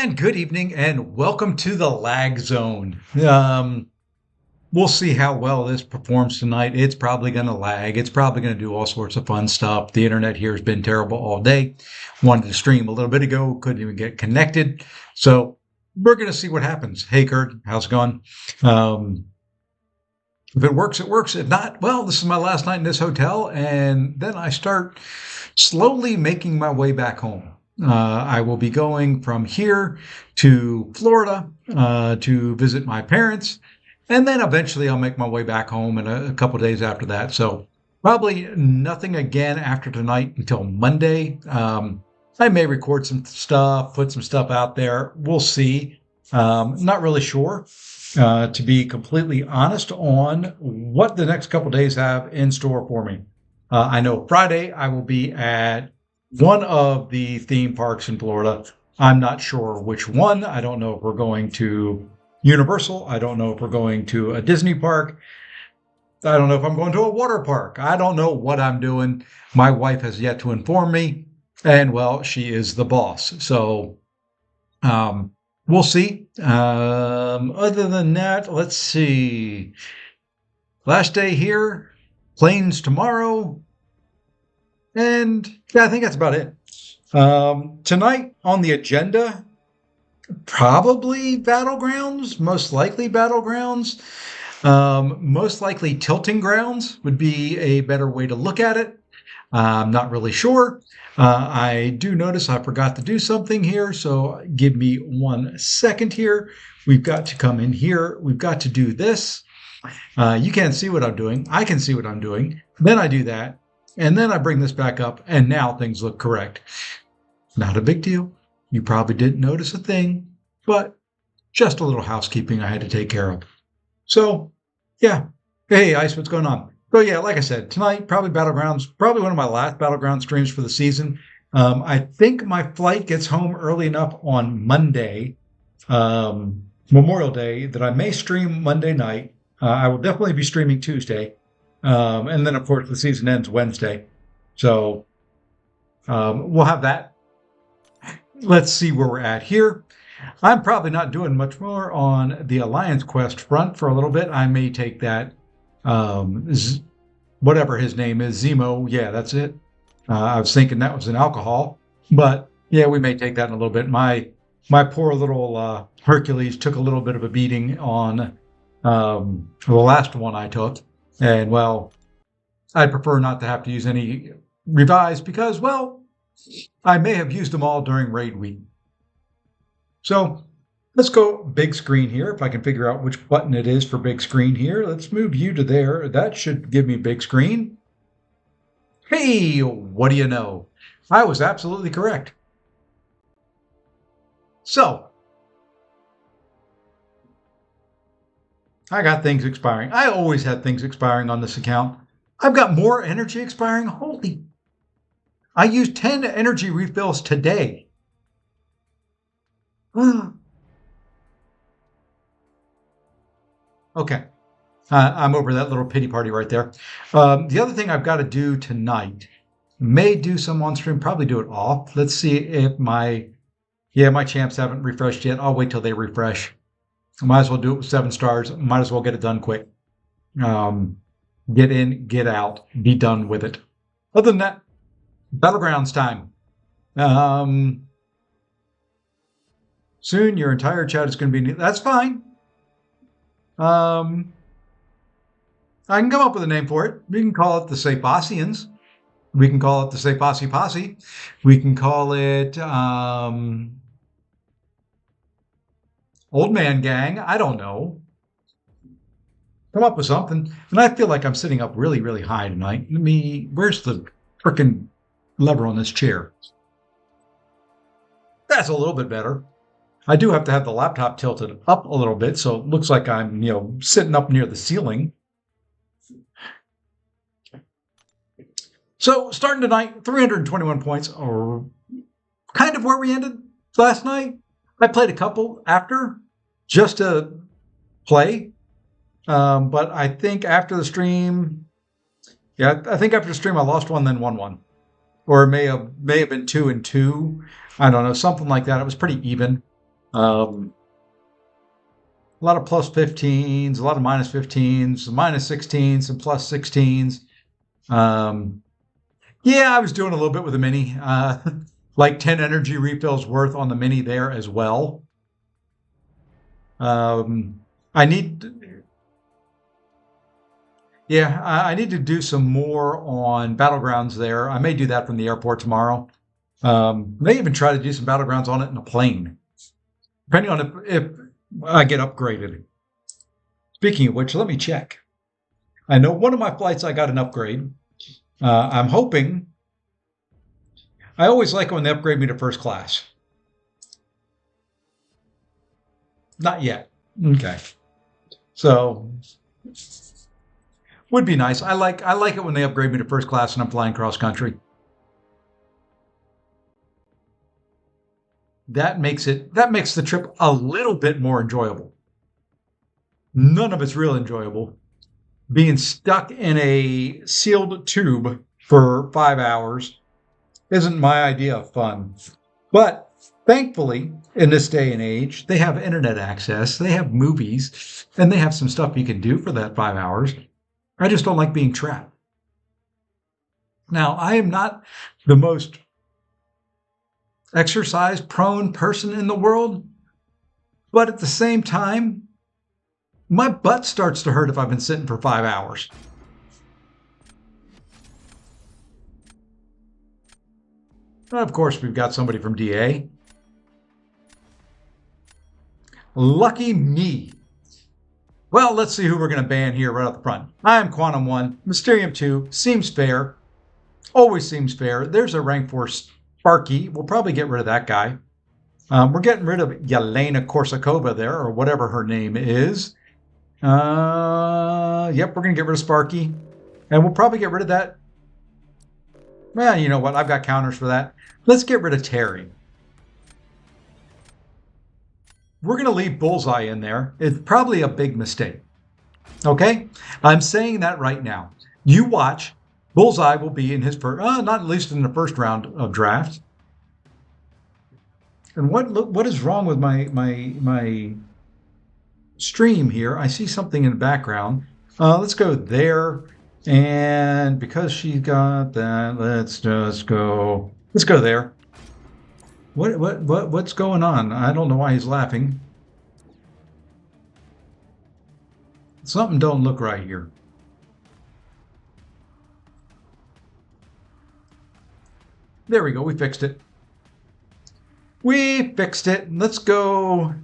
And good evening, and welcome to the lag zone. We'll see how well this performs tonight. It's probably going to lag. It's probably going to do all sorts of fun stuff. The internet here has been terrible all day. Wanted to stream a little bit ago, couldn't even get connected. So we're going to see what happens. Hey, Kurt, how's it going? If it works, it works. If not, well, this is my last night in this hotel, and then I start slowly making my way back home. I will be going from here to Florida to visit my parents, and then eventually I'll make my way back home in a couple of days after that. So probably nothing again after tonight until Monday. I may record some stuff, put some stuff out there. We'll see. Not really sure, to be completely honest, on what the next couple of days have in store for me. I know Friday I will be at one of the theme parks in Florida. I'm not sure which one. I don't know if we're going to Universal. I don't know if we're going to a Disney park. I don't know if I'm going to a water park. I don't know what I'm doing. My wife has yet to inform me. And well, she is the boss. So we'll see. Other than that, let's see. Last day here, planes tomorrow. And yeah, I think that's about it. Tonight on the agenda, probably Battlegrounds, most likely Battlegrounds. Most likely Tilting Grounds would be a better way to look at it. I'm not really sure. I do notice I forgot to do something here, so give me 1 second here. We've got to come in here. We've got to do this. You can't see what I'm doing. I can see what I'm doing. Then I do that. And then I bring this back up, and now things look correct. Not a big deal. You probably didn't notice a thing, but just a little housekeeping I had to take care of. So, yeah. Hey, Ice, what's going on? So, yeah, like I said, tonight, probably Battlegrounds, probably one of my last Battleground streams for the season. I think my flight gets home early enough on Monday, Memorial Day, that I may stream Monday night. I will definitely be streaming Tuesday. And then, of course, the season ends Wednesday. So we'll have that. Let's see where we're at here. I'm probably not doing much more on the Alliance Quest front for a little bit. I may take that, whatever his name is, Zemo. Yeah, that's it. I was thinking that was an alcohol. But, yeah, we may take that in a little bit. My poor little Hercules took a little bit of a beating on the last one I took. And, well, I prefer not to have to use any revise because, well, I may have used them all during raid week. So let's go big screen here. If I can figure out which button it is for big screen here, let's move you to there. That should give me big screen. Hey, what do you know? I was absolutely correct. So I got things expiring. I always have things expiring on this account. I've got more energy expiring. Holy. I used 10 energy refills today. Okay. I'm over that little pity party right there. The other thing I've got to do tonight, may do some on stream, probably do it off. Let's see if my champs haven't refreshed yet. I'll wait till they refresh. Might as well do it with 7 stars. Might as well get it done quick. Get in, get out, be done with it. Other than that, Battlegrounds time. Soon your entire chat is going to be... That's fine. I can come up with a name for it. We can call it the Sapasians. We can call it the Sapasi Posse. We can call it... Old Man Gang, I don't know. Come up with something. And I feel like I'm sitting up really, really high tonight. Where's the frickin' lever on this chair? That's a little bit better. I do have to have the laptop tilted up a little bit, so it looks like I'm, sitting up near the ceiling. So starting tonight, 321 points, or kind of where we ended last night. I played a couple after, just to play. But I think after the stream, I lost one, then won one. Or it may have been 2 and 2. I don't know, something like that. It was pretty even. A lot of plus 15s, a lot of minus 15s, minus 16s, and plus 16s. Yeah, I was doing a little bit with the mini, like 10 energy refills worth on the mini there as well. I need, yeah, I need to do some more on Battlegrounds there. I may do that from the airport tomorrow. May even try to do some Battlegrounds on it in a plane, depending on if I get upgraded. Speaking of which, let me check. I know one of my flights I got an upgrade. I'm hoping. I always like when they upgrade me to first class. Not yet. Okay. So would be nice. I like it when they upgrade me to first class and I'm flying cross country. That makes the trip a little bit more enjoyable. None of it's real enjoyable. Being stuck in a sealed tube for 5 hours isn't my idea of fun. But thankfully, in this day and age, they have internet access, they have movies, and they have some stuff you can do for that 5 hours. I just don't like being trapped. Now, I am not the most exercise prone person in the world, but at the same time, my butt starts to hurt if I've been sitting for 5 hours. Of course, we've got somebody from DA. Lucky me. Well, let's see who we're going to ban here right up the front. I am Quantum 1. Mysterium 2. Seems fair. Always seems fair. There's a rank 4 Sparky. We'll probably get rid of that guy. We're getting rid of Yelena Korsakova there, or whatever her name is. Yep, we're going to get rid of Sparky. And we'll probably get rid of that. Well, you know what? I've got counters for that. Let's get rid of Terry. We're going to leave Bullseye in there. It's probably a big mistake. Okay? I'm saying that right now. You watch. Bullseye will be in his first, not at least in the first round of draft. And what is wrong with my stream here? I see something in the background. Let's go there. And because she got that, let's go there. What's going on? I don't know why he's laughing. Something don't look right here. There we go. We fixed it. We fixed it. Let's go.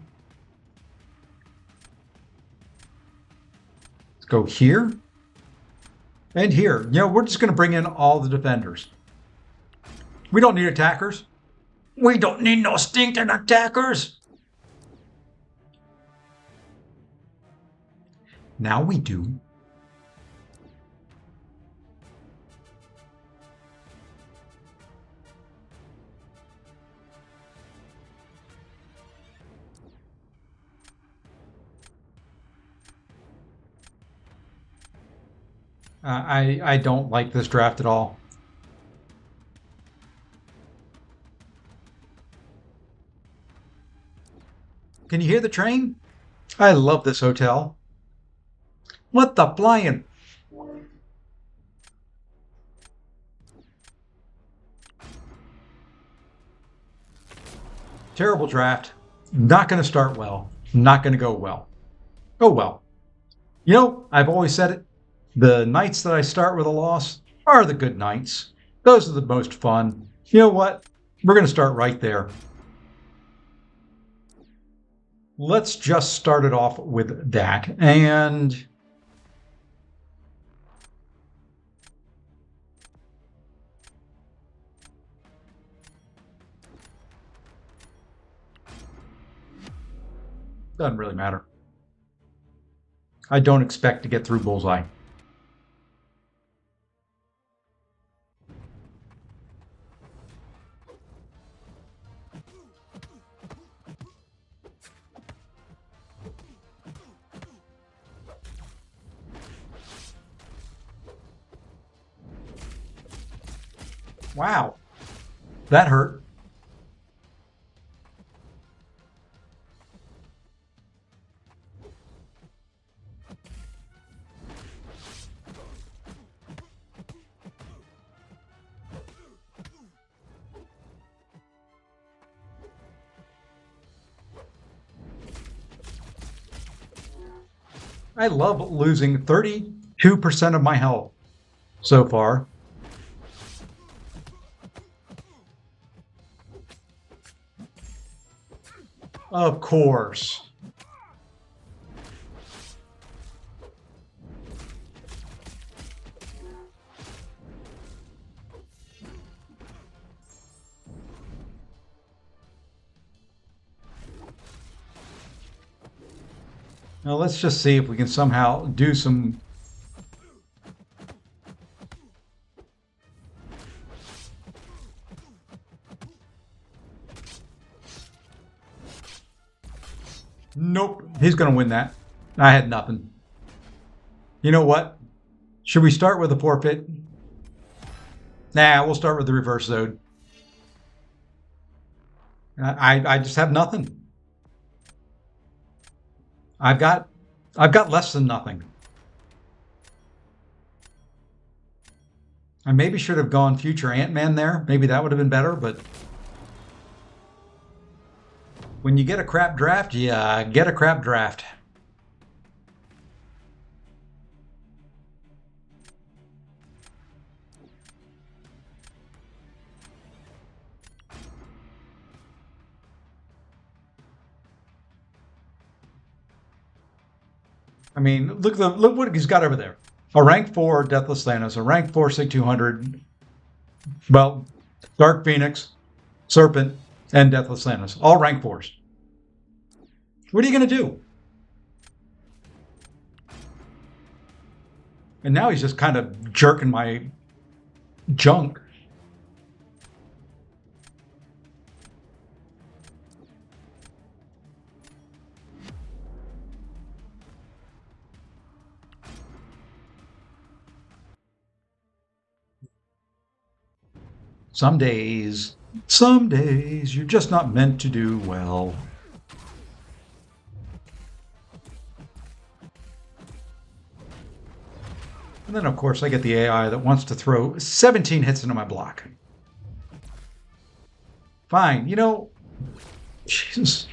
Let's go here and here. You know, we're just going to bring in all the defenders. We don't need attackers. We don't need no stinking attackers. Now we do. I don't like this draft at all. Can you hear the train? I love this hotel. What the flying? Terrible draft. Not going to start well. Not going to go well. Oh well. You know, I've always said it. The nights that I start with a loss are the good nights. Those are the most fun. You know what? We're going to start right there. Let's just start it off with that. And doesn't really matter. I don't expect to get through Bullseye. Wow, that hurt. I love losing 32% of my health so far. Of course. Now let's just see if we can somehow do some. Nope, he's going to win that. I had nothing. You know what? Should we start with a forfeit? Nah, we'll start with the reverse zone. I just have nothing. I've got less than nothing. I maybe should have gone future Ant-Man there. Maybe that would have been better, but when you get a crap draft, yeah, get a crap draft. I mean, look what he's got over there. A rank 4 Deathless Thanos, a rank 4 Sig 200, well, Dark Phoenix, Serpent, and Deathless Thanos. All rank 4s. What are you going to do? And now he's just kind of jerking my junk. Some days, you're just not meant to do well. And then, of course, I get the AI that wants to throw 17 hits into my block. Fine, you know, Jesus.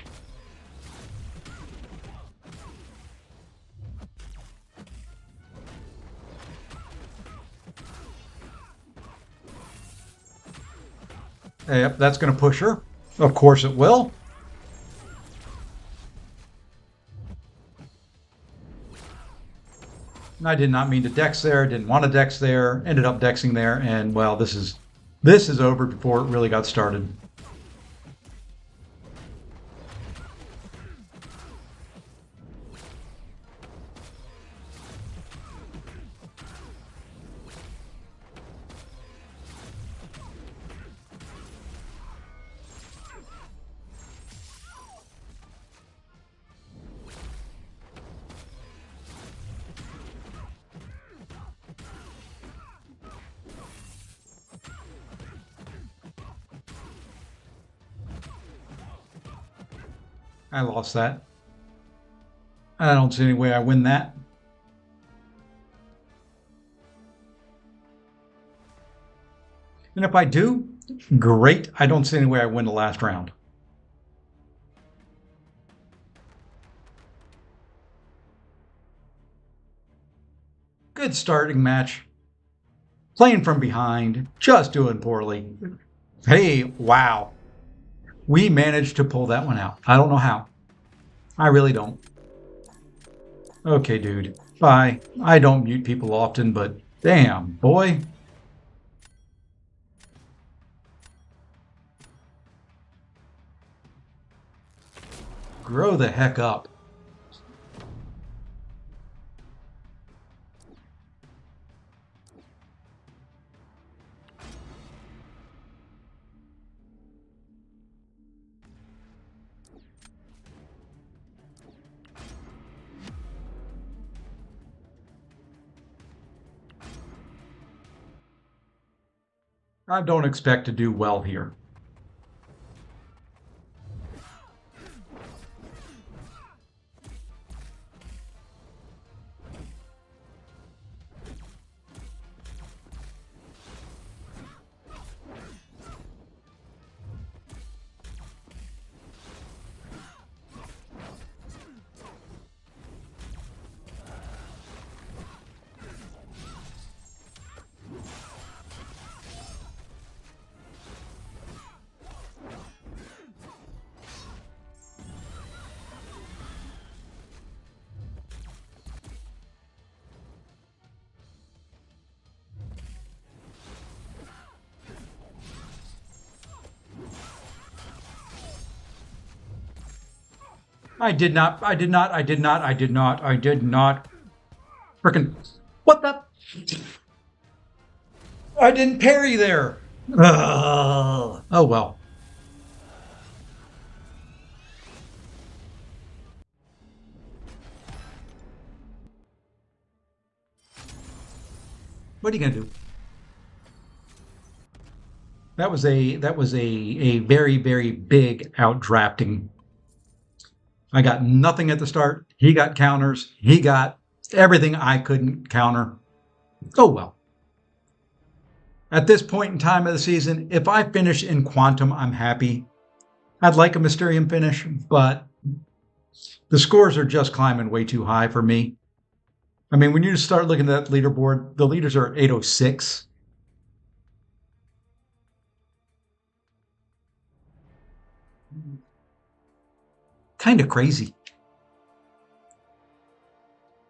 Yep, that's going to push her. Of course it will. I did not mean to dex there, didn't want to dex there, ended up dexing there, and well, this is over before it really got started. I lost that. I don't see any way I win that. And if I do, great. I don't see any way I win the last round. Good starting match. Playing from behind, just doing poorly. Hey, wow. We managed to pull that one out. I don't know how. I really don't. Okay, dude. Bye. I don't mute people often, but damn, boy. Grow the heck up. I don't expect to do well here. I did not. I did not. I did not. I did not. I did not. Frickin' what the? I didn't parry there. Oh well. What are you gonna do? That was a very very big outdrafting. I got nothing at the start. He got counters. He got everything I couldn't counter. Oh well. At this point in time of the season, if I finish in Quantum, I'm happy. I'd like a Mysterium finish, but the scores are just climbing way too high for me. I mean, when you start looking at that leaderboard, the leaders are 806. Kind of crazy.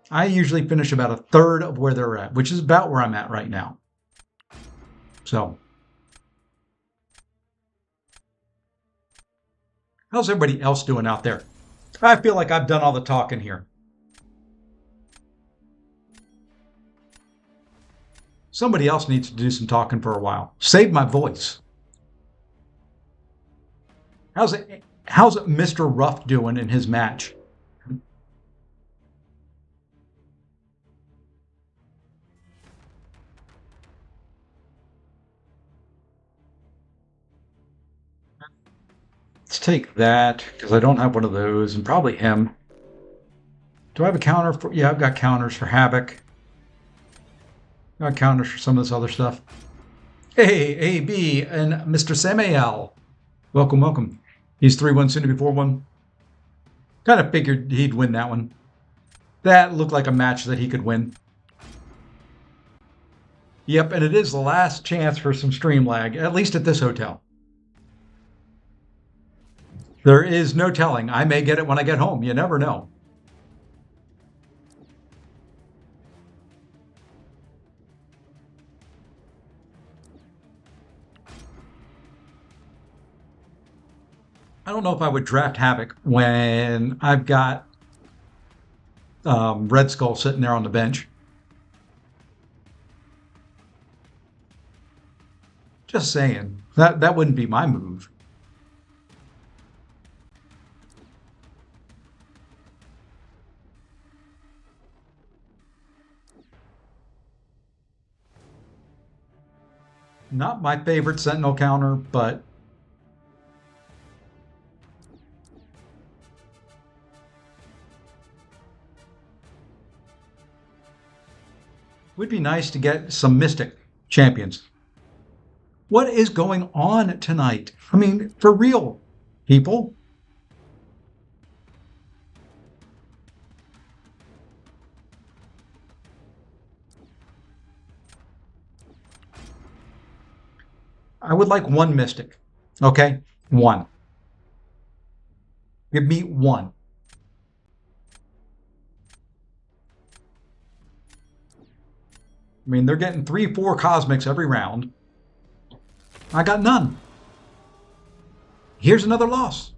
I usually finish about a third of where they're at, which is about where I'm at right now. So, how's everybody else doing out there? I feel like I've done all the talking here. Somebody else needs to do some talking for a while. Save my voice. How's Mr. Ruff doing in his match? Let's take that because I don't have one of those, and probably him. Do I have a counter for? Yeah, I've got counters for Havoc. Got counters for some of this other stuff. Hey, AB and Mr. Samael. Welcome, welcome. He's 3-1 soon to be 4-1. Kind of figured he'd win that one. That looked like a match that he could win. Yep, and it is the last chance for some stream lag, at least at this hotel. There is no telling. I may get it when I get home. You never know. I don't know if I would draft Havoc when I've got Red Skull sitting there on the bench. Just saying. That wouldn't be my move. Not my favorite Sentinel counter, but would be nice to get some Mystic champions. What is going on tonight? I mean, for real, people. I would like one Mystic. Okay? One. Give me one. I mean, they're getting 3-4 Cosmics every round. I got none. Here's another loss.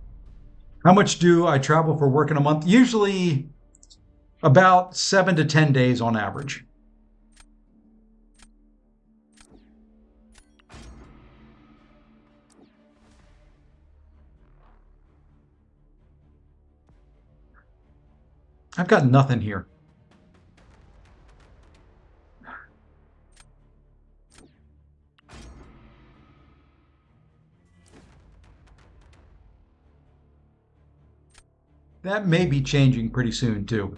How much do I travel for work in a month? Usually about 7 to 10 days on average. I've got nothing here. That may be changing pretty soon too.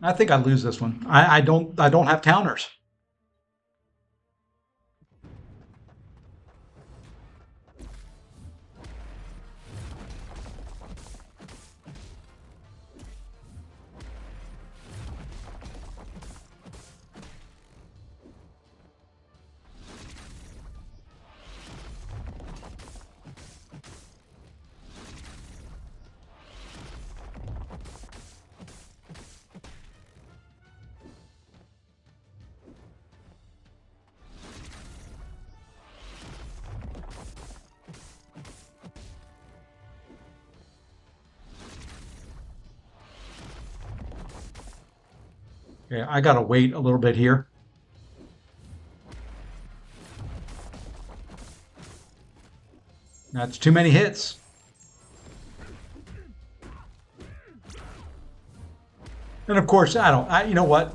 I think I lose this one. I don't have counters. Okay, I gotta wait a little bit here. That's too many hits. And of course, you know what?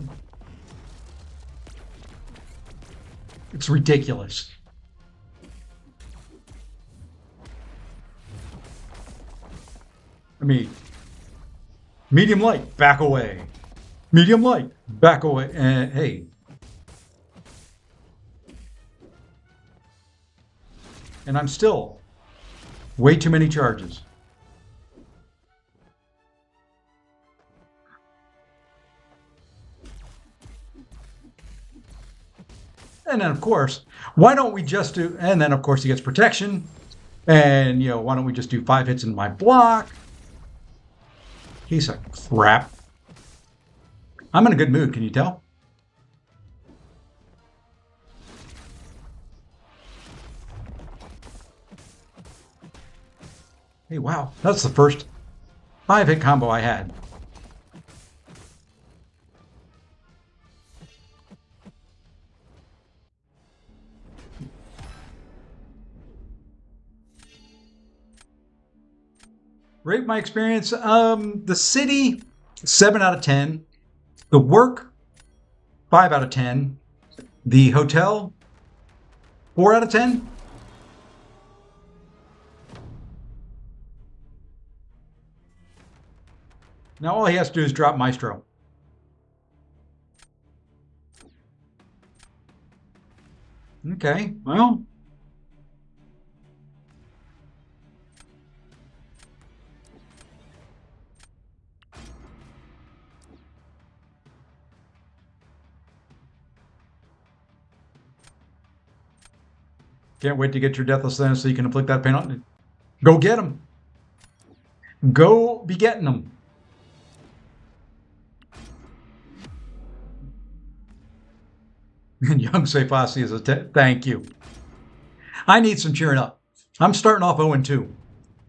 It's ridiculous. I mean, medium light, back away. Medium light, back away. And hey. And I'm still way too many charges. And then, of course, why don't we just do... And then, of course, he gets protection. And, why don't we just do 5 hits in my block? Piece of crap. I'm in a good mood, can you tell? Hey, wow. That's the first 5-hit combo I had. Rate my experience. The city, 7 out of 10. The work, 5 out of 10. The hotel, 4 out of 10. Now all he has to do is drop Maestro. Okay, well. Can't wait to get your Deathless Then so you can inflict that pain on. Go get him. Go be getting them. And Young Sefasi is a thank you. I need some cheering up. I'm starting off 0-2.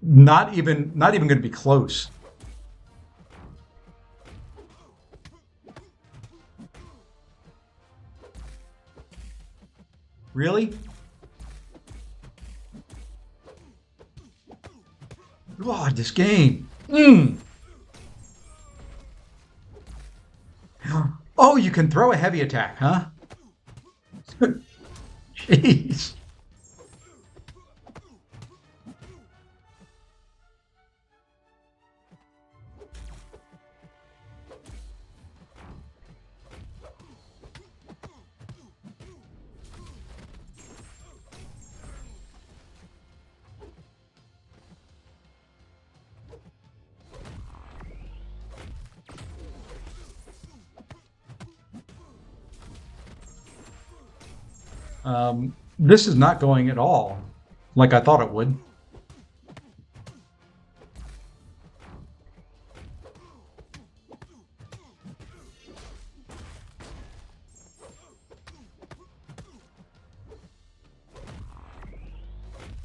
Not even going to be close. Really? God, this game. Oh, you can throw a heavy attack, huh? Jeez. This is not going at all like I thought it would.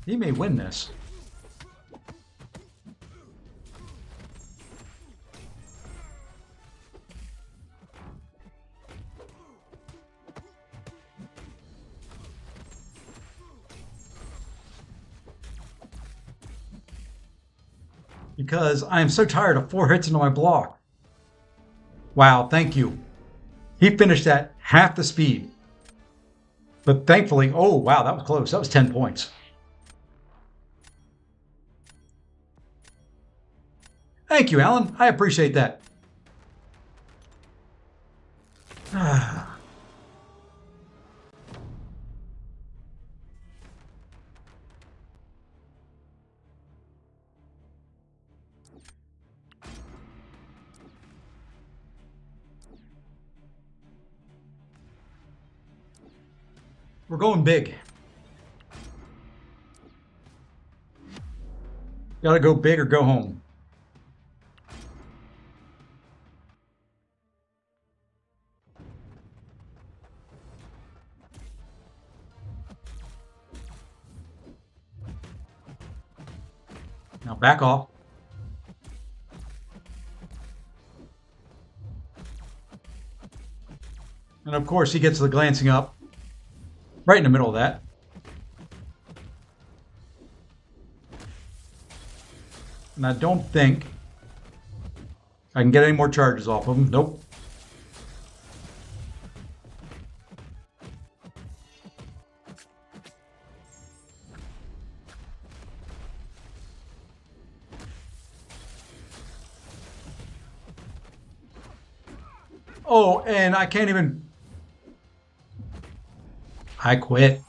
He may win this. Because I am so tired of 4 hits into my block. Wow, thank you. He finished at half the speed. But thankfully, oh, wow, that was close. That was 10 points. Thank you, Alan. I appreciate that. We're going big. Gotta go big or go home. Now back off. And of course, he gets the glancing up right in the middle of that. And I don't think I can get any more charges off of him. Nope. Oh, and I can't even... I quit.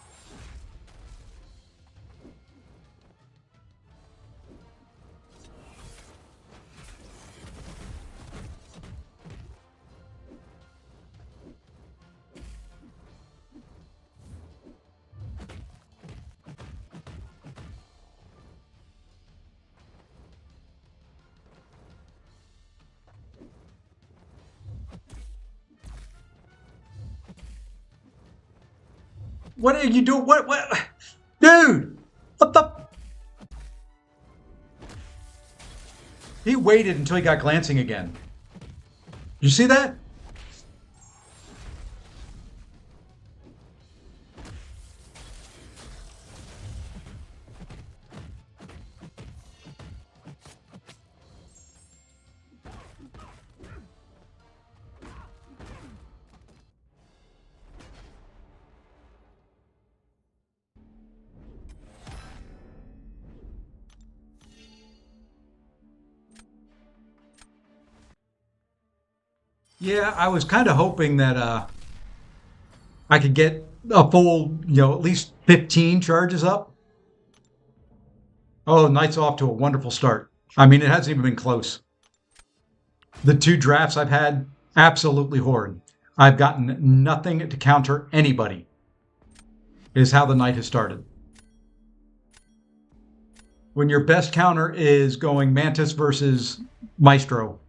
What are you doing? What? Dude! What the? He waited until he got glancing again. You see that? Yeah, I was kind of hoping that I could get a full, at least 15 charges up. Oh, Knight's off to a wonderful start. I mean, it hasn't even been close. The 2 drafts I've had, absolutely horrid. I've gotten nothing to counter anybody, is how the Knight has started. When your best counter is going Mantis versus Maestro.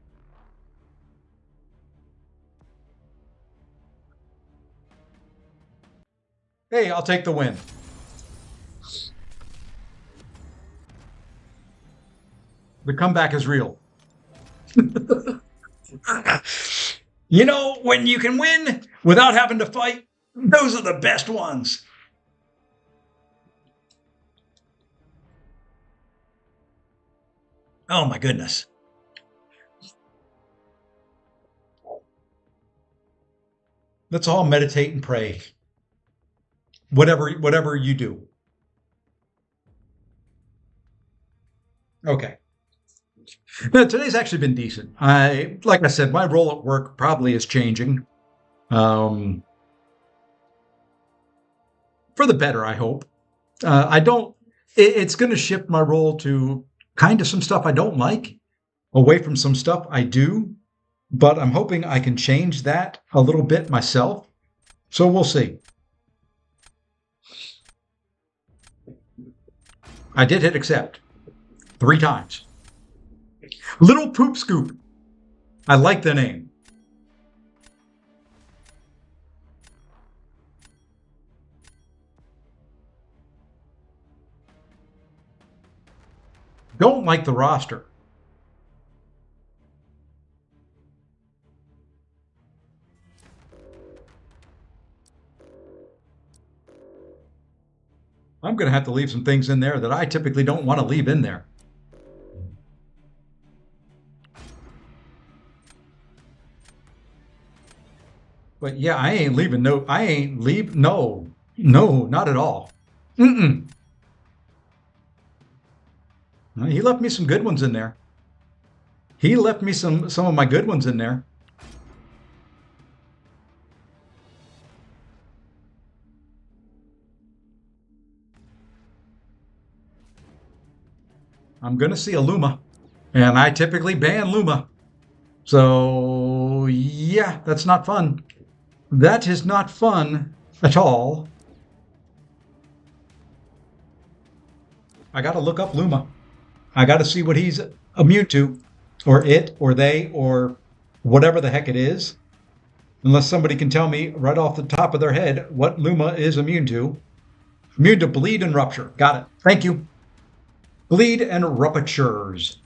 Hey, I'll take the win. The comeback is real. When you can win without having to fight, those are the best ones. Oh my goodness. Let's all meditate and pray. Whatever you do. Okay. Now, today's actually been decent. Like I said, my role at work probably is changing. For the better, I hope. It's going to shift my role to kind of some stuff I don't like, away from some stuff I do, but I'm hoping I can change that a little bit myself. So we'll see. I did hit accept 3 times. Little Poop Scoop. I like the name. Don't like the roster. I'm going to have to leave some things in there that I typically don't want to leave in there. But yeah, no, not at all. Mm-mm. He left me some good ones in there. He left me some of my good ones in there. I'm going to see a Luma, and I typically ban Luma. So yeah, that's not fun. That is not fun at all. I got to look up Luma. I got to see what he's immune to, or it, or they, or whatever the heck it is. Unless somebody can tell me right off the top of their head what Luma is immune to. Immune to bleed and rupture. Got it. Thank you. Bleed and ruptures.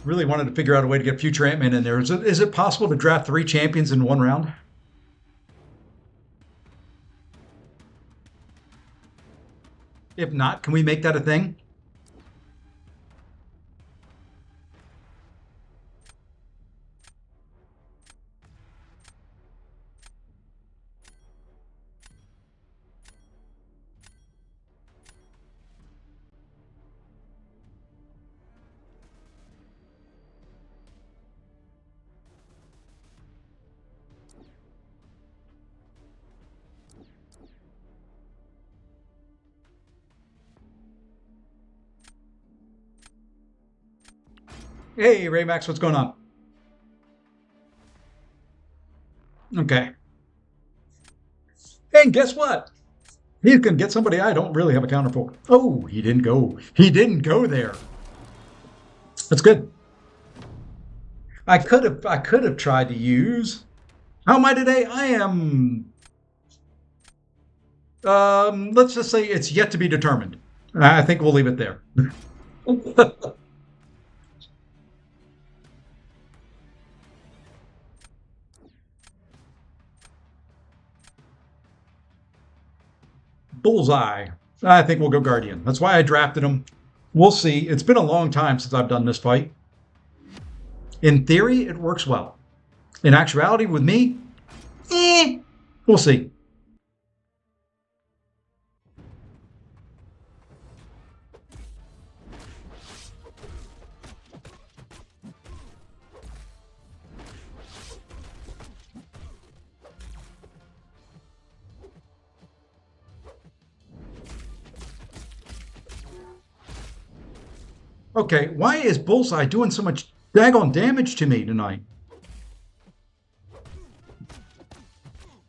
Really wanted to figure out a way to get future Ant-Man in there. Is it possible to draft 3 champions in one round? If not, can we make that a thing? Hey, Raymax, what's going on? Okay. And guess what? You can get somebody I don't really have a counter for. Oh, he didn't go. He didn't go there. That's good. I could have tried to use. How am I today? I am. Let's just say it's yet to be determined. I think we'll leave it there. Bullseye. I think we'll go Guardian. That's why I drafted him. We'll see. It's been a long time since I've done this fight. In theory, it works well. In actuality, with me, we'll see. Okay, why is Bullseye doing so much daggone damage to me tonight?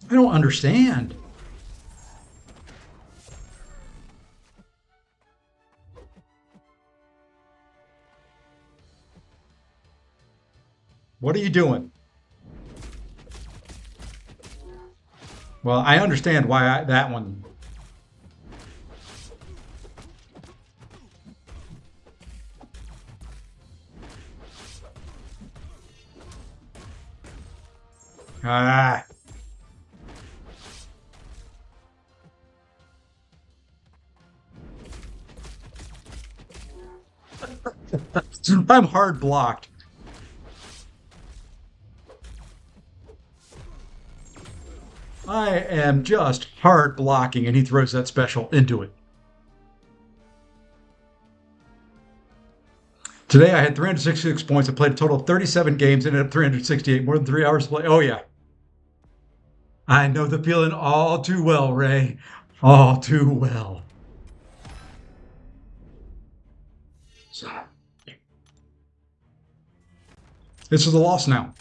I don't understand. What are you doing? Well, I understand why that one. Ah. I'm hard blocked. I am just hard blocking, and he throws that special into it. Today I had 366 points. I played a total of 37 games, ended up 368, more than 3 hours to play. Oh, yeah. I know the feeling all too well, Ray. All too well. So, this is a loss now.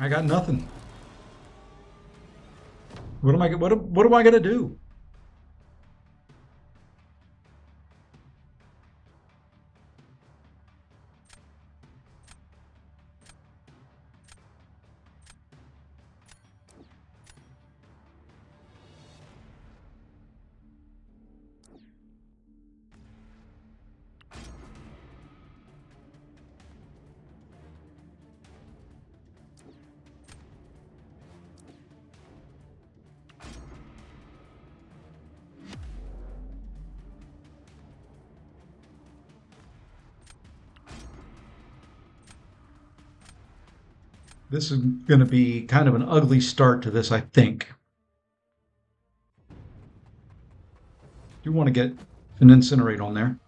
I got nothing. What am I going to do? This is going to be kind of an ugly start to this, I think. Do want to get an incinerate on there.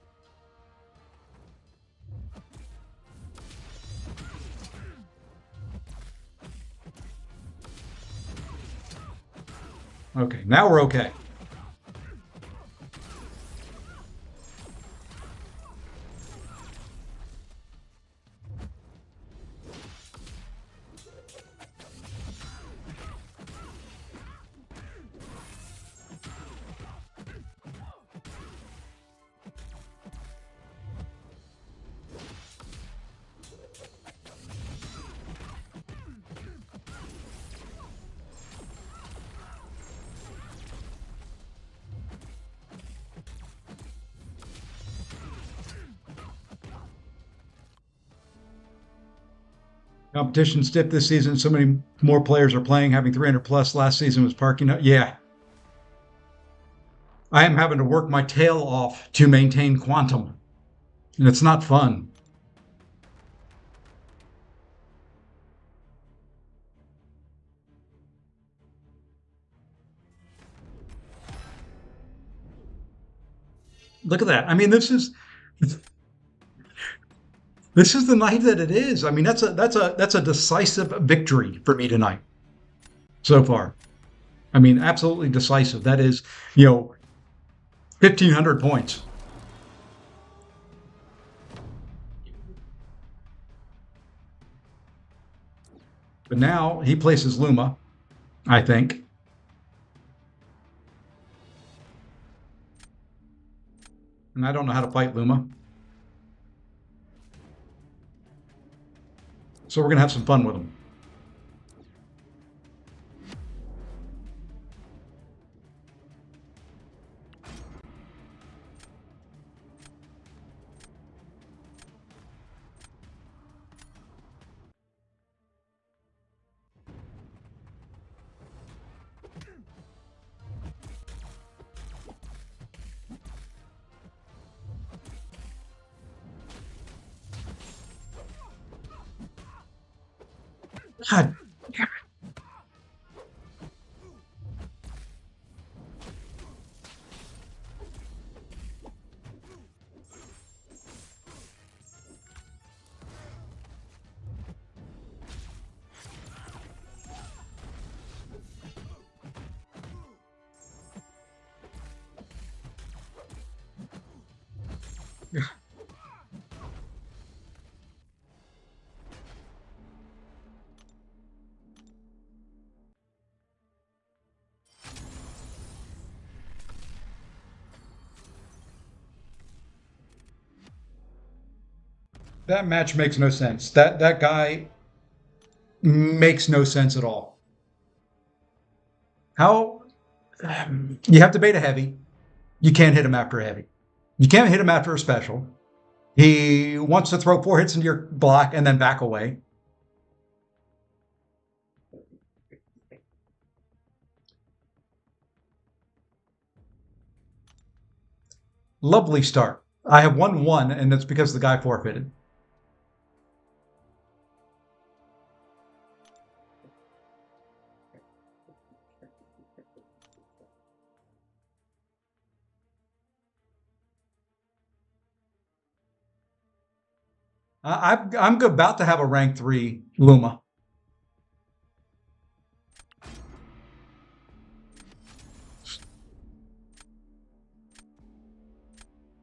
Okay, now we're okay. Competition stiff this season. So many more players are playing. Having 300 plus last season was parking up. Yeah. I am having to work my tail off to maintain quantum, and it's not fun. Look at that. I mean, this is the night that it is. I mean, that's a decisive victory for me tonight so far. I mean, absolutely decisive. That is, you know, 1,500 points. But now he places Luma, I think. And I don't know how to fight Luma. So we're going to have some fun with him. God. That match makes no sense. That guy makes no sense at all. How you have to bait a heavy. You can't hit him after a heavy. You can't hit him after a special. He wants to throw 4 hits into your block and then back away. Lovely start. I have 1-1, and that's because the guy forfeited. I'm about to have a rank 3 Luma.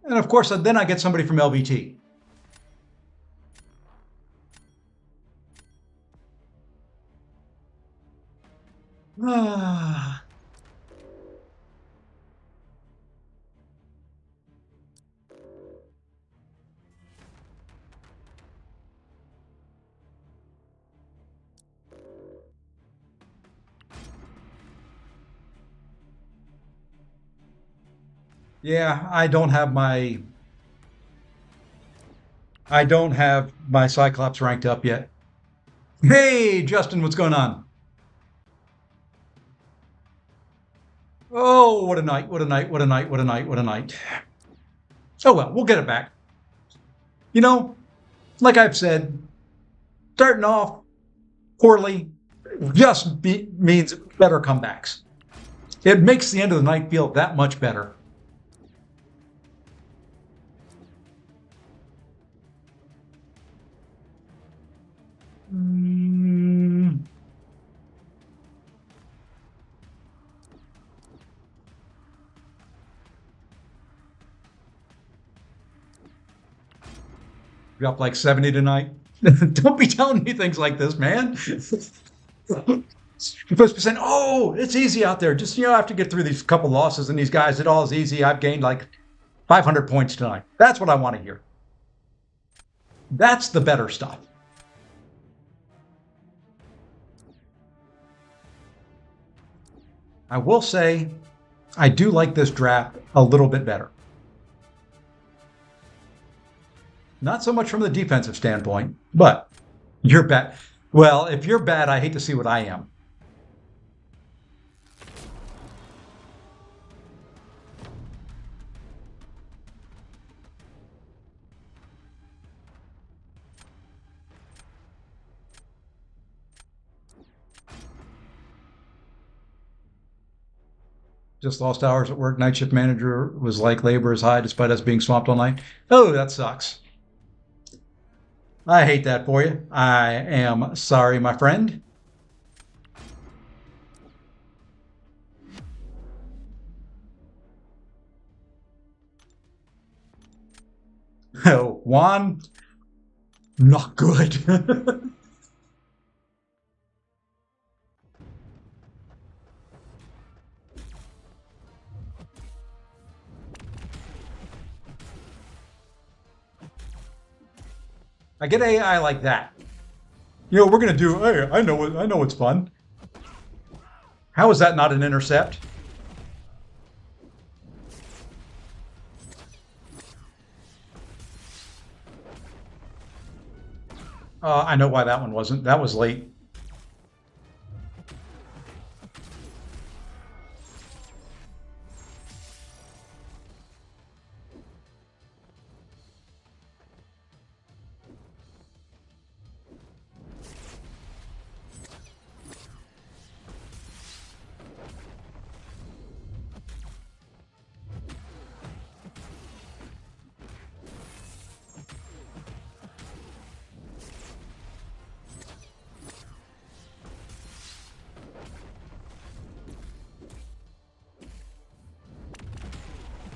And of course, then I get somebody from LVT. Ah. Yeah, I don't have my Cyclops ranked up yet. Hey, Justin, what's going on? Oh, what a night, what a night, what a night, what a night, what a night. Oh well, we'll get it back. You know, like I've said, starting off poorly just means better comebacks. It makes the end of the night feel that much better. You're up like 70 tonight. Don't be telling me things like this, man. You're supposed to be saying, "Oh, it's easy out there. Just I have to get through these couple losses, and these guys, it all is easy. I've gained like 500 points tonight." That's what I want to hear. That's the better stuff. I will say, I do like this draft a little bit better. Not so much from the defensive standpoint, but you're bet. Well, if you're bad, I hate to see what I am. Just lost hours at work. Night shift manager was like labor is high despite us being swamped all night. Oh, that sucks. I hate that for you. I am sorry, my friend. Oh, Juan, not good. I get AI like that. You know, we're gonna do. Hey, I know it. I know it's fun. How is that not an intercept? I know why that one wasn't. That was late.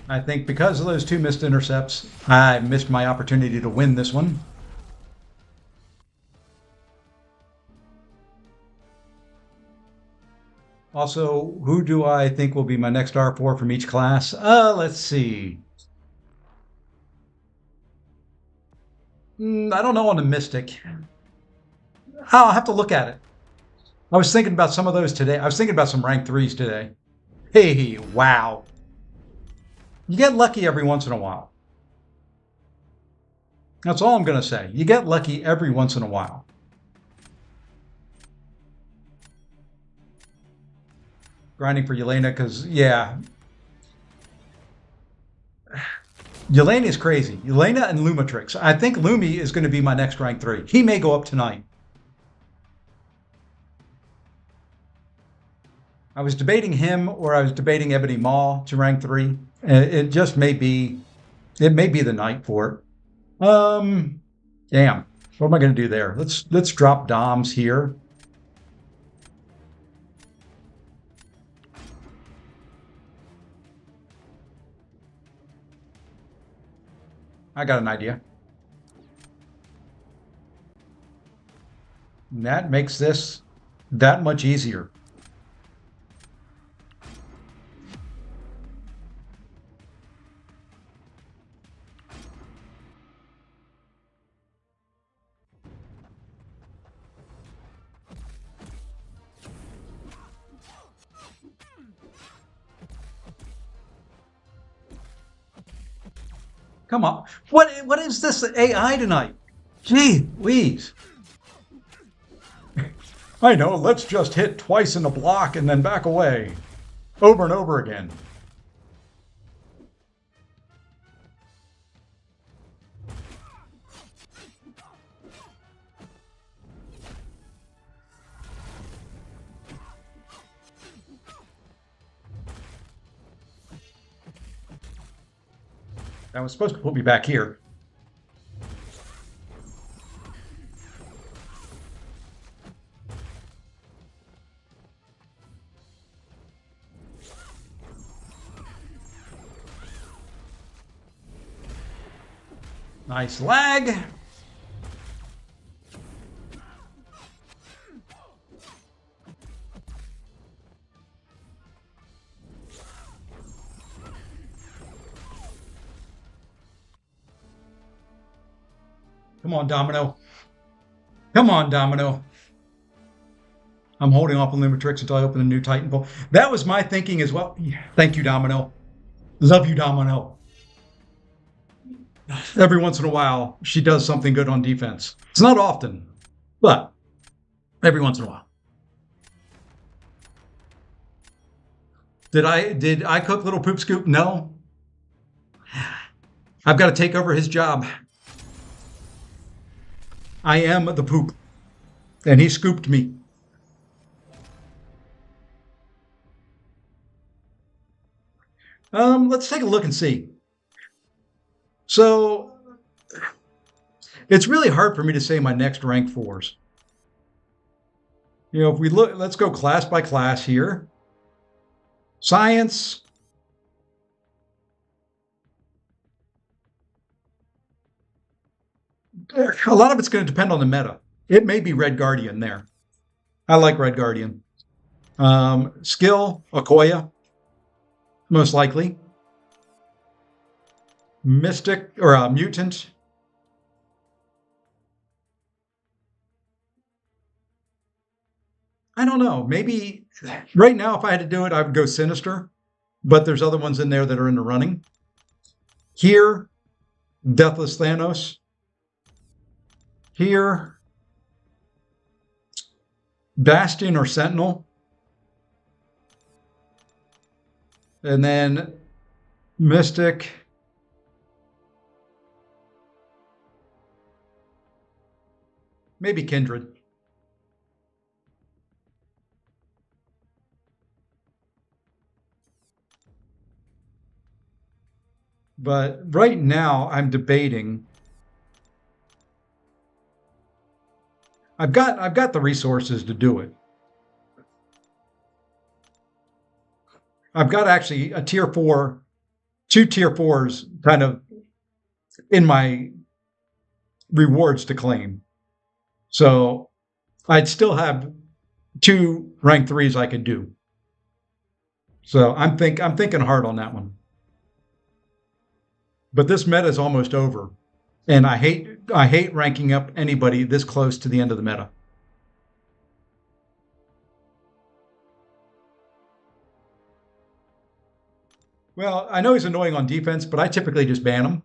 I think because of those two missed intercepts, I missed my opportunity to win this one. Also, who do I think will be my next R4 from each class? Let's see. I don't know on the Mystic. I'll have to look at it. I was thinking about some of those today. I was thinking about some rank threes today. Hey, wow. You get lucky every once in a while. That's all I'm going to say. You get lucky every once in a while. Grinding for Yelena because, yeah. Yelena is crazy. Yelena and Lumatrix. I think Lumi is going to be my next rank 3. He may go up tonight. I was debating him or I was debating Ebony Maw to rank 3. It just may be, it may be the night for it. Damn. What am I going to do there? Let's drop Doms here. I got an idea. And that makes this that much easier. Come on. What is this AI tonight? Gee whiz. I know, let's just hit twice in the block and then back away. Over and over again. That was supposed to put me back here. Nice lag. Come on, Domino. Come on, Domino. I'm holding off on Lumatrix until I open a new Titanfall. That was my thinking as well. Thank you, Domino. Love you, Domino. Every once in a while, she does something good on defense. It's not often, but every once in a while. Did I cook Little Poop Scoop? No. I've got to take over his job. I am the poop, and he scooped me. Let's take a look and see. So it's really hard for me to say my next rank fours. You know, if we look, let's go class by class here. Science. A lot of it's going to depend on the meta. It may be Red Guardian there. I like Red Guardian. Skill, Okoya, most likely. Mystic or Mutant. I don't know. Maybe right now, if I had to do it, I would go Sinister. But there's other ones in there that are in the running. Here, Deathless Thanos. Here, Bastion or Sentinel. And then Mystic. Maybe Kindred. But right now I'm debating. I've got the resources to do it. I've got actually a tier 4, 2 tier 4s kind of in my rewards to claim. So I'd still have 2 rank 3s I could do. So I'm thinking hard on that one. But this meta is almost over. And I hate ranking up anybody this close to the end of the meta. Well, I know he's annoying on defense, but I typically just ban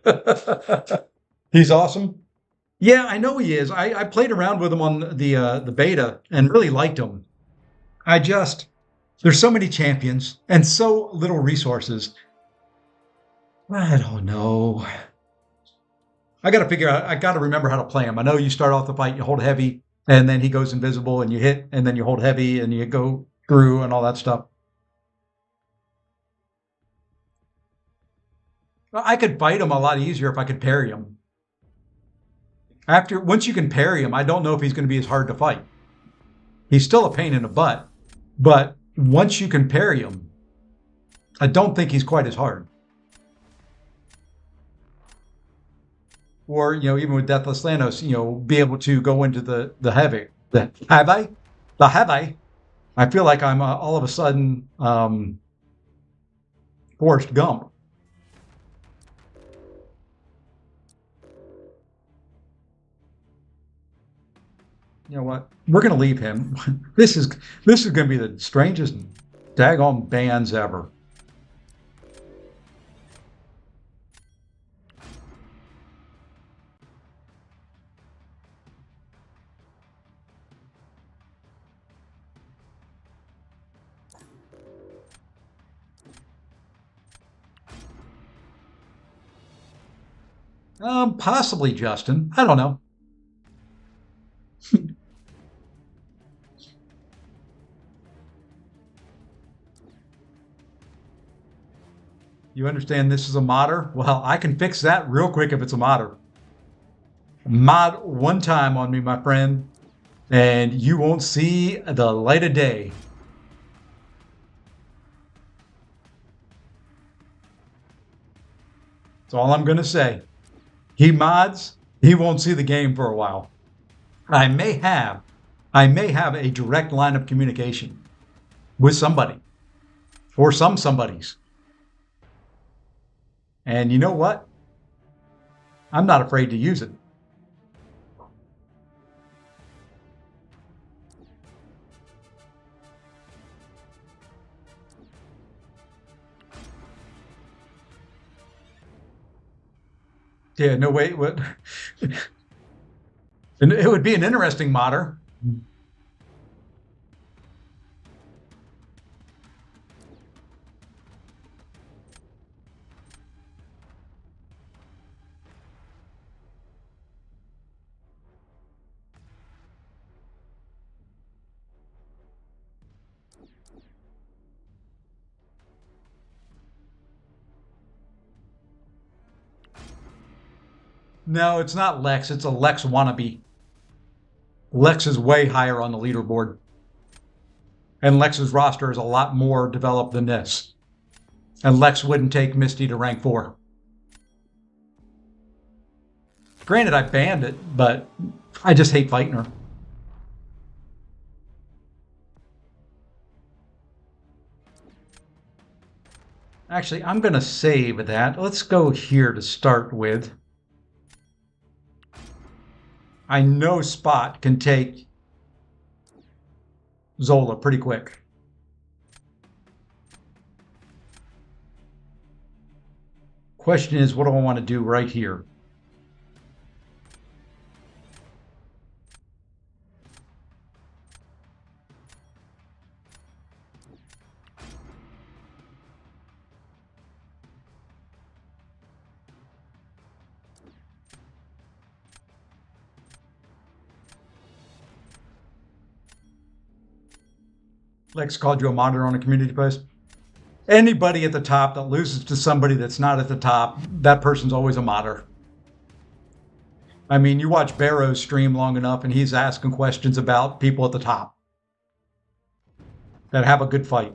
him. He's awesome. Yeah, I know he is. I played around with him on the beta and really liked him. There's so many champions and so little resources. I don't know. I got to figure out, I got to remember how to play him. I know you start off the fight, you hold heavy, and then he goes invisible, and you hit, and then you hold heavy, and you go through, and all that stuff. I could fight him a lot easier if I could parry him. Once you can parry him, I don't know if he's going to be as hard to fight. He's still a pain in the butt, but once you can parry him, I don't think he's quite as hard. Or, you know, even with Deathless Thanos, you know, be able to go into the heavy. The heavy. I feel like I'm all of a sudden Forrest Gump. You know what? We're going to leave him. This is going to be the strangest daggone bans ever. Possibly Justin. I don't know. You understand this is a modder? Well, I can fix that real quick if it's a modder. Mod one time on me, my friend, and you won't see the light of day. That's all I'm going to say. He mods, he won't see the game for a while. I may have a direct line of communication with somebody or some somebodies. And you know what? I'm not afraid to use it. Yeah, no, wait, what? And it would be an interesting modder. No, it's not Lex. It's a Lex wannabe. Lex is way higher on the leaderboard. And Lex's roster is a lot more developed than this. And Lex wouldn't take Misty to rank 4. Granted, I banned it, but I just hate fighting her. Actually, I'm going to save that. Let's go here to start with. I know Spot can take Zola pretty quick. Question is, what do I want to do right here? Lex called you a moderator on a community post. Anybody at the top that loses to somebody that's not at the top, that person's always a modder. I mean, you watch Barrow's stream long enough and he's asking questions about people at the top that have a good fight.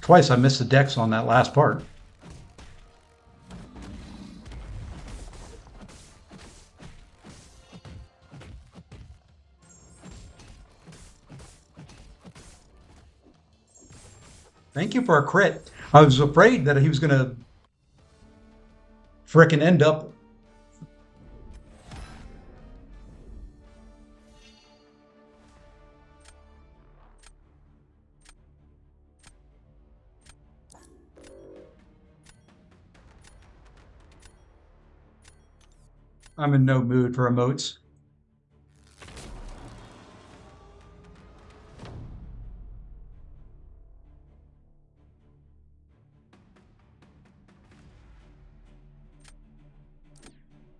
Twice I missed the dex on that last part. Thank you for a crit. I was afraid that he was going to frickin' end up. I'm in no mood for emotes.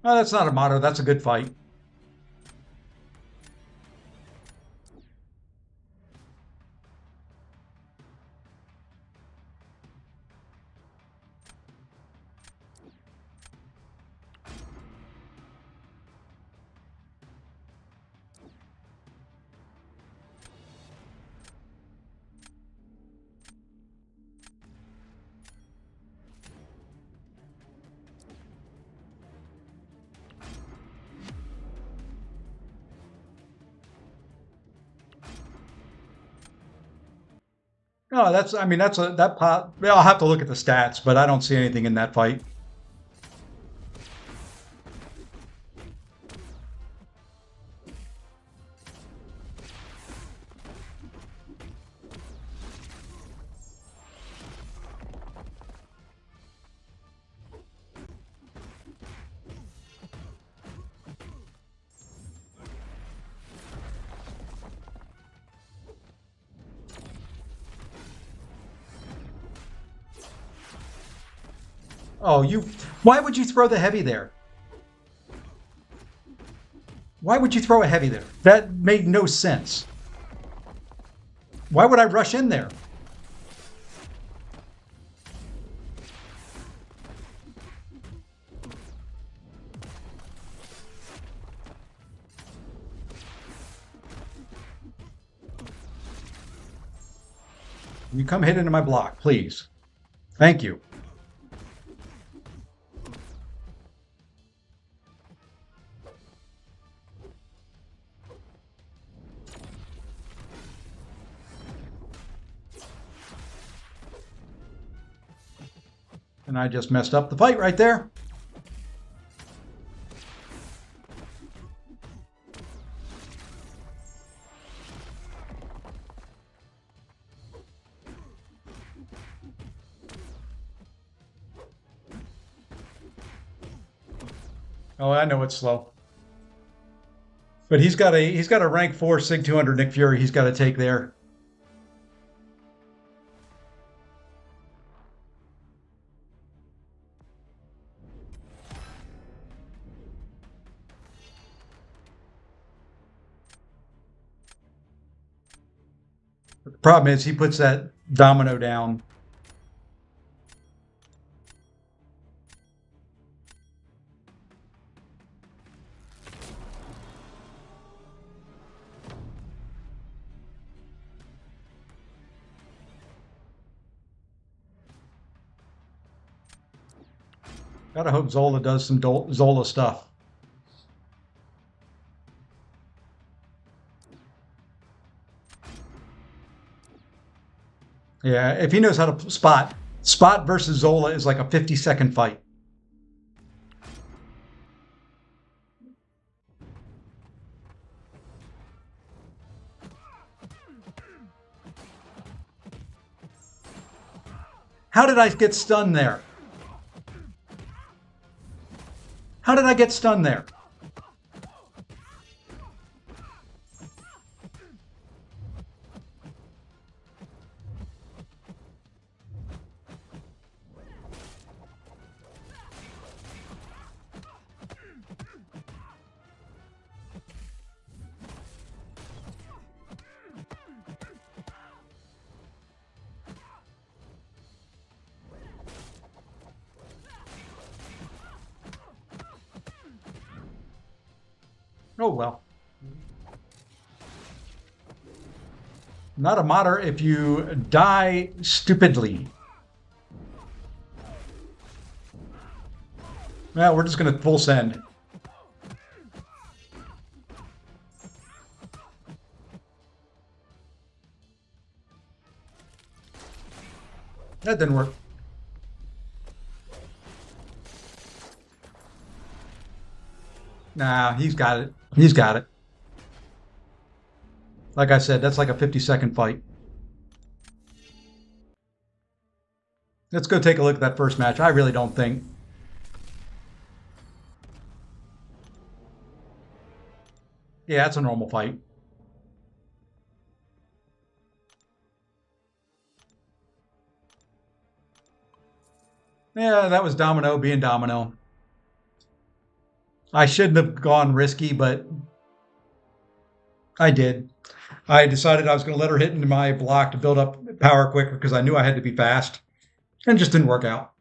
Oh, that's not a motto. That's a good fight. No, that's, I mean, that's a, that pot. Well, I'll have to look at the stats, but I don't see anything in that fight. Oh, why would you throw the heavy there? Why would you throw a heavy there? That made no sense. Why would I rush in there? You come hit into my block, please. Thank you. And I just messed up the fight right there. Oh, I know it's slow. But he's got a rank 4 Sig 200 Nick Fury he's got to take there. The problem is he puts that domino down. Gotta hope Zola does some Zola stuff. Yeah, if he knows how to spot versus Zola is like a 50-second fight. How did I get stunned there? How did I get stunned there? Oh well. Not a modder if you die stupidly. Well, we're just going to full send. That didn't work. Nah, he's got it. He's got it. Like I said, that's like a 50-second fight. Let's go take a look at that first match. I really don't think. Yeah, that's a normal fight. Yeah, that was Domino being Domino. I shouldn't have gone risky, but I did. I decided I was going to let her hit into my block to build up power quicker because I knew I had to be fast. And it just didn't work out.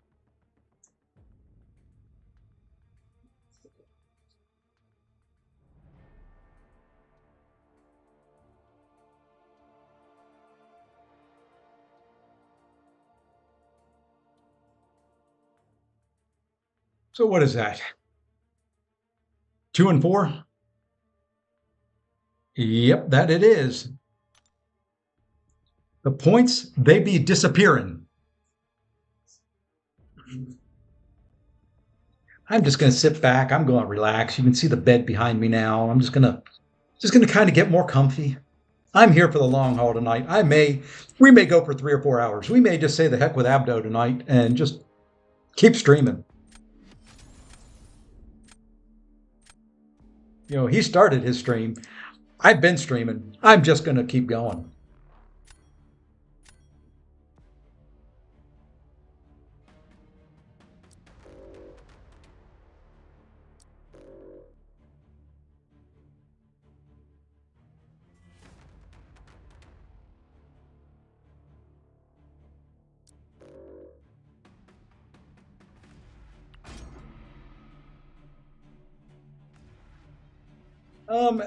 So what is that? 2 and 4? Yep, that it is. The points, they be disappearing. I'm just going to sit back. I'm going to relax. You can see the bed behind me now. I'm just going to kind of get more comfy. I'm here for the long haul tonight. We may go for 3 or 4 hours. We may just say the heck with Abdo tonight and just keep streaming. You know, he started his stream. I've been streaming. I'm just going to keep going.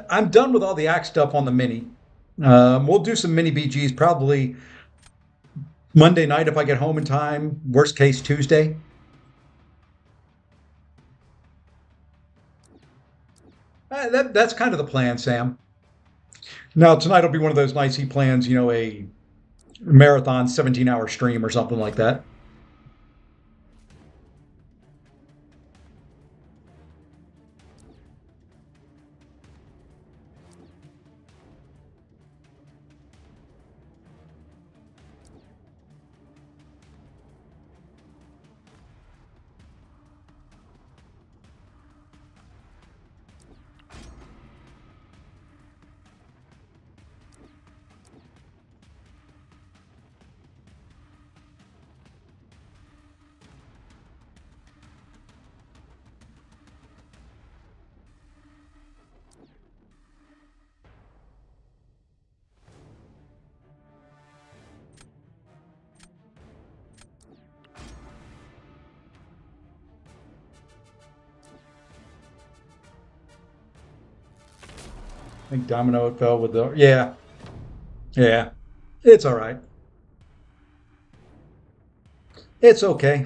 I'm done with all the axe stuff on the mini. We'll do some mini BGs Monday night if I get home in time. Worst case Tuesday. That's kind of the plan, Sam. Now tonight will be one of those nights he plans, a marathon 17-hour stream or something like that. I think Domino fell with the yeah, yeah. It's all right. It's okay.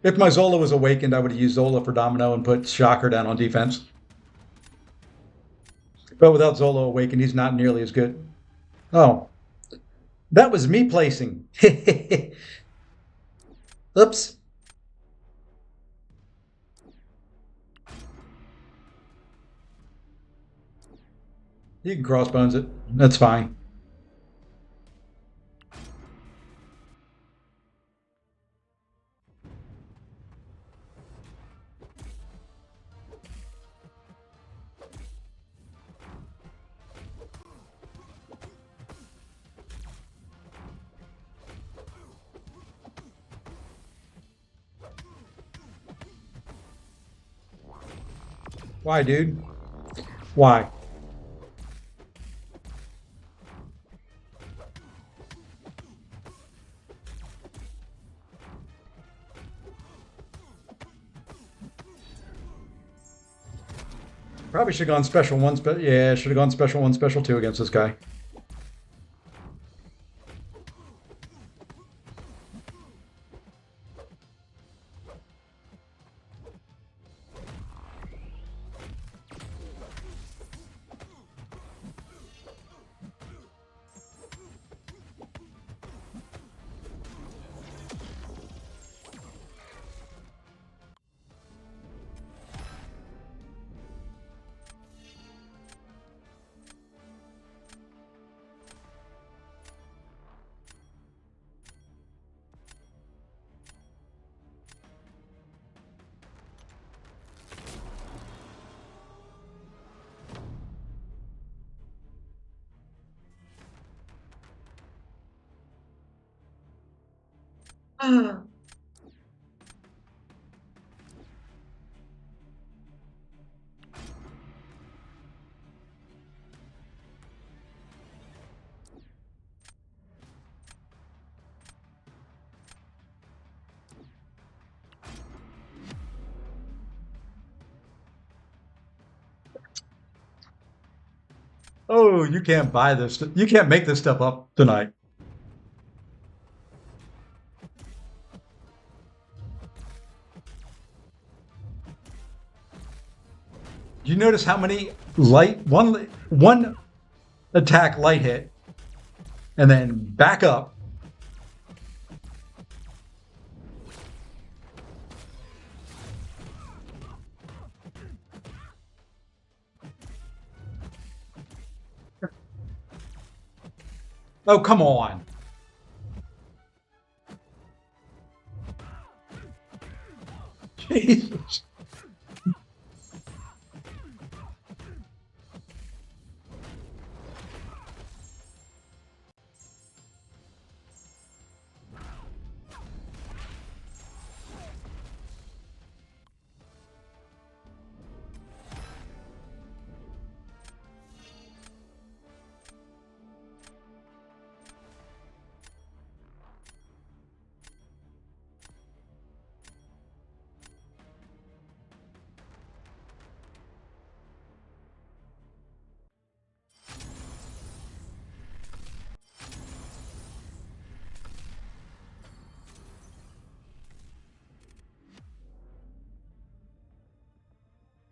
If my Zola was awakened, I would have used Zola for Domino and put Shocker down on defense. But without Zola awakened, he's not nearly as good. Oh, that was me placing. Oops. You can crossbones it. That's fine. Why, dude? Why? Probably should have gone special one. Yeah, should have gone special one, special two against this guy. Oh, you can't buy this. You can't make this stuff up tonight. You notice how many one attack light hit and then back up. Oh, come on. Jesus.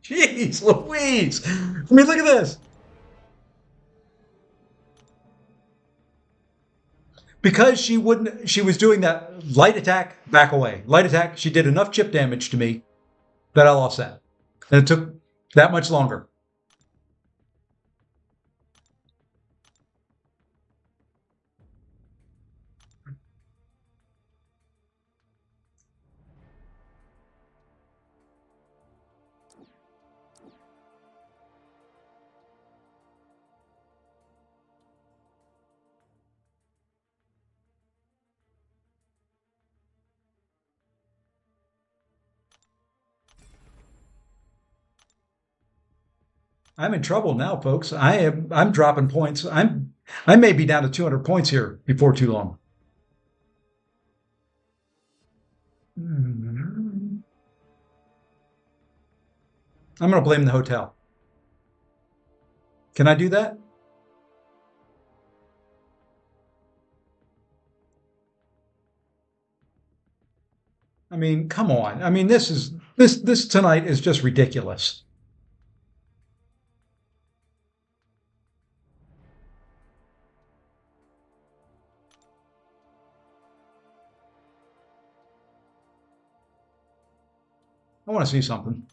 Jeez Louise. I mean, look at this. Because she was doing that light attack, back away. Light attack, she did enough chip damage to me that I lost that. And it took that much longer. I'm in trouble now, folks. I'm dropping points. I may be down to 200 points here before too long. I'm going to blame the hotel. Can I do that? I mean, come on. I mean, this tonight is just ridiculous. I want to see something.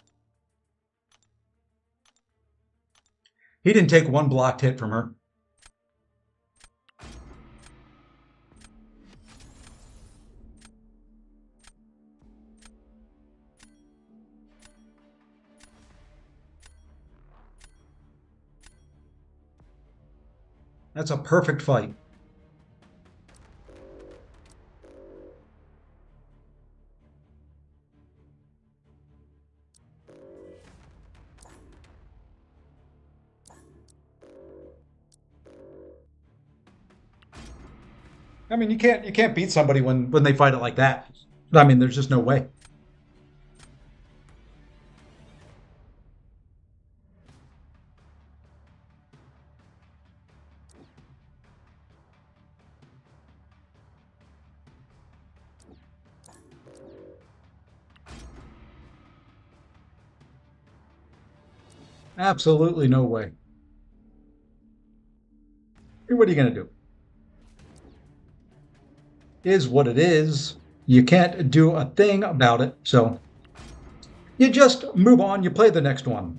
He didn't take one blocked hit from her. That's a perfect fight. I mean, you can't beat somebody when they fight it like that. I mean, there's just no way. Absolutely no way. What are you going to do? Is what it is. You can't do a thing about it. So you just move on. You play the next one.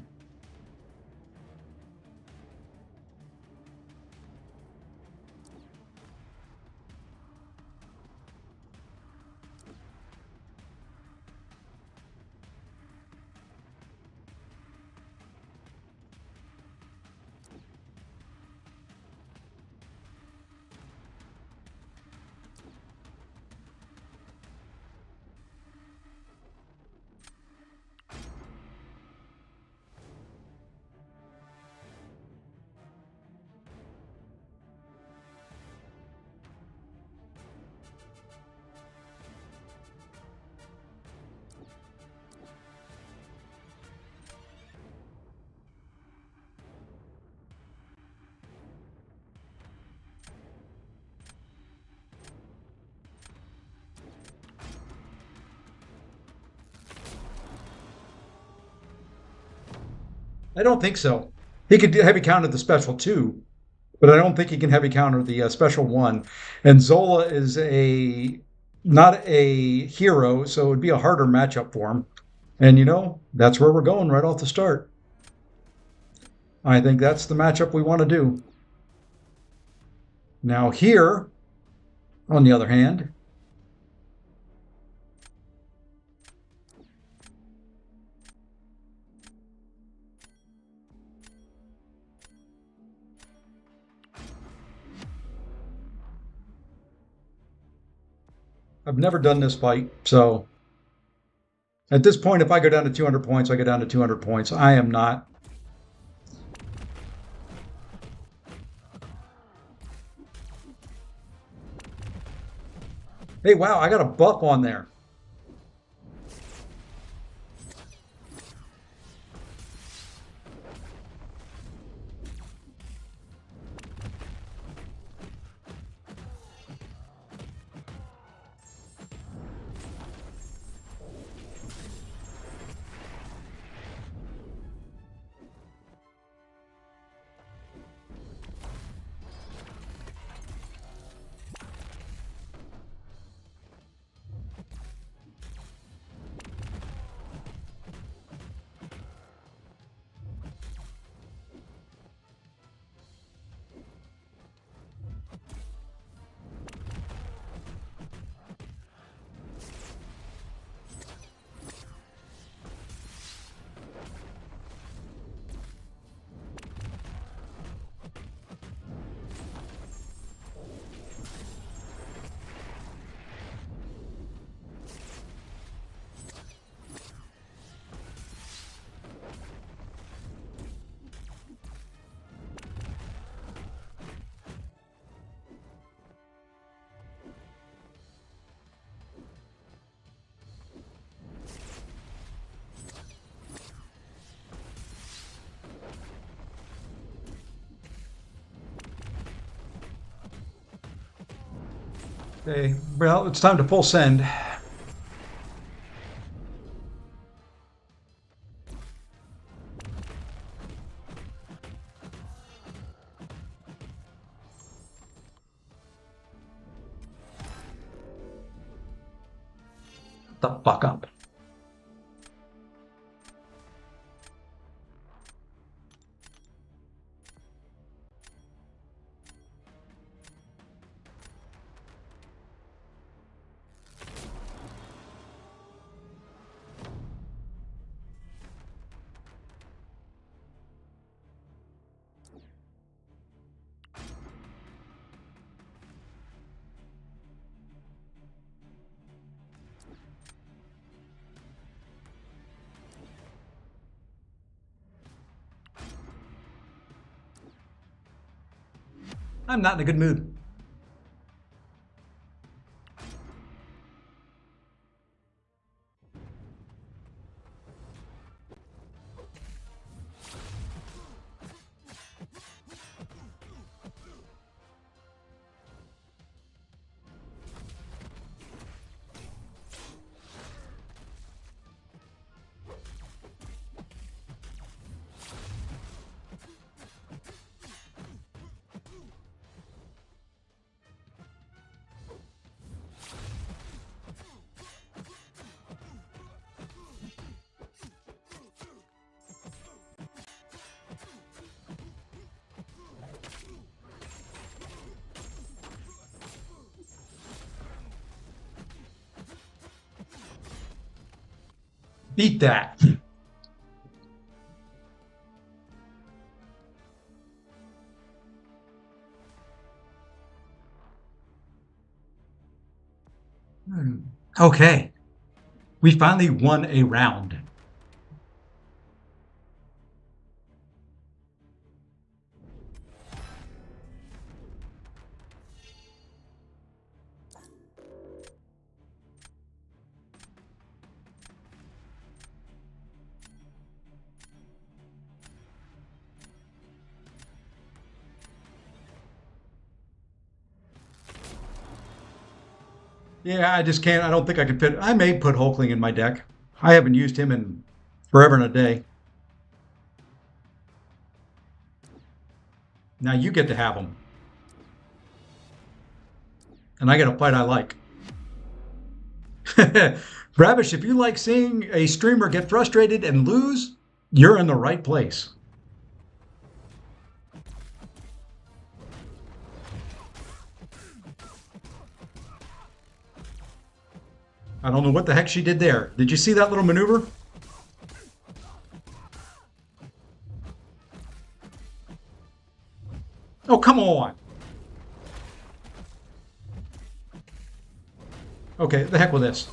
I don't think so. He could heavy counter the special two, but I don't think he can heavy counter the special one. And Zola is a not a hero, so it would be a harder matchup for him. And that's where we're going right off the start. I think that's the matchup we want to do. Now here, on the other hand, I've never done this fight, so at this point, if I go down to 200 points, I go down to 200 points. I am not. Hey, wow, I got a buff on there. Okay, well, it's time to full send. The fuck up. I'm not in a good mood. Beat that. Okay. We finally won a round. Yeah, I just can't. I don't think I could fit. I may put Hulkling in my deck. I haven't used him in forever and a day. Now you get to have him. And I get a fight I like. Ravish, if you like seeing a streamer get frustrated and lose, you're in the right place. I don't know what the heck she did there. Did you see that little maneuver? Oh, come on. Okay, the heck with this.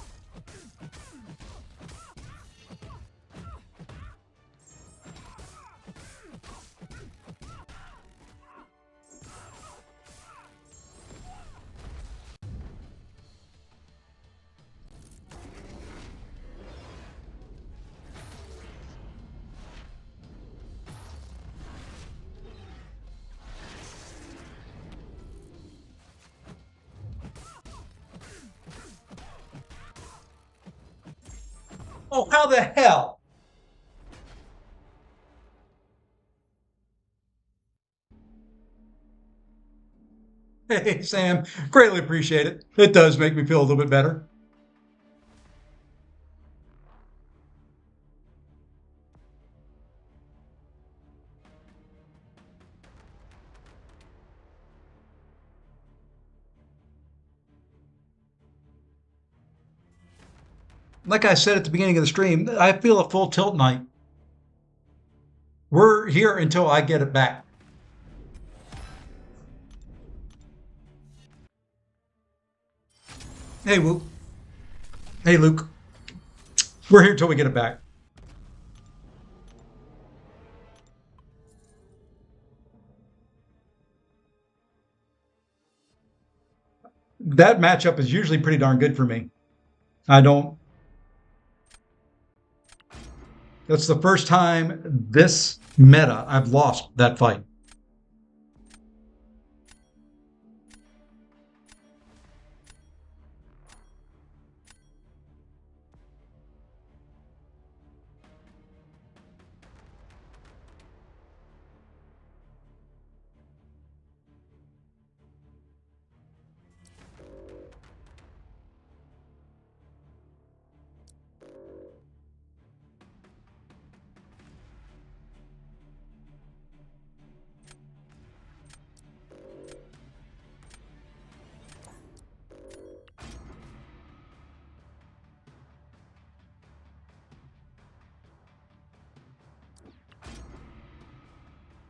Oh, how the hell? Hey, Sam, greatly appreciate it. It does make me feel a little bit better. Like I said at the beginning of the stream, I feel a full tilt night. We're here until I get it back. Hey, Whoop. Hey, Luke. We're here until we get it back. That matchup is usually pretty darn good for me. I don't. That's the first time this meta I've lost that fight.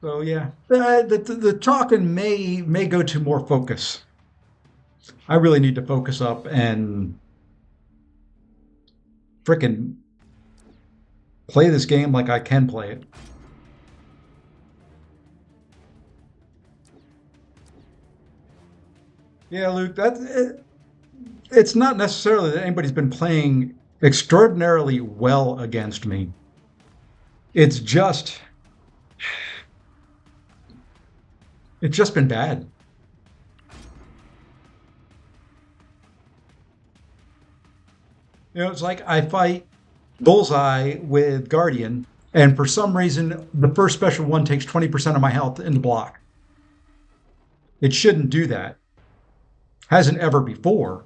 So yeah, the talking may go to more focus. I really need to focus up and frickin' play this game like I can play it. Yeah, Luke, it's not necessarily that anybody's been playing extraordinarily well against me. It's just it's just been bad. You know, it's like I fight Bullseye with Guardian, and for some reason, the first special one takes 20% of my health in the block. It shouldn't do that. Hasn't ever before.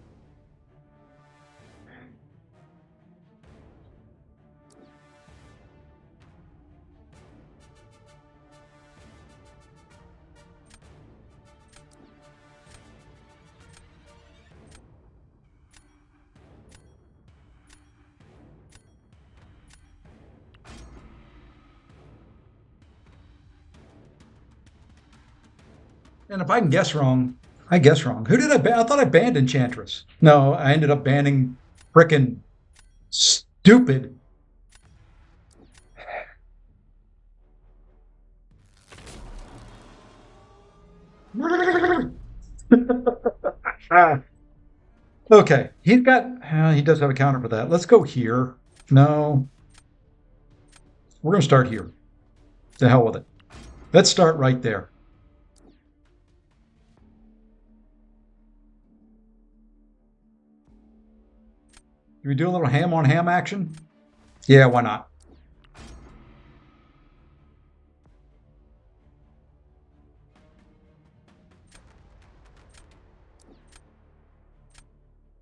And if I can guess wrong, I guess wrong. Who did I ban? I thought I banned Enchantress. No, I ended up banning frickin' stupid. Okay, he does have a counter for that. Let's go here. No, we're going to start here. To hell with it. Let's start right there. Do we do a little ham on ham action? Yeah, why not?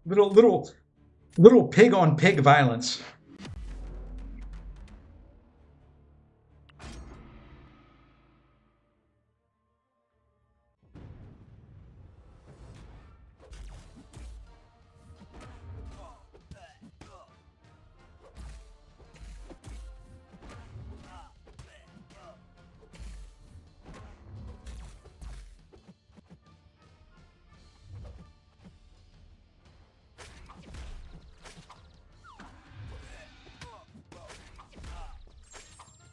Little pig on pig violence.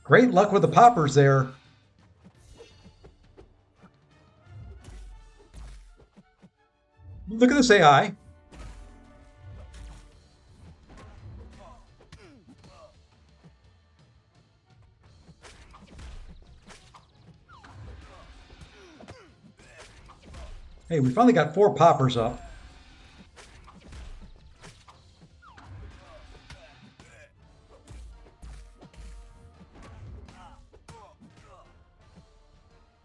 Great luck with the poppers there. Look at this AI. Hey, we finally got 4 poppers up.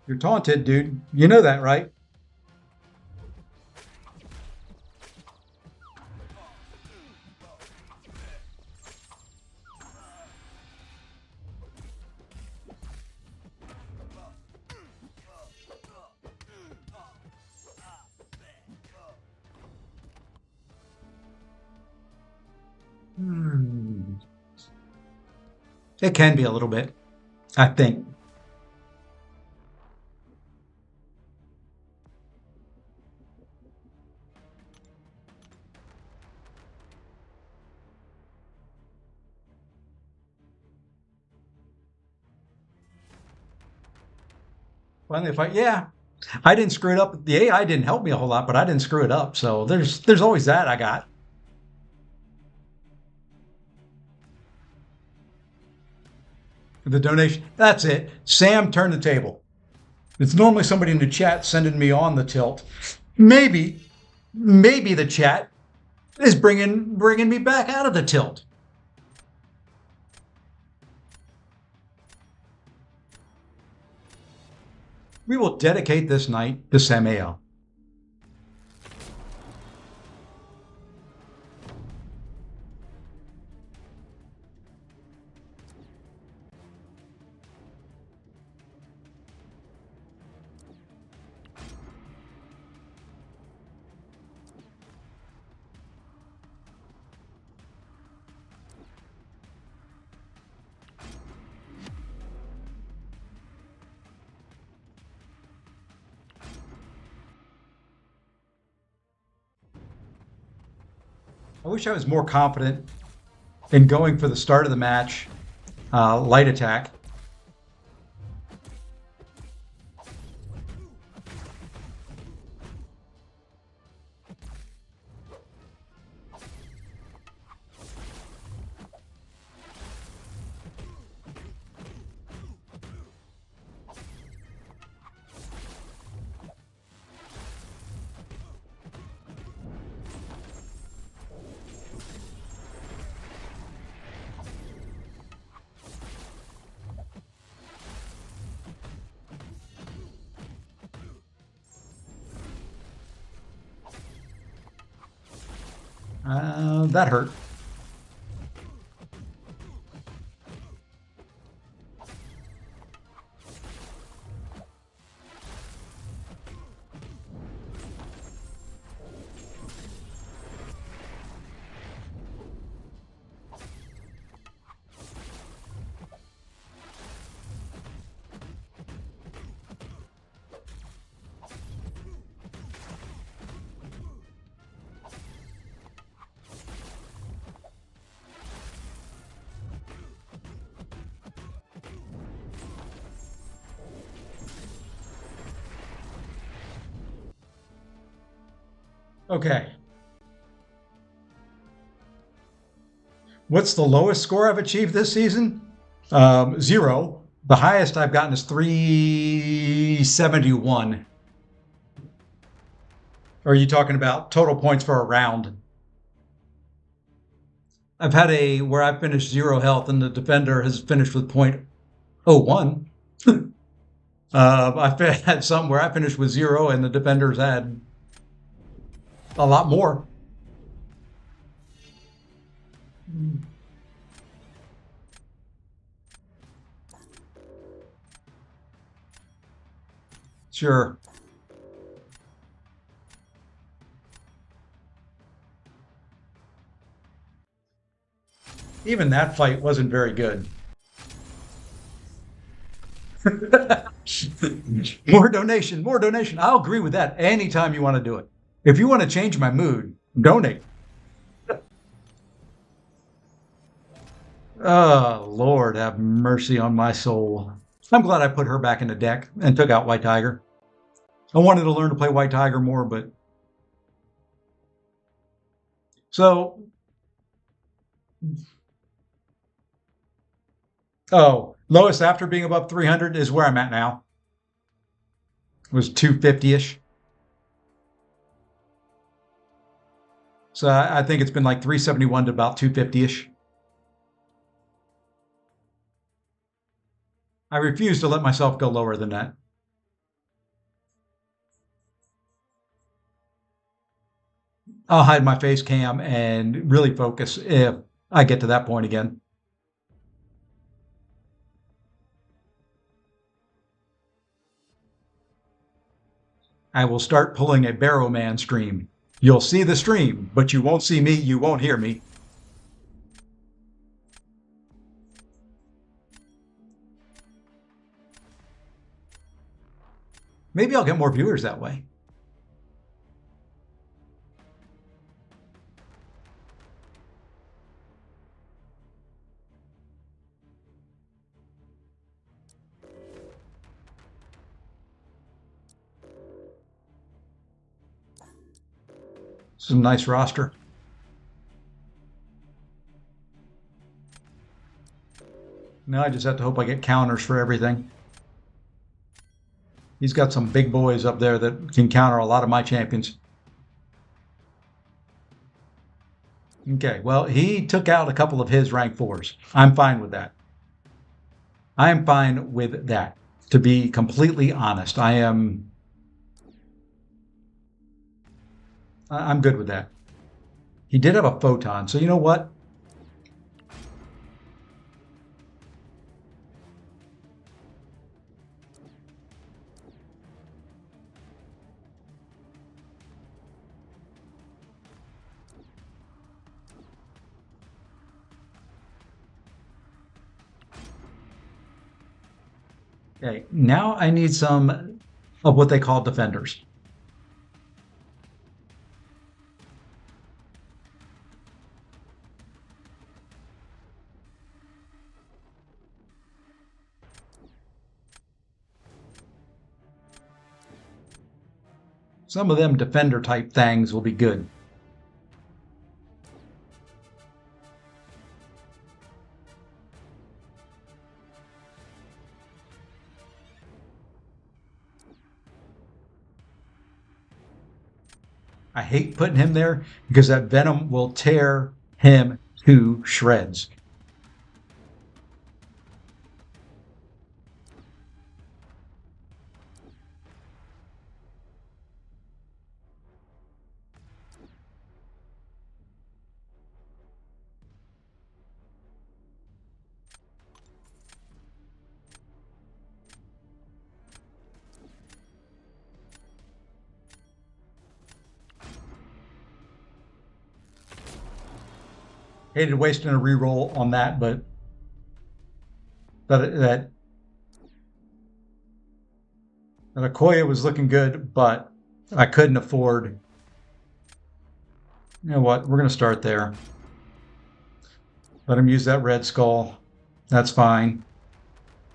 You're taunted, dude. You know that, right? Hmm. It can be a little bit, I think. Finally, if I, yeah, I didn't screw it up. The AI didn't help me a whole lot, but I didn't screw it up. So there's always that I got. The donation. That's it. Sam turned the table. It's normally somebody in the chat sending me on the tilt. Maybe the chat is bringing me back out of the tilt. We will dedicate this night to Samael. I wish I was more confident in going for the start of the match, light attack. That hurt. Okay. What's the lowest score I've achieved this season? 0. The highest I've gotten is 371. Or are you talking about total points for a round? I've had a where I finished 0 health and the defender has finished with .01. I've had some where I finished with 0 and the defenders had a lot more. Sure. Even that fight wasn't very good. More donation, more donation. I'll agree with that anytime you want to do it. If you want to change my mood, donate. Oh, Lord, have mercy on my soul. I'm glad I put her back in the deck and took out White Tiger. I wanted to learn to play White Tiger more, but... So... Oh, lowest after being above 300 is where I'm at now. It was 250-ish. So I think it's been like 371 to about 250-ish. I refuse to let myself go lower than that. I'll hide my face cam and really focus if I get to that point again. I will start pulling a Barrowman stream. You'll see the stream, but you won't see me, you won't hear me. Maybe I'll get more viewers that way. It's a nice roster. Now I just have to hope I get counters for everything. He's got some big boys up there that can counter a lot of my champions. Okay, well, he took out a couple of his rank 4s. I'm fine with that. I am fine with that. To be completely honest, I'm good with that. He did have a photon, so you know what? Okay, now I need some of what they call defenders. Some of them defender type things will be good. I hate putting him there because that venom will tear him to shreds. Hated wasting a reroll on that, but that Okoye was looking good, but I couldn't afford. You know what? We're going to start there. Let him use that red skull. That's fine.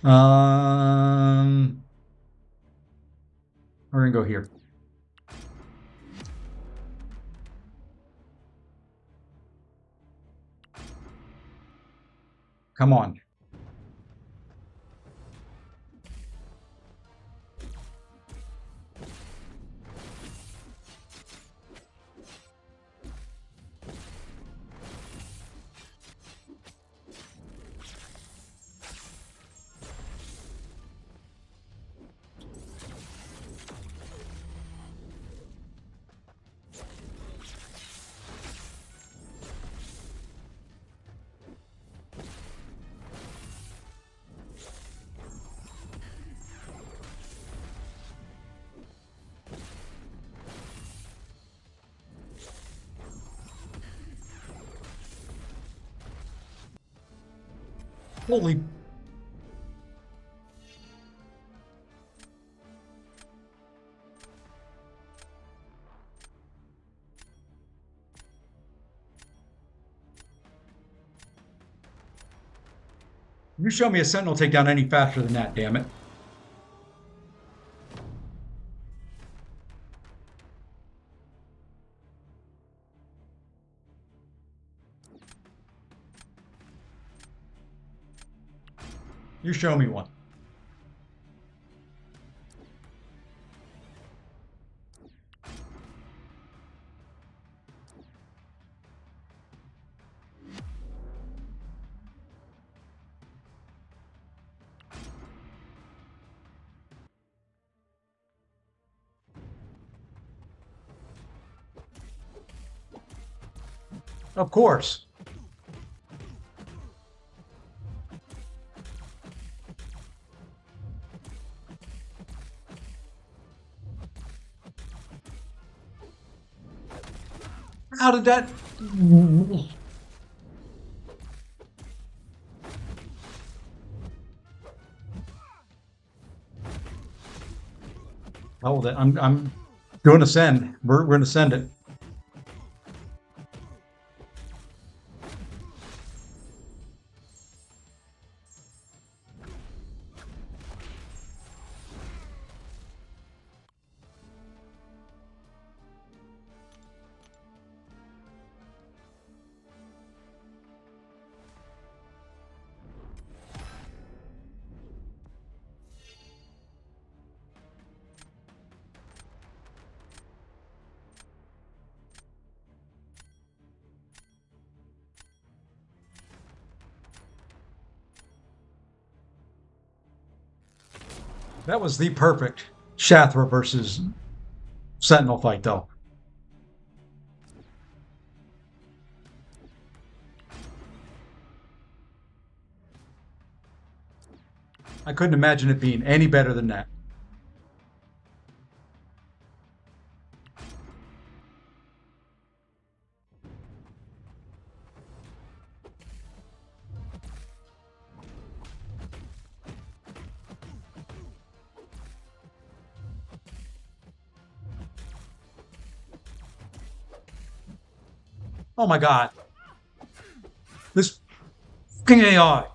We're going to go here. Come on. Holy. You show me a sentinel takedown any faster than that, damn it. You show me one. Of course. How did that? Hold it. I'm doing a send. We're going to send it. That was the perfect Shathra versus Sentinel fight, though. I couldn't imagine it being any better than that. Oh my God. This fucking AI.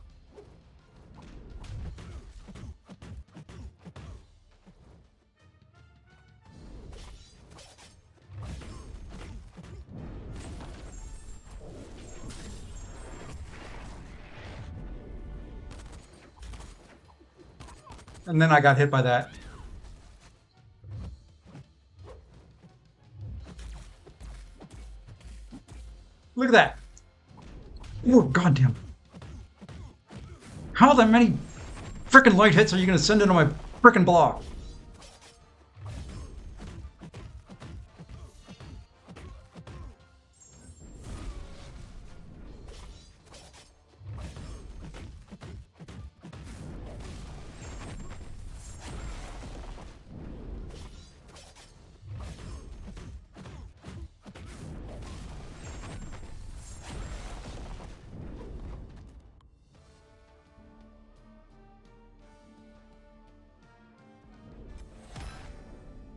And then I got hit by that. Look at that. Oh, goddamn. How the many frickin' light hits are you going to send into my frickin' block?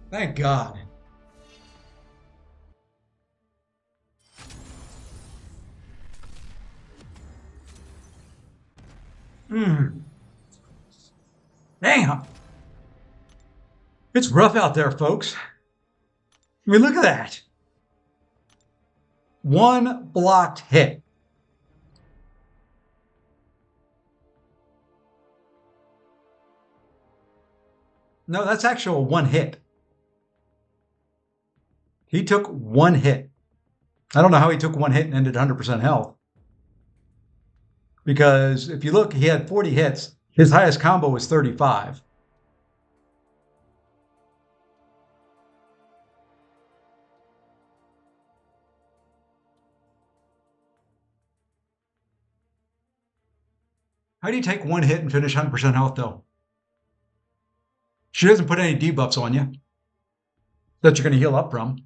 Thank God. Damn. It's rough out there, folks. I mean, look at that. One blocked hit. No, that's actual one hit. He took one hit. I don't know how he took one hit and ended 100% health. Because if you look, he had 40 hits. His highest combo was 35. How do you take one hit and finish 100% health, though? She doesn't put any debuffs on you that you're going to heal up from.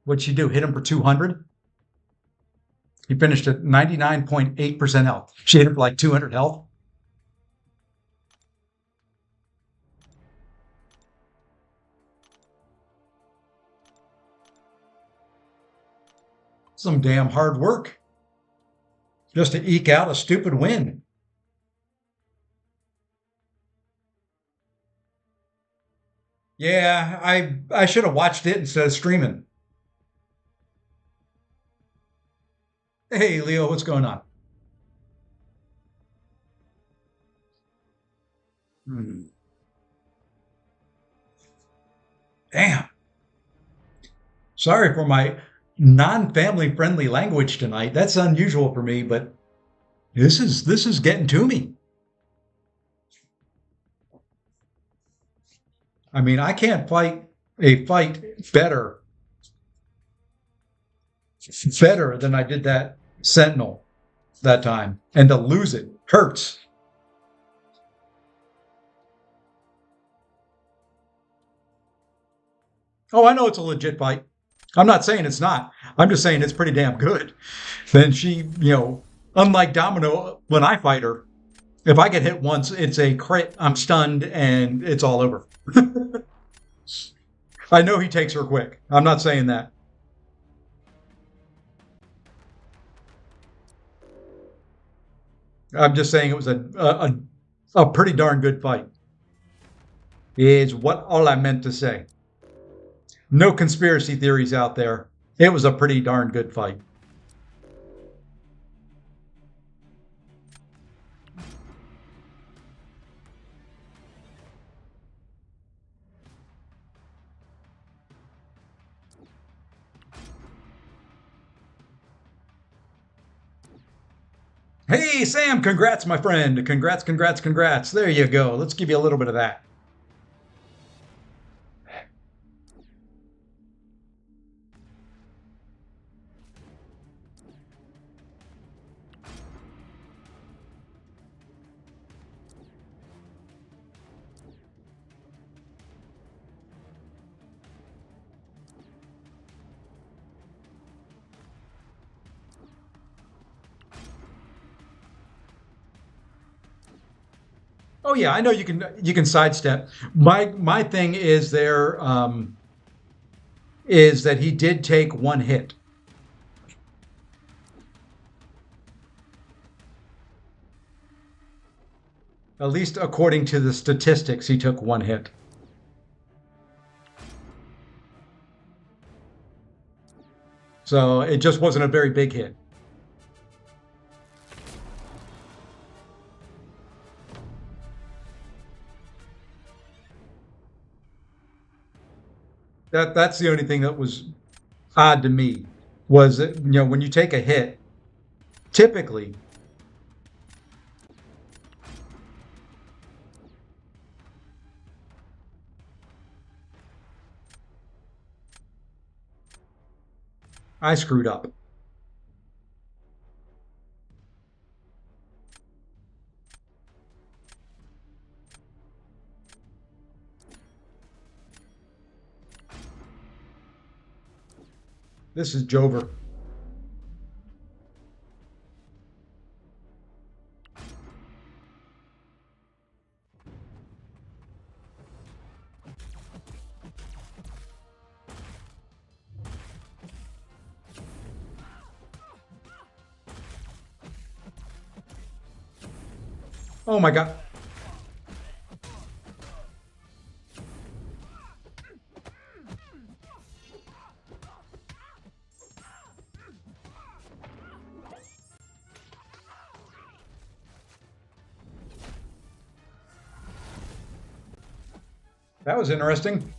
What'd she do? Hit him for 200? He finished at 99.8% health. She hit him for like 200 health. Some damn hard work just to eke out a stupid win. Yeah, I should have watched it instead of streaming. Hey, Leo, what's going on? Damn. Sorry for my non-family friendly language tonight. That's unusual for me, but this is getting to me. I mean, I can't fight a fight better than I did that Sentinel that time. And to lose it hurts. Oh, I know it's a legit fight. I'm not saying it's not. I'm just saying it's pretty damn good. Then she, unlike Domino, when I fight her, if I get hit once, it's a crit, I'm stunned, and it's all over. I know he takes her quick. I'm not saying that. I'm just saying it was a pretty darn good fight. Is what all I meant to say. No conspiracy theories out there. It was a pretty darn good fight. Hey, Sam, congrats, my friend. Congrats, congrats, congrats. There you go. Let's give you a little bit of that. Oh yeah, I know you can sidestep. My thing is is that he did take one hit. At least according to the statistics, he took one hit. So it just wasn't a very big hit. That's the only thing that was odd to me was that, when you take a hit, typically I screwed up. This is Jover. Oh my God. That was interesting.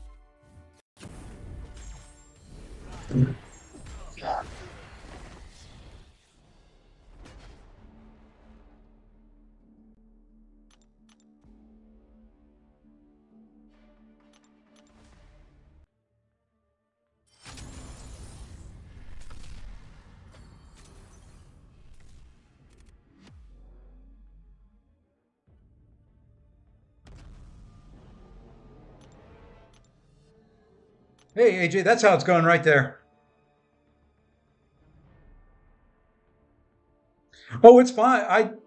Hey, AJ, that's how it's going right there. Oh, it's fine.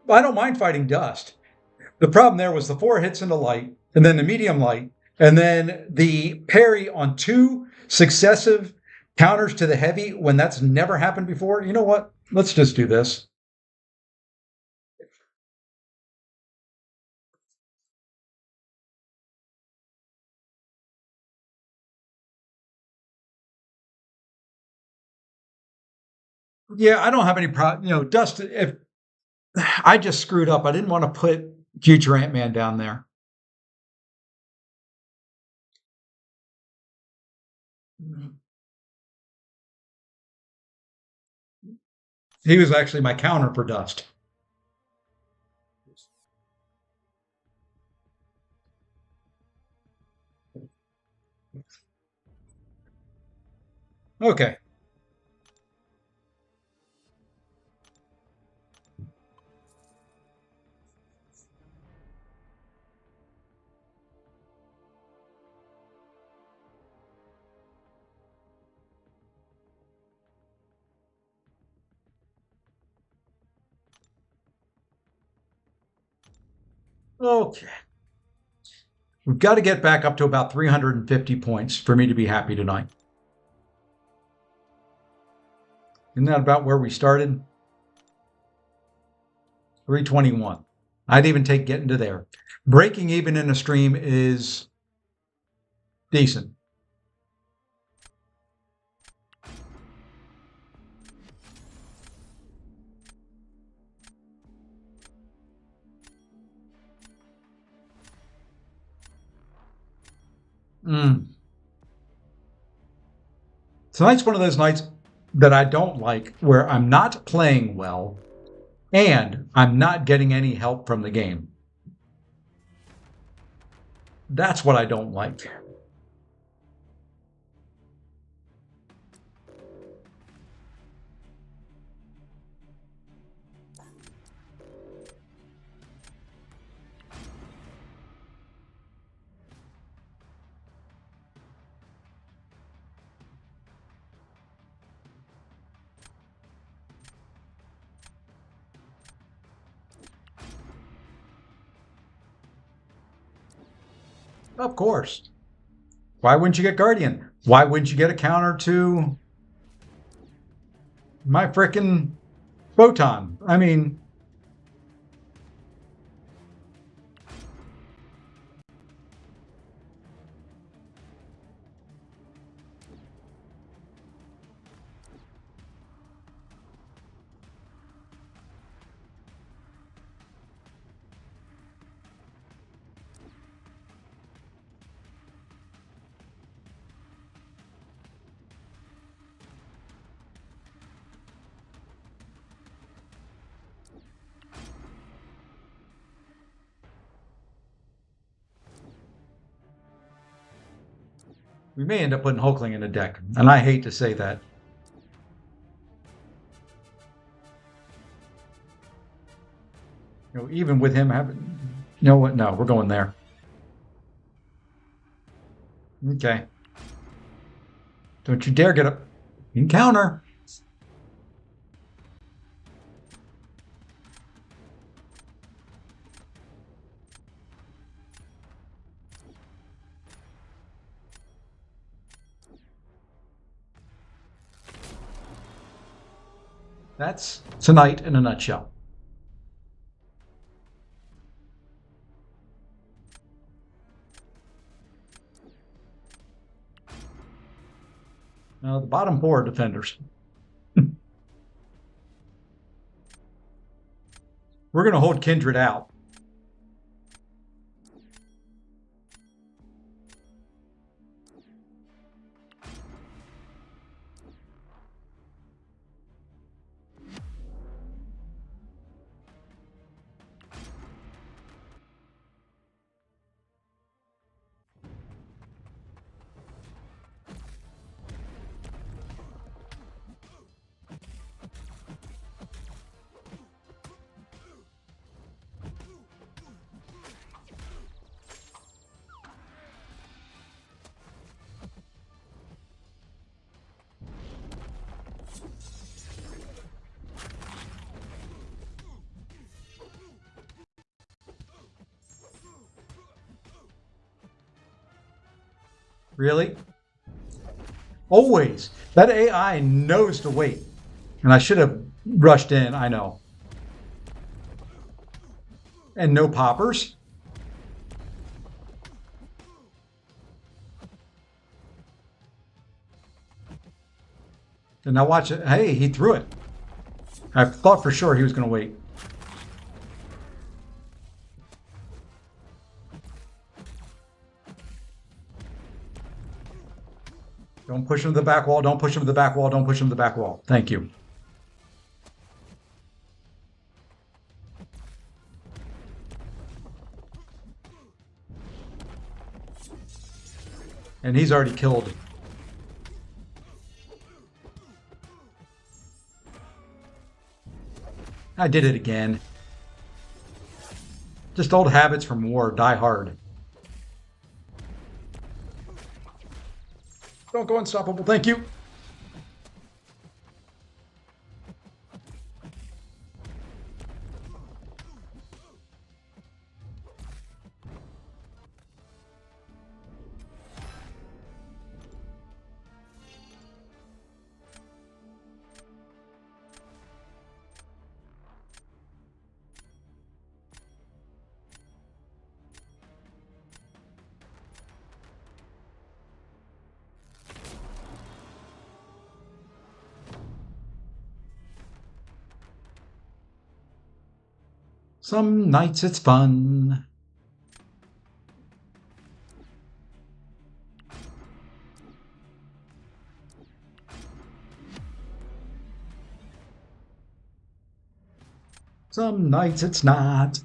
I don't mind fighting dust. The problem there was the 4 hits into light, and then the medium light, and then the parry on 2 successive counters to the heavy when that's never happened before. You know what? Let's just do this. Yeah, I don't have any problem. Dust. If I just screwed up, I didn't want to put future Ant-Man down there. He was actually my counter for Dust. Okay. Okay. We've got to get back up to about 350 points for me to be happy tonight. Isn't that about where we started? 321. I'd even take getting to there. Breaking even in a stream is decent. Tonight's one of those nights that I don't like, where I'm not playing well and I'm not getting any help from the game. That's what I don't like. Of course. Why wouldn't you get Guardian? Why wouldn't you get a counter to my frickin' Photon? I mean, We may end up putting Hulkling in the deck, and I hate to say that. Even with him having, you know what? No, we're going there. Okay. Don't you dare get up. Encounter. That's tonight in a nutshell. Now, the bottom four are defenders. We're going to hold Kindred out. Really? Always. That AI knows to wait. And I should have rushed in, I know. And no poppers? And now watch it. Hey, he threw it. I thought for sure he was going to wait. Don't push him to the back wall. Don't push him to the back wall. Don't push him to the back wall. Thank you. And he's already killed. I did it again. Just old habits from war die hard. Don't go unstoppable. Thank you. Some nights it's fun. Some nights it's not.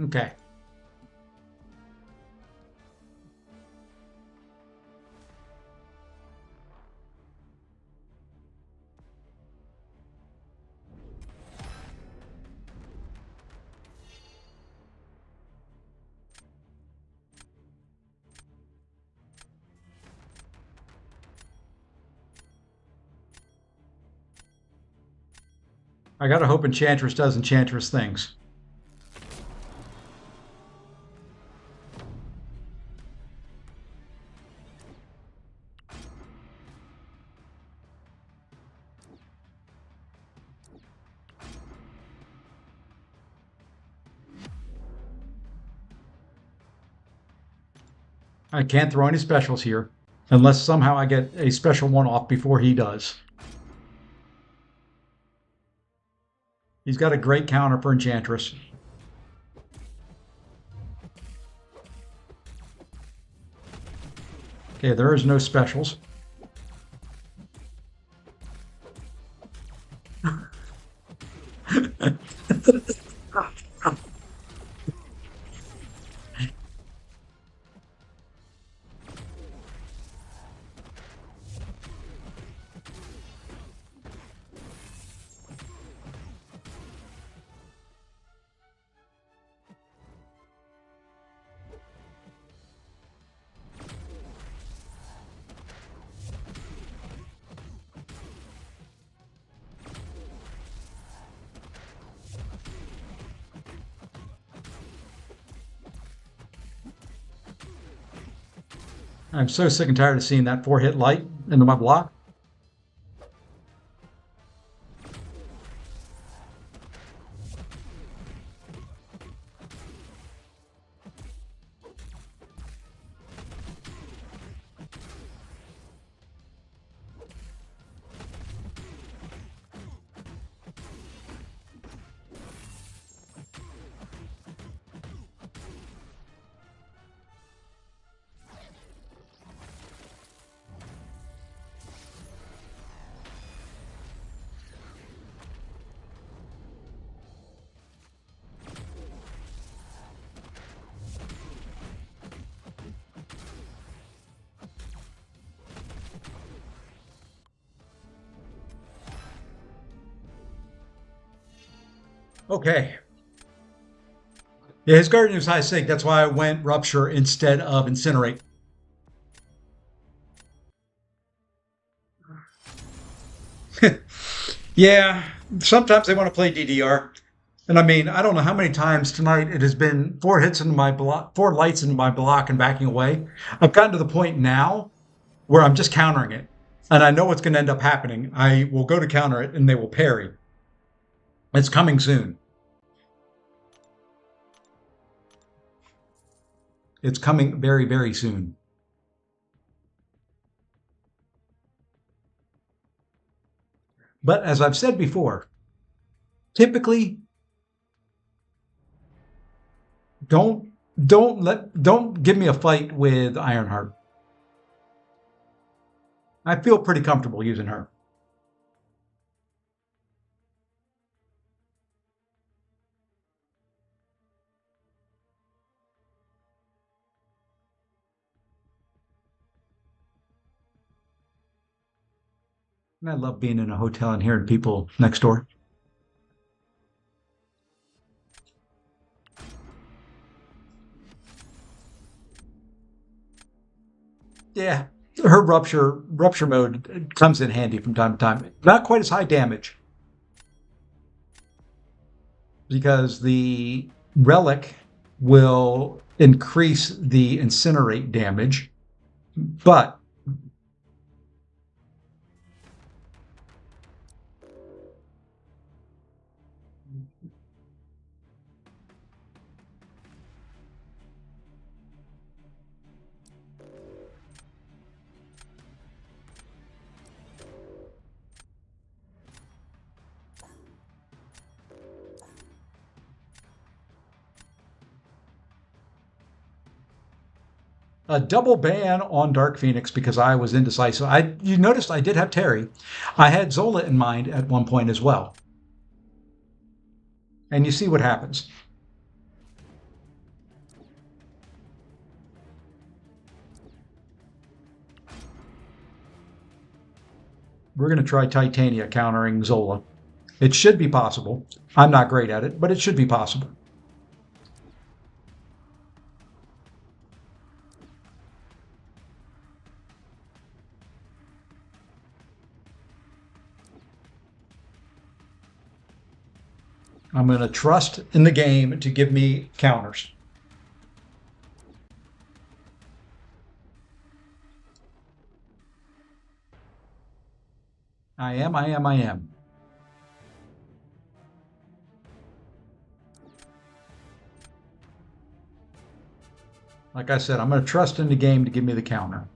Okay. I gotta hope Enchantress does Enchantress things. I can't throw any specials here unless somehow I get a special one off before he does. He's got a great counter for Enchantress. Okay, there is no specials. I'm so sick and tired of seeing that 4-hit light into my block. Okay. Yeah, his Guardian was high sync. That's why I went Rupture instead of Incinerate. Yeah, sometimes they want to play DDR. And I mean, I don't know how many times tonight it has been 4 hits into my block, 4 lights into my block and backing away. I've gotten to the point now where I'm just countering it. And I know what's going to end up happening. I will go to counter it and they will parry. It's coming soon. It's coming very, very soon. But as I've said before, typically don't give me a fight with Ironheart. I feel pretty comfortable using her. And I love being in a hotel and hearing people next door. Yeah, her rupture mode comes in handy from time to time. Not quite as high damage because the relic will increase the incinerate damage, but a double ban on Dark Phoenix because I was indecisive. You noticed I did have Terry. I had Zola in mind at one point as well. And you see what happens. We're going to try Titania countering Zola. It should be possible. I'm not great at it, but it should be possible. I'm going to trust in the game to give me counters. I am. Like I said, I'm going to trust in the game to give me the counter.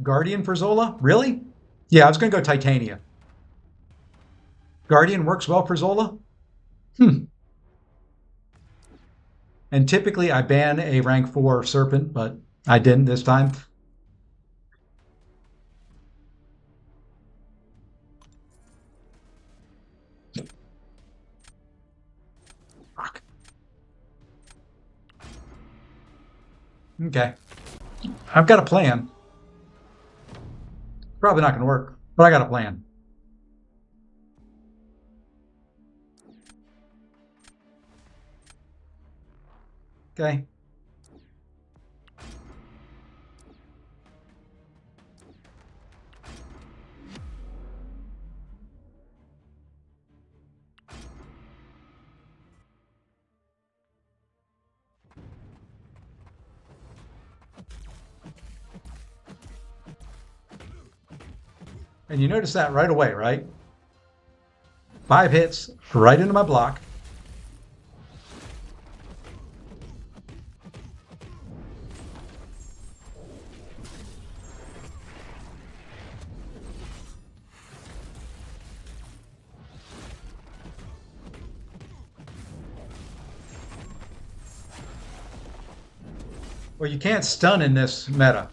Guardian for Zola? Really? Yeah, I was going to go Titania. Guardian works well for Zola? And typically I ban a rank 4 Serpent, but I didn't this time. Fuck. Okay. I've got a plan. Probably not going to work, but I got a plan. Okay. And you notice that right away, right? 5 hits right into my block. Well, you can't stun in this meta.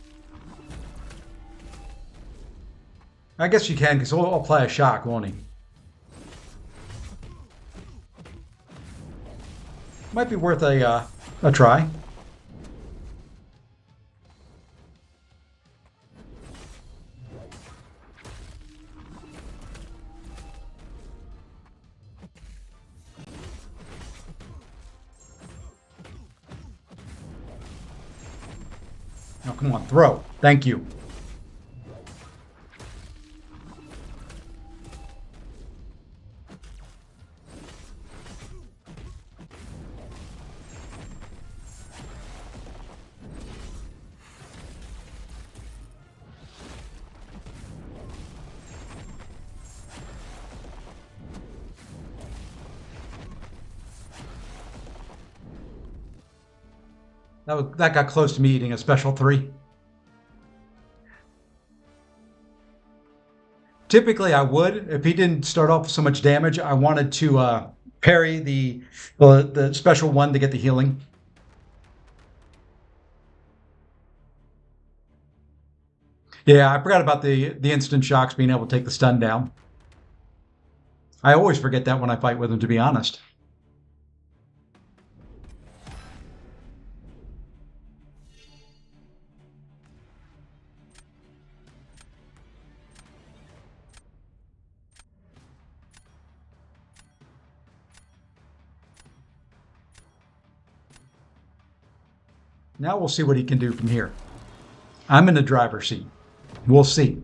I guess you can, because he'll apply a shock, won't he? Might be worth a try. Oh, come on, throw. Thank you. That got close to me eating a special 3. Typically, I would. If he didn't start off with so much damage, I wanted to parry the special 1 to get the healing. Yeah, I forgot about the instant shocks being able to take the stun down. I always forget that when I fight with him, to be honest. Now we'll see what he can do from here. I'm in the driver's seat. We'll see.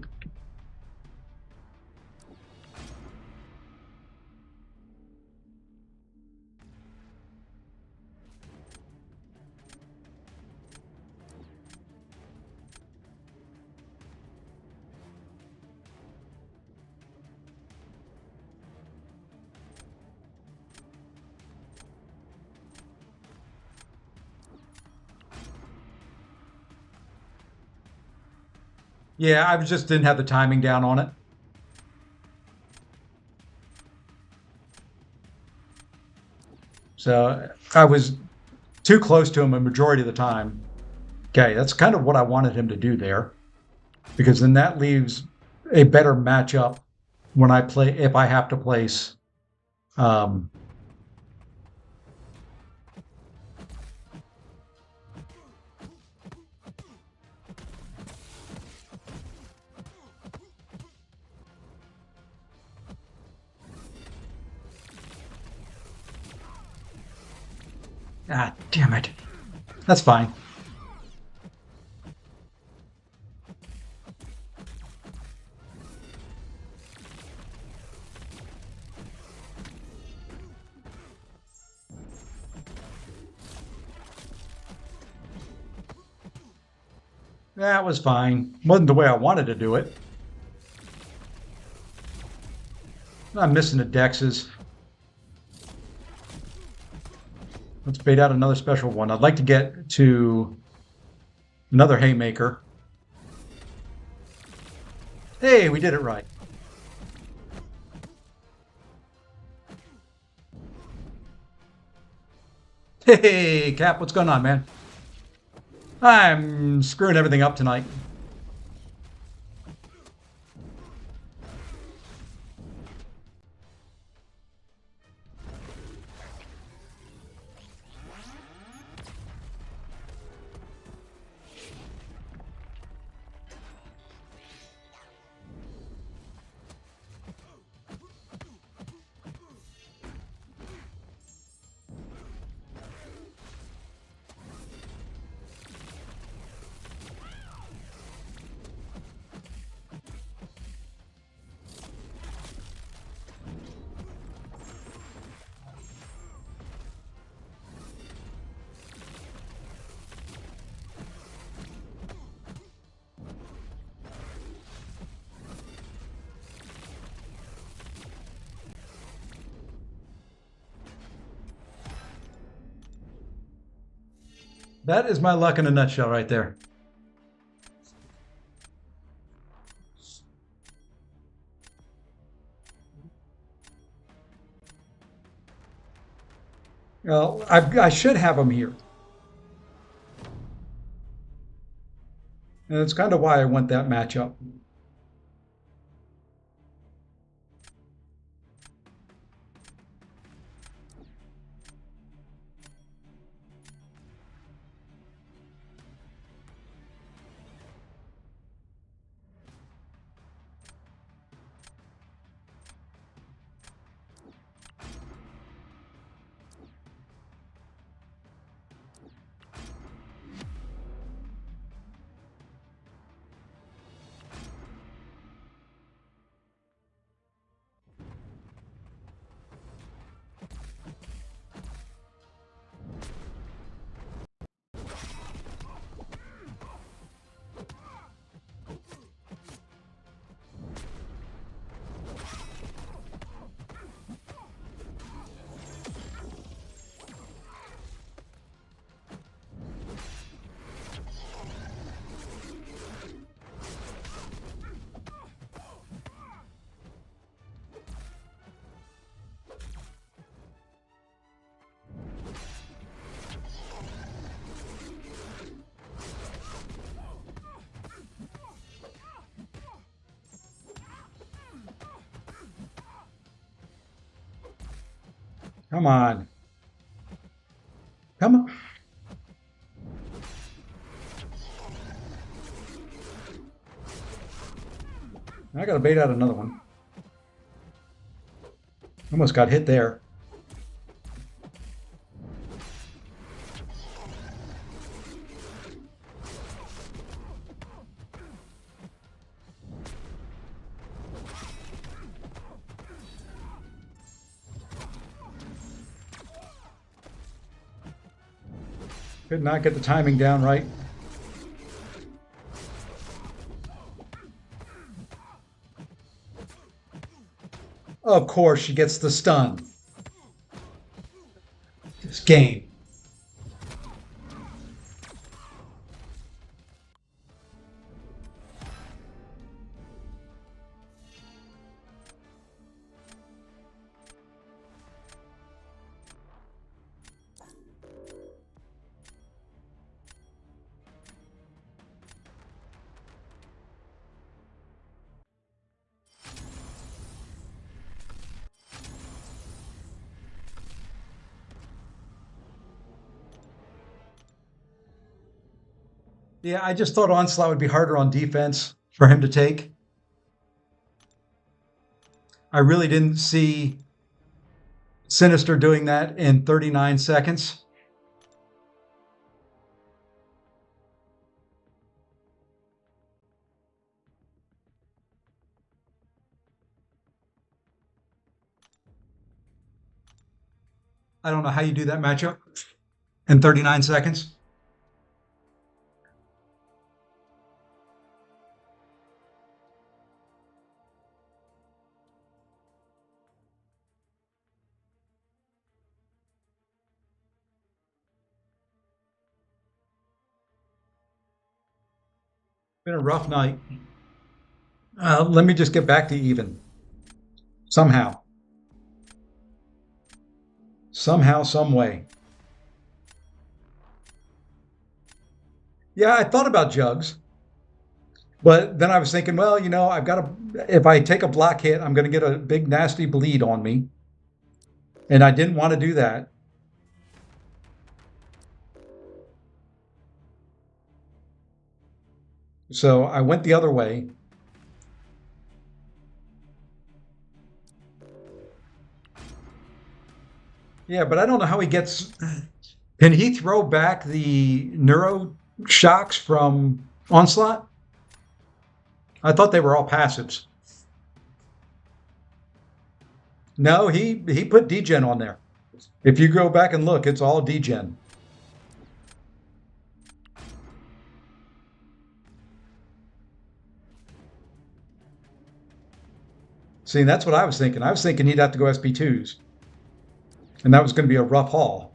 Yeah, I just didn't have the timing down on it. So I was too close to him a majority of the time. Okay, that's kind of what I wanted him to do there, because then that leaves a better matchup when I play, if I have to place. Ah, damn it. That's fine. That was fine. Wasn't the way I wanted to do it. I'm missing the dexes. Let's bait out another special one. I'd like to get to another haymaker. Hey, we did it right. Hey, Cap, what's going on, man? I'm screwing everything up tonight. That is my luck in a nutshell right there. Well, I should have them here. And it's kind of why I want that matchup. Come on. Come on. I gotta bait out another one. Almost got hit there. Could not get the timing down right. Of course, she gets the stun. This game. Yeah, I just thought Onslaught would be harder on defense for him to take. I really didn't see Sinister doing that in 39 seconds. I don't know how you do that matchup in 39 seconds. Been a rough night. Let me just get back to even somehow, some way. Yeah, I thought about jugs, but then I was thinking, well, I've got to, if I take a block hit, I'm going to get a big nasty bleed on me. And I didn't want to do that. So I went the other way. Yeah, but I don't know how he gets. Can he throw back the neuro shocks from Onslaught? I thought they were all passives. No, he put degen on there. If you go back and look, it's all degen. See, that's what I was thinking. I was thinking he'd have to go SP2s, and that was going to be a rough haul.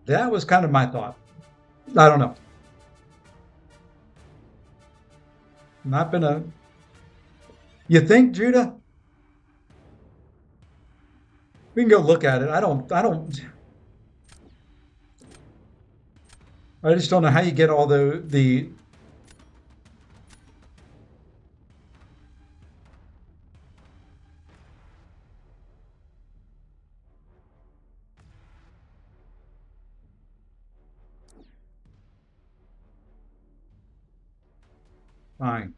That was kind of my thought. I don't know. Not been a. You think, Judah? We can go look at it. I don't. I just don't know how you get all the. Fine.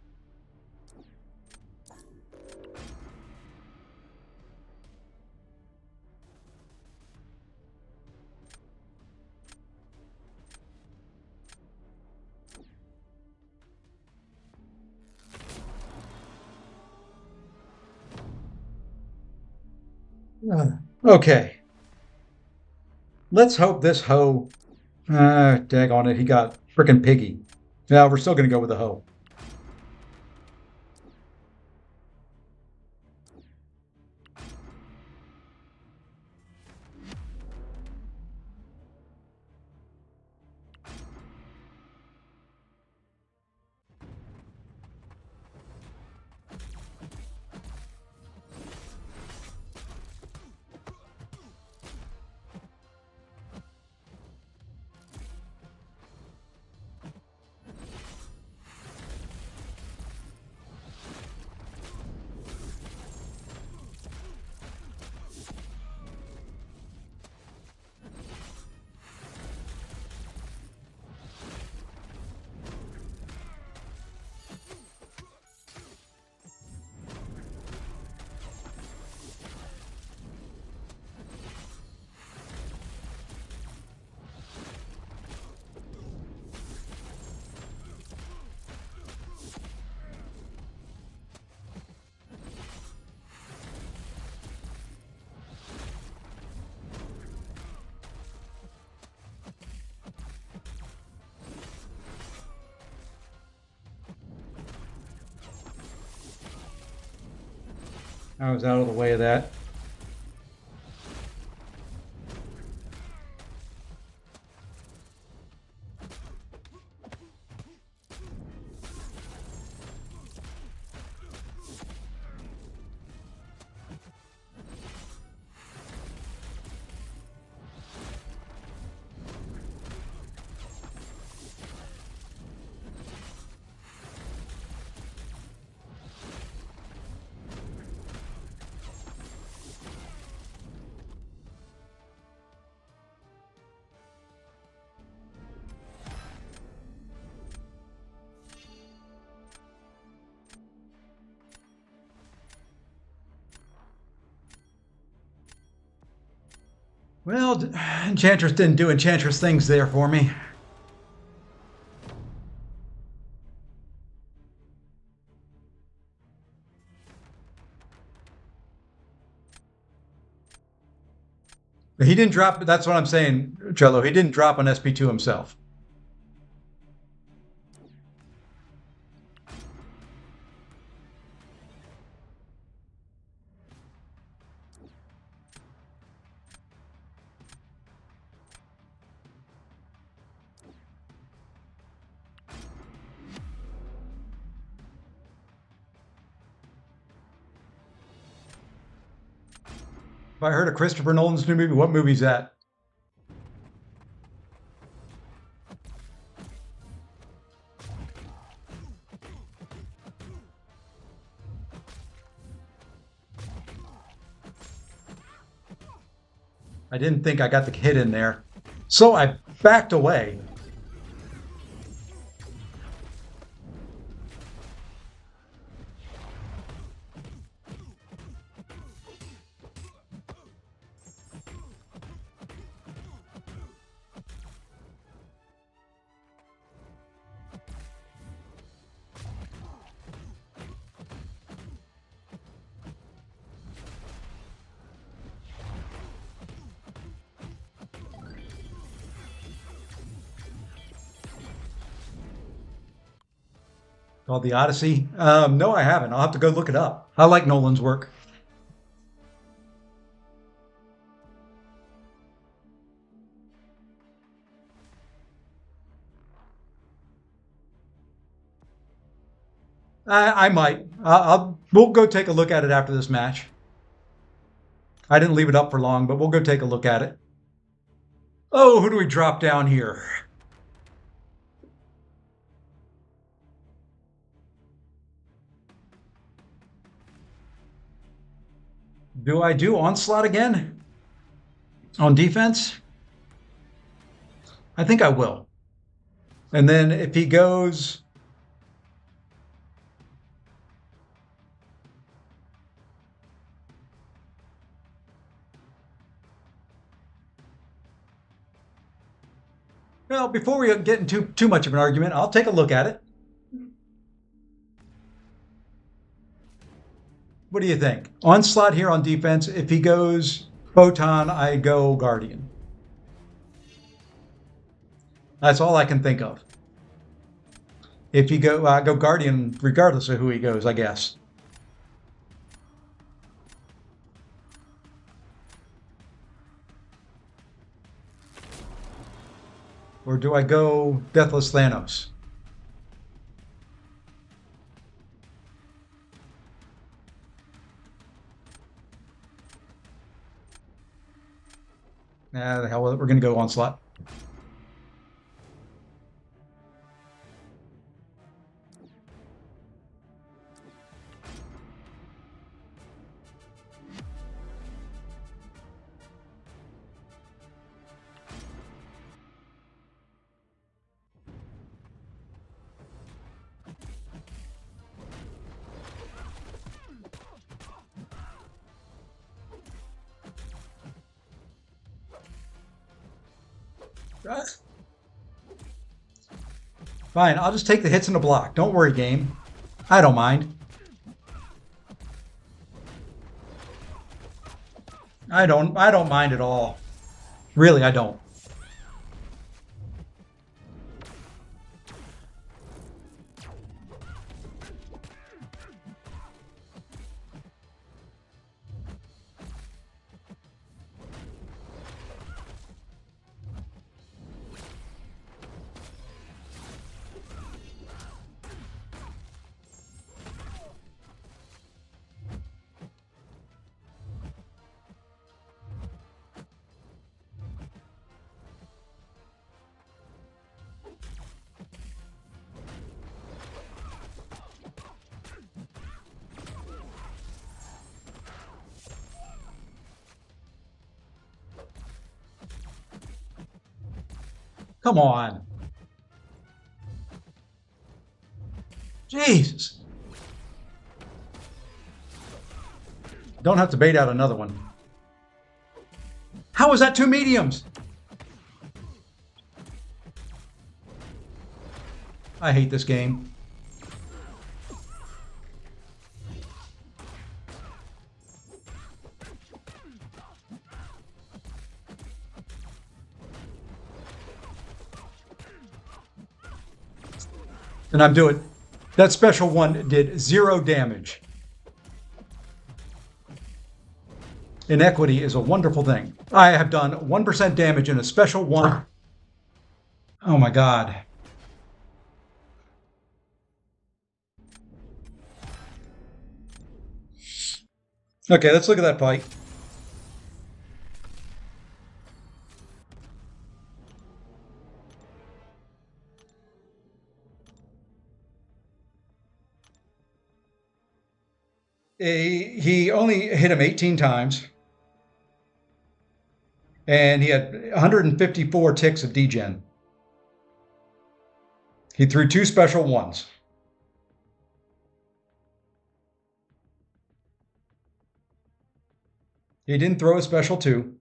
Okay. Let's hope this hoe. Dag on it. He got freaking piggy. Yeah, we're still going to go with the hoe. I was out of the way of that. Well, Enchantress didn't do Enchantress things there for me. He didn't drop. That's what I'm saying, Trello. He didn't drop an SP2 himself. If I heard of Christopher Nolan's new movie, what movie's that? I didn't think I got the hit in there. So I backed away. Called The Odyssey. No, I haven't. I'll have to go look it up. I like Nolan's work. I might. We'll go take a look at it after this match. I didn't leave it up for long, but we'll go take a look at it. Oh, who do we drop down here? Do I do Onslaught again? On defense? I think I will. And then if he goes... Well, before we get into too much of an argument, I'll take a look at it. What do you think? Onslaught here on defense. If he goes Photon, I go Guardian. That's all I can think of. If you go, I go Guardian regardless of who he goes, I guess. Or do I go Deathless Thanos? The hell with it. We're going to go Onslaught. Fine, I'll just take the hits in the block. Don't worry, game. I don't mind. I don't mind at all. Really, I don't. Come on. Jesus. Don't have to bait out another one. How is that two mediums? I hate this game. And I'm doing, that special one did 0 damage. Inequity is a wonderful thing. I have done 1% damage in a special one. Oh my God. Okay, let's look at that fight. He only hit him 18 times. And he had 154 ticks of degen. He threw 2 special ones. He didn't throw a special 2.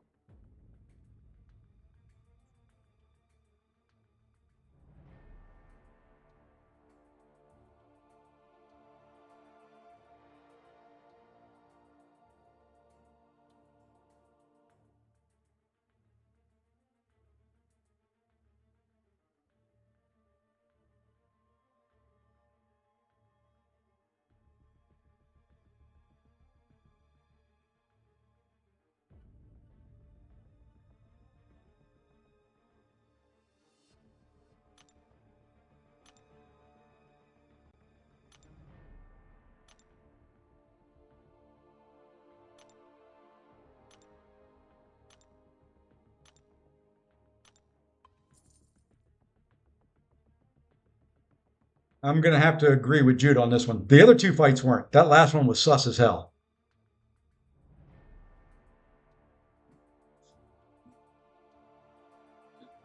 I'm going to have to agree with Jude on this one. The other 2 fights weren't. That last one was sus as hell.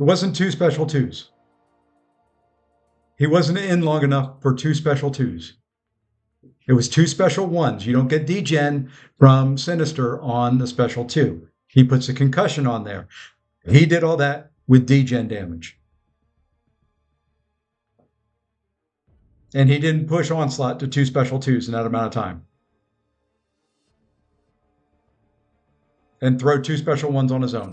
It wasn't 2 special 2s. He wasn't in long enough for 2 special 2s. It was 2 special 1s. You don't get degen from Sinister on the special 2. He puts a concussion on there. He did all that with degen damage. And he didn't push Onslaught to 2 special 2s in that amount of time. And throw 2 special 1s on his own.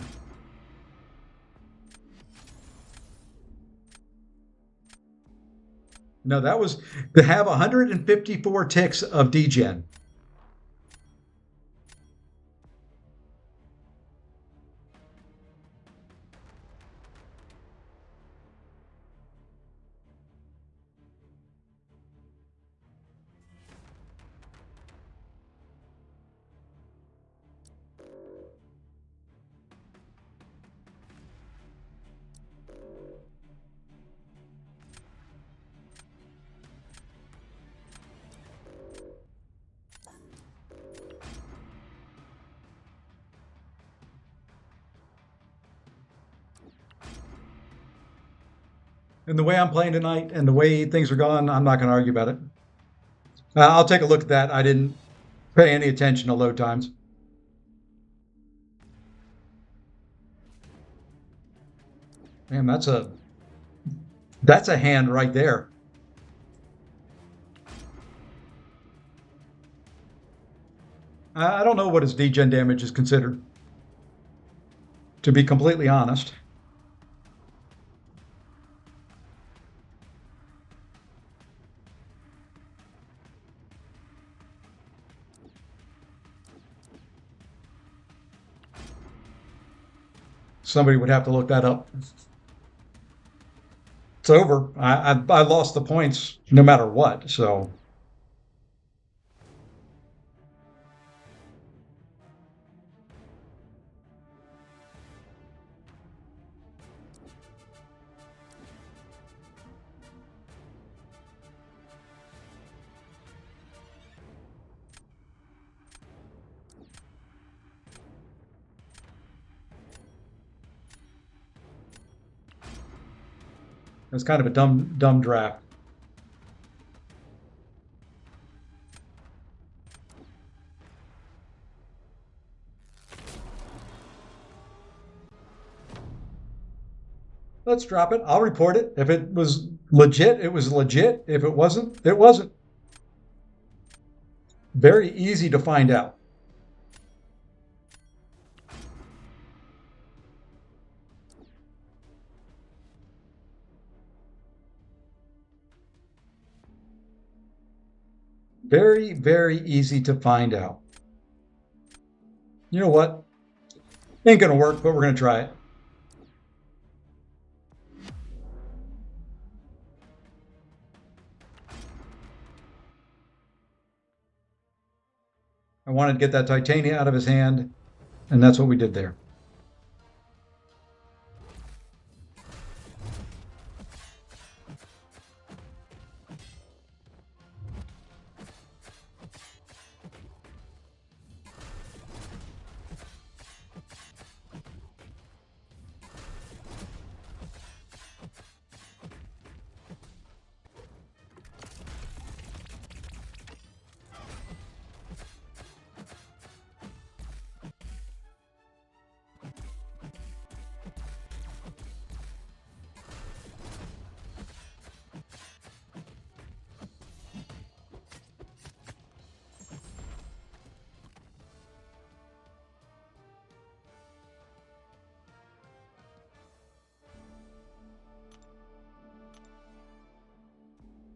No, that was to have 154 ticks of degen. And the way I'm playing tonight and the way things are going, I'm not going to argue about it. I'll take a look at that. I didn't pay any attention to load times. Man, that's a hand right there. I don't know what his degen damage is considered, to be completely honest. Somebody would have to look that up. It's over. I lost the points no matter what. So it's kind of a dumb draft. let's drop it. I'll report it. If it was legit, it was legit. If it wasn't, it wasn't. Very easy to find out. Very, very easy to find out. You know what? Ain't going to work, but we're going to try it. I wanted to get that titania out of his hand, and that's what we did there.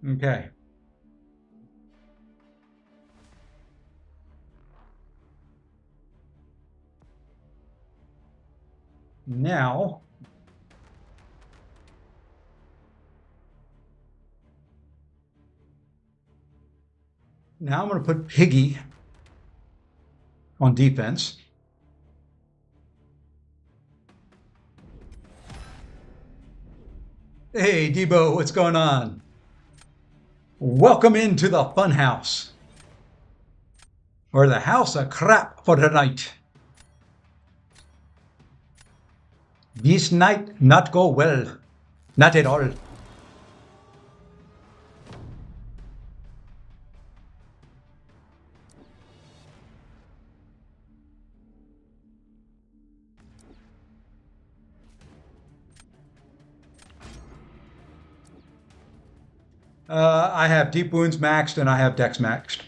Okay. Now, I'm going to put Piggy on defense. Hey, Debo, what's going on? Welcome into the fun house, or the house of crap for tonight. This night not go well, not at all. I have deep wounds maxed and I have dex maxed.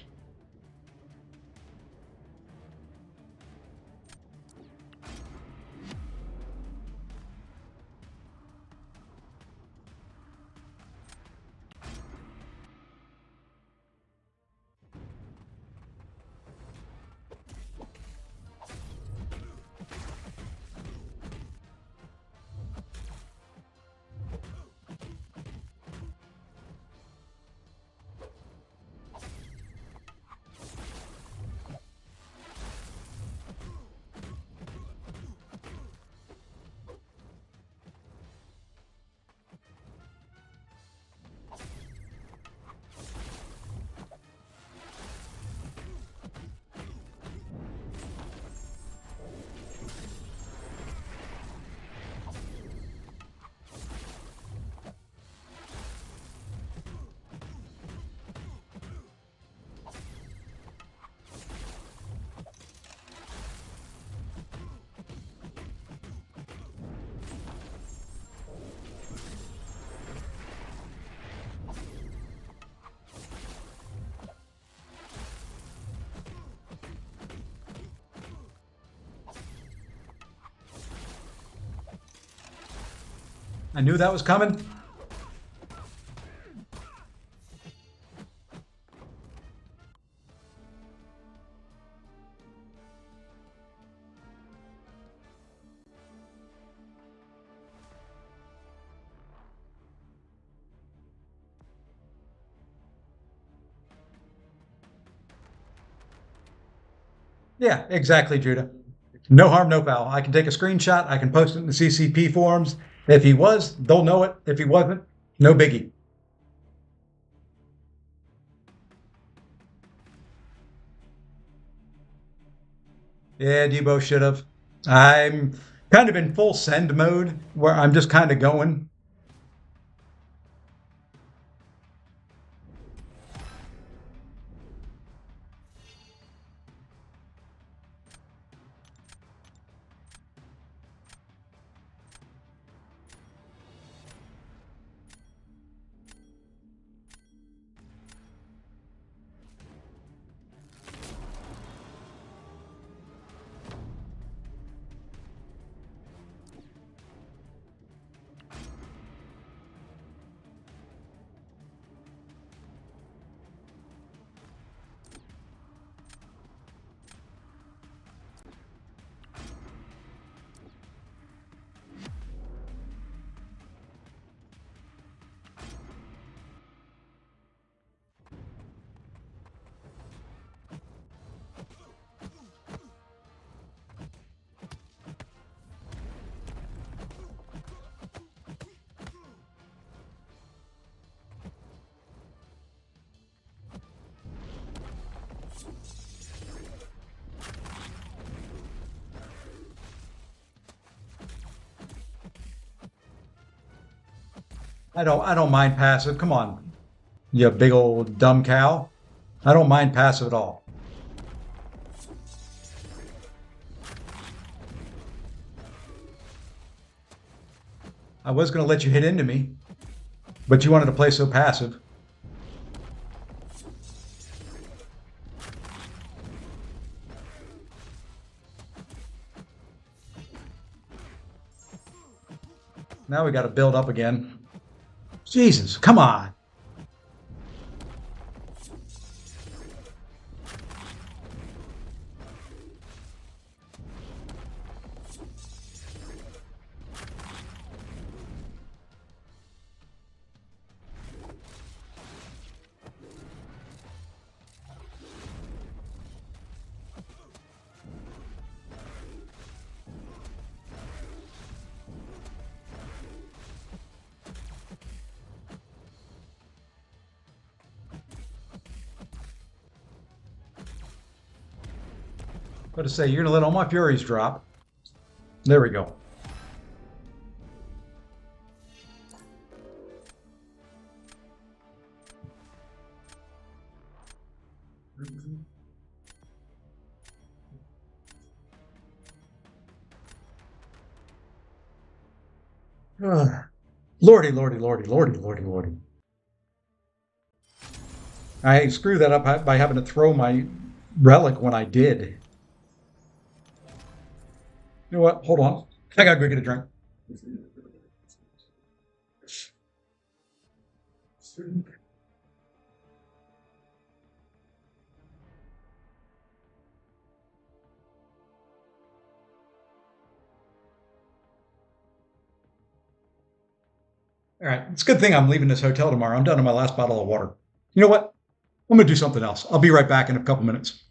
I knew that was coming. Yeah, exactly, Judah. No harm, no foul. I can take a screenshot. I can post it in the CCP forums. If he was, they'll know it. If he wasn't, no biggie. Yeah, Debo should have. I'm kind of in full send mode where I'm just kind of going. I don't mind passive. Come on, you big old dumb cow. I don't mind passive at all. I was going to let you hit into me, but you wanted to play so passive. Now we got to build up again. Jesus, come on. What to say? You're going to let all my furies drop. There we go. Lordy, lordy, lordy, lordy, lordy, lordy. I screwed that up by having to throw my relic when I did. You know what? Hold on. I gotta go get a drink. All right. It's a good thing I'm leaving this hotel tomorrow. I'm down to my last bottle of water. You know what? I'm gonna do something else. I'll be right back in a couple minutes.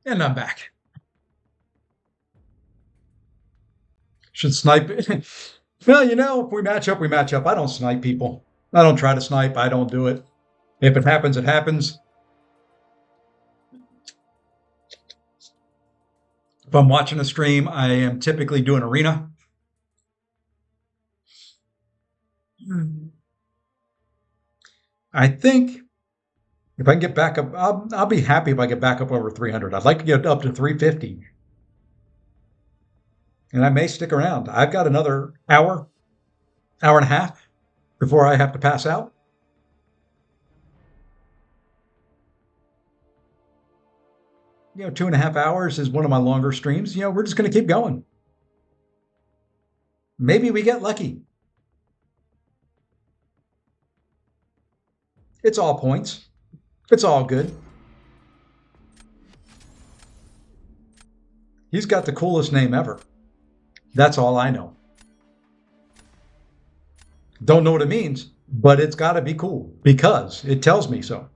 And I'm back. Should snipe it. Well, if we match up, we match up. I don't snipe people. I don't try to snipe. I don't do it. If it happens, it happens. If I'm watching a stream, I am typically doing arena. I think if I can get back up, I'll be happy if I get back up over 300. I'd like to get up to 350. And I may stick around. I've got another hour, hour and a half before I have to pass out. 2.5 hours is one of my longer streams. We're just going to keep going. Maybe we get lucky. It's all points. It's all good. He's got the coolest name ever. That's all I know. Don't know what it means, but it's got to be cool because it tells me so.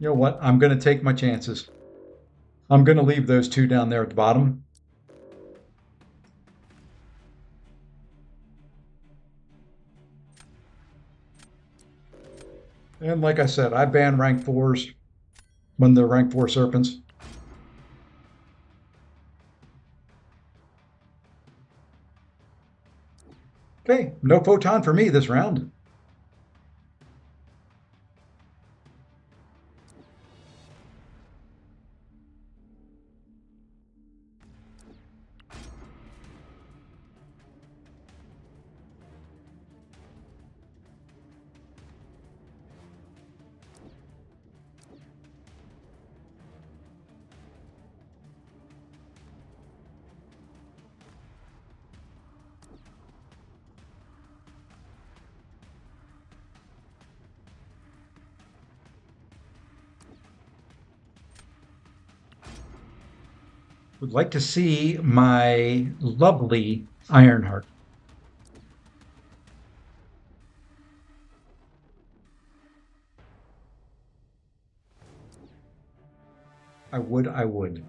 You know what? I'm going to take my chances. I'm going to leave those two down there at the bottom. And like I said, I ban rank 4s when they're rank 4 serpents. Okay, no photon for me this round. Would like to see my lovely Ironheart. I would, I would.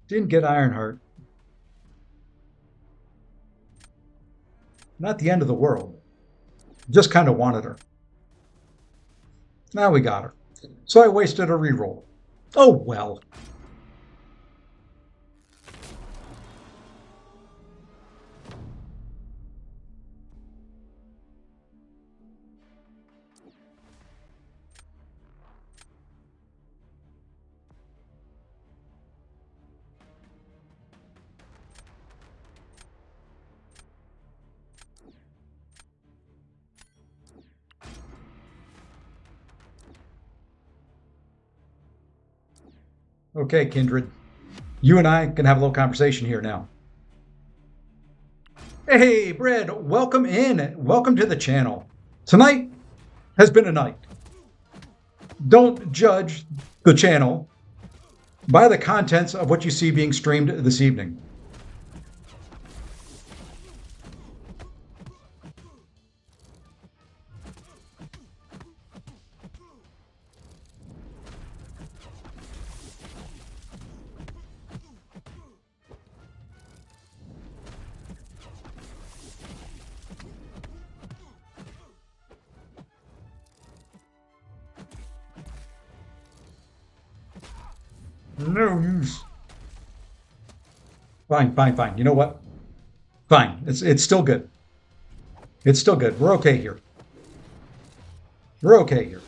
Didn't get Ironheart. Not the end of the world. Just kind of wanted her. Now we got her. So I wasted a reroll. Oh well. Okay, Kindred. You and I can have a little conversation here now. Hey, Brad, welcome in. Welcome to the channel. Tonight has been a night. Don't judge the channel by the contents of what you see being streamed this evening. No use. Fine, fine, fine. You know what? Fine. It's still good. It's still good. We're okay here. We're okay here.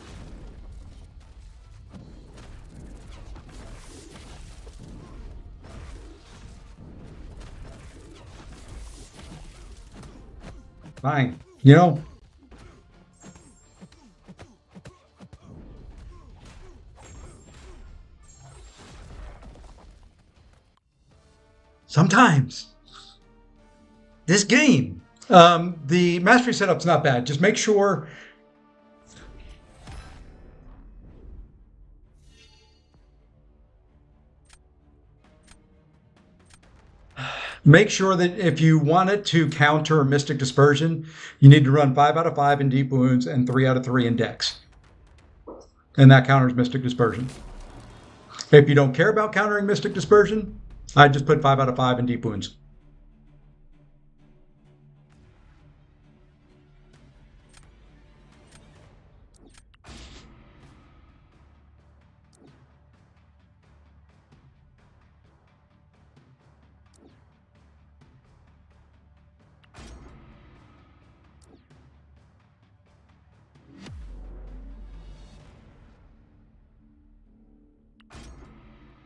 Fine. You know, sometimes this game, the mastery setup's not bad. Just make sure that if you want it to counter Mystic Dispersion, you need to run 5 out of 5 in Deep Wounds and 3 out of 3 in Dex. And that counters Mystic Dispersion. If you don't care about countering Mystic Dispersion, I just put 5 out of 5 in Deep Wounds.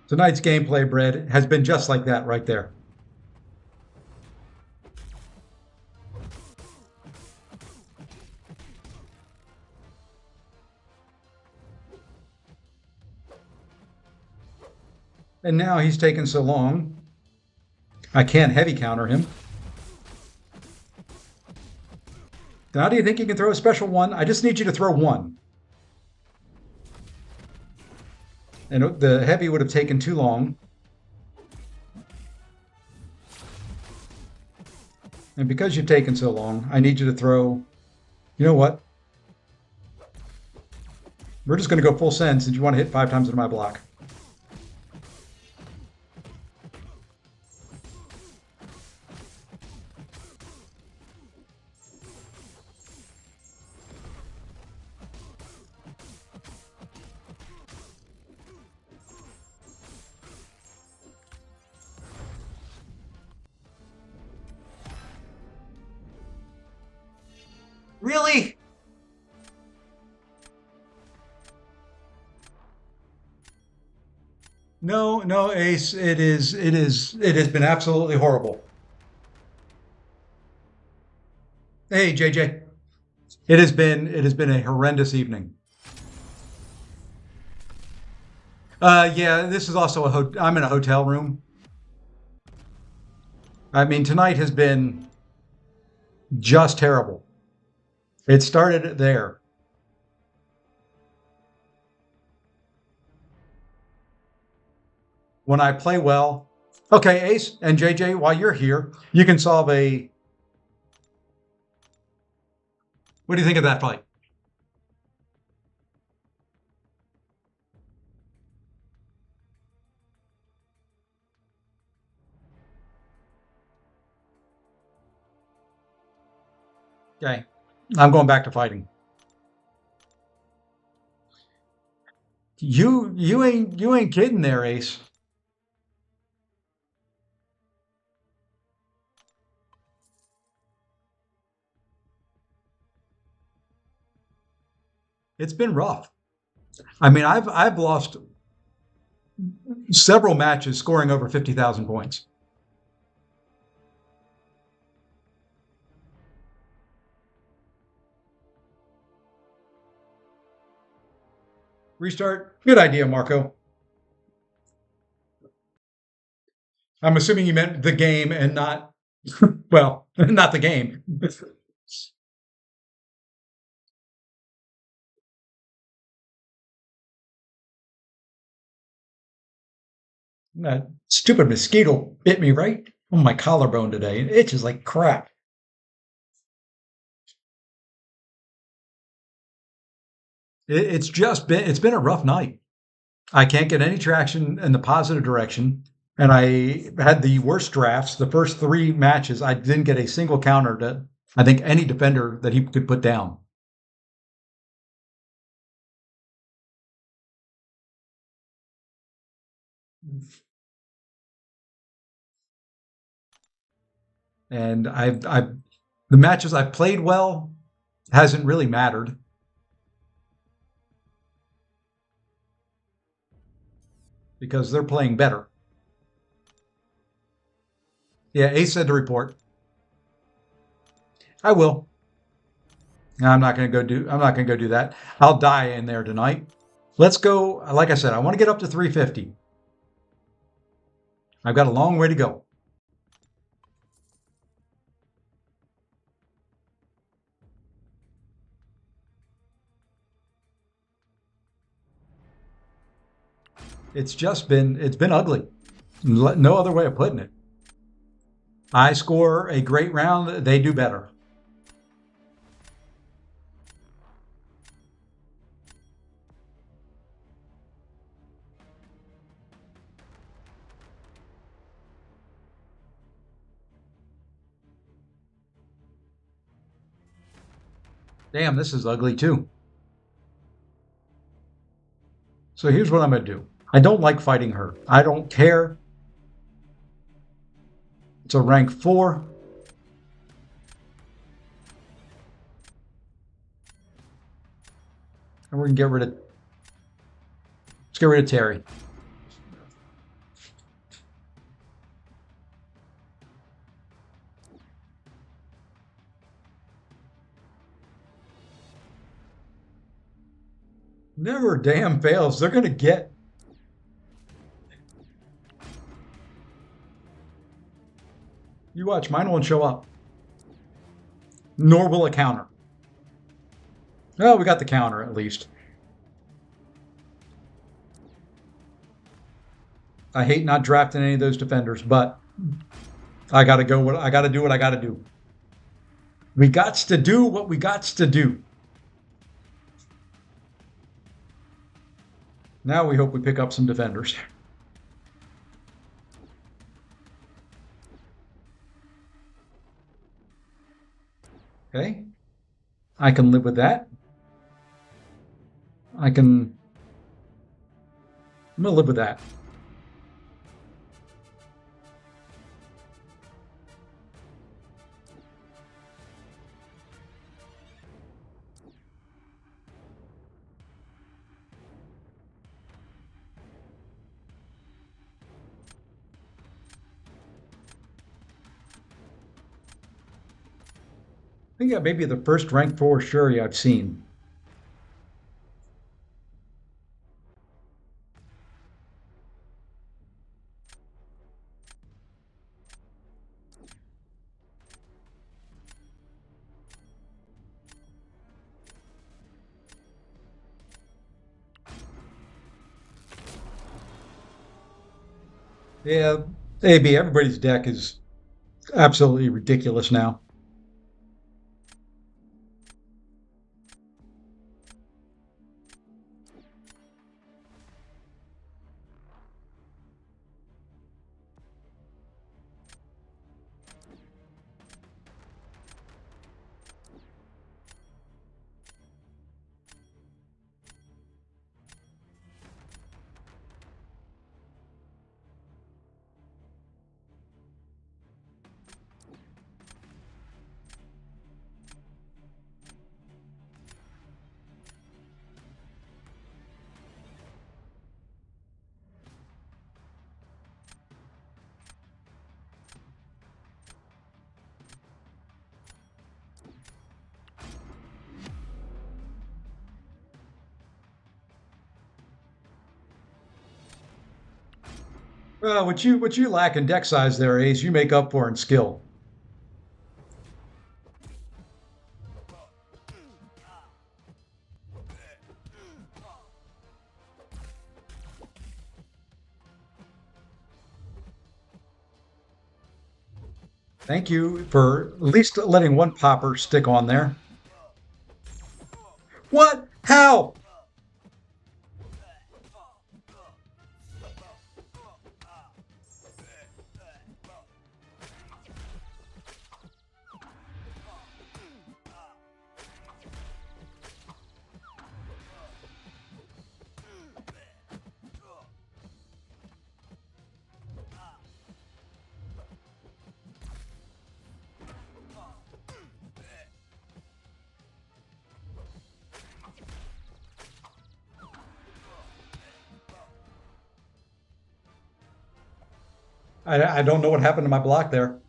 Tonight's gameplay, Brad, has been just like that right there. And now he's taken so long, I can't heavy counter him. Now, do you think you can throw a special one? I just need you to throw one. And the heavy would have taken too long. And because you've taken so long, I need you to throw, you know what? We're just going to go full send since you want to hit 5 times into my block. Really? No, Ace. It has been absolutely horrible. Hey, JJ. It has been a horrendous evening. Yeah, this is also I'm in a hotel room. I mean, tonight has been just terrible. It started there. When I play well. Okay, Ace and JJ, while you're here, you can solve a. What do you think of that fight? Okay, I'm going back to fighting. You ain't kidding there, Ace. It's been rough. I mean, I've lost several matches scoring over 50,000 points. Restart. Good idea, Marco. I'm assuming you meant the game and not, well, not the game. That stupid mosquito bit me right on my collarbone today. It itches like crap. It's been a rough night. I can't get any traction in the positive direction. And I had the worst drafts. The first three matches, I didn't get a single counter to, I think, any defender that he could put down. And the matches I played well hasn't really mattered because they're playing better. Yeah, Ace said to report. I will. I'm not going to go do. I'm not going to go do that. I'll die in there tonight. Let's go. Like I said, I want to get up to 350. I've got a long way to go. It's been ugly. No other way of putting it. I score a great round. They do better. Damn, this is ugly too. So here's what I'm going to do. I don't like fighting her. I don't care. It's a rank 4. And we're going to get rid of. Let's get rid of Terry. Never damn fails. They're going to get. You watch, mine won't show up. Nor will a counter. Well, we got the counter at least. I hate not drafting any of those defenders, but I got to go. I got to do what I got to do. We got to do what we got to do. Now we hope we pick up some defenders. Okay. I can live with that. I'm going to live with that. think that may be the first rank 4 Shuri I've seen. Yeah, AB, everybody's deck is absolutely ridiculous now. Well, what you lack in deck size there, Ace, you make up for in skill. Thank you for at least letting one popper stick on there. What? How? I don't know what happened to my block there.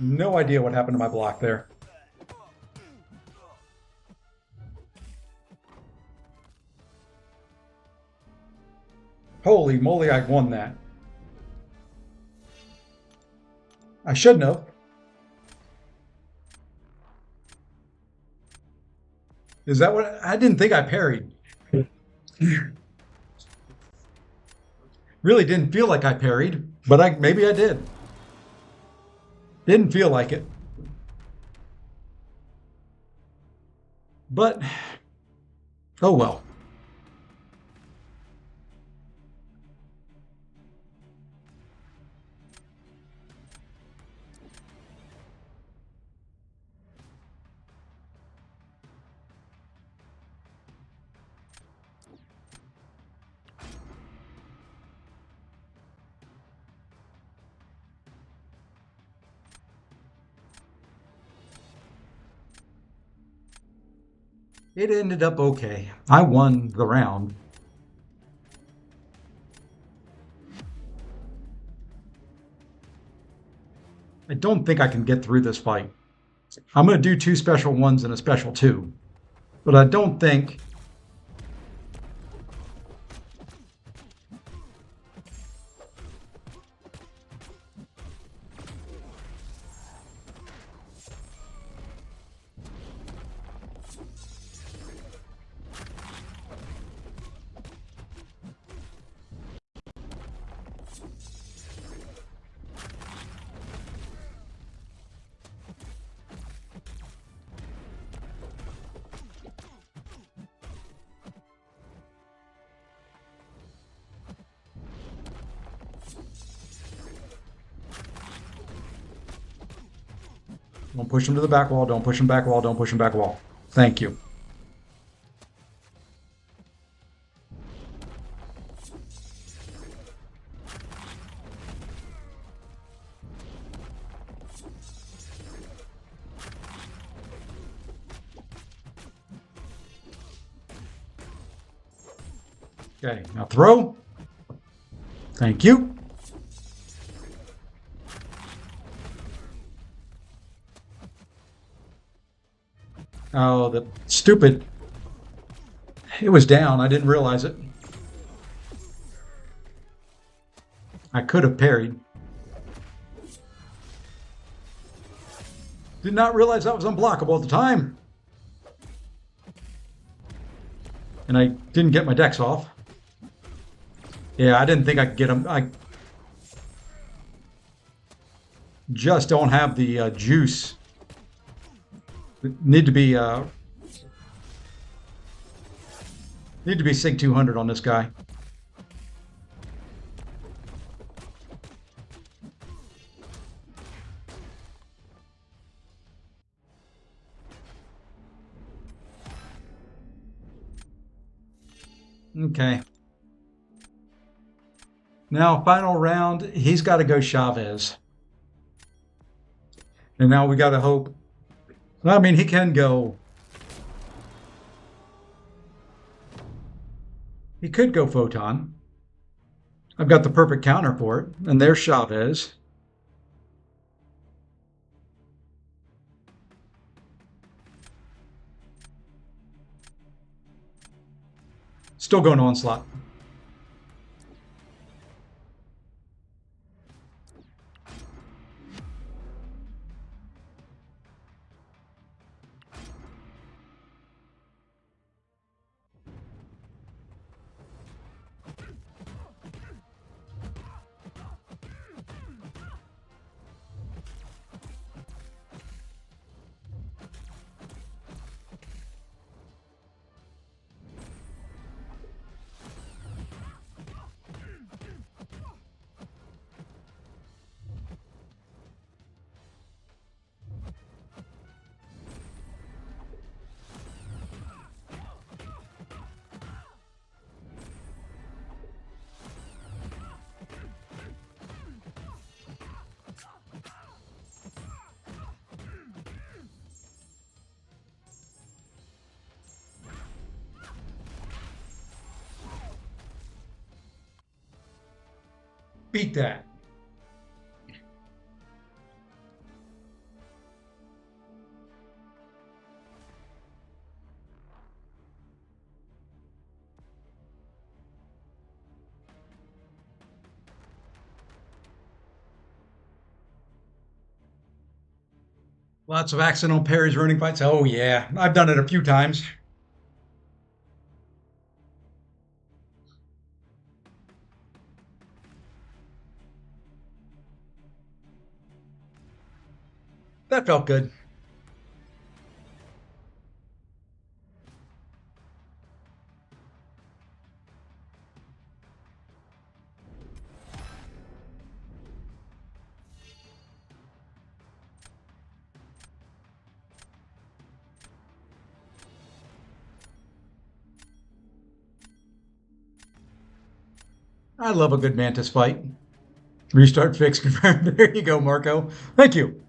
No idea what happened to my block there. Holy moly, I won that. I shouldn't have. Is that what I didn't think I parried? Really didn't feel like I parried, but I maybe I did. Didn't feel like it. But oh well. It ended up okay. I won the round. I don't think I can get through this fight. I'm going to do 2 special 1s and a special 2. But I don't think don't push him to the back wall. Don't push him back wall. Don't push him back wall. Thank you. Okay, now throw. Thank you. Oh, the stupid. It was down. I didn't realize it. I could have parried. Did not realize that was unblockable at the time. And I didn't get my decks off. Yeah, I didn't think I could get them. I just don't have the juice. Need to be Sig 200 on this guy. Okay. Now, final round, he's got to go Chavez. And now we got to hope. I mean, he can go. He could go Photon. I've got the perfect counter for it. And there's Chavez. Still going Onslaught. Beat that. Lots of accidental parries, running fights. Oh, yeah. I've done it a few times. That felt good. I love a good Mantis fight. Restart, fix, confirm. There you go, Marco. Thank you.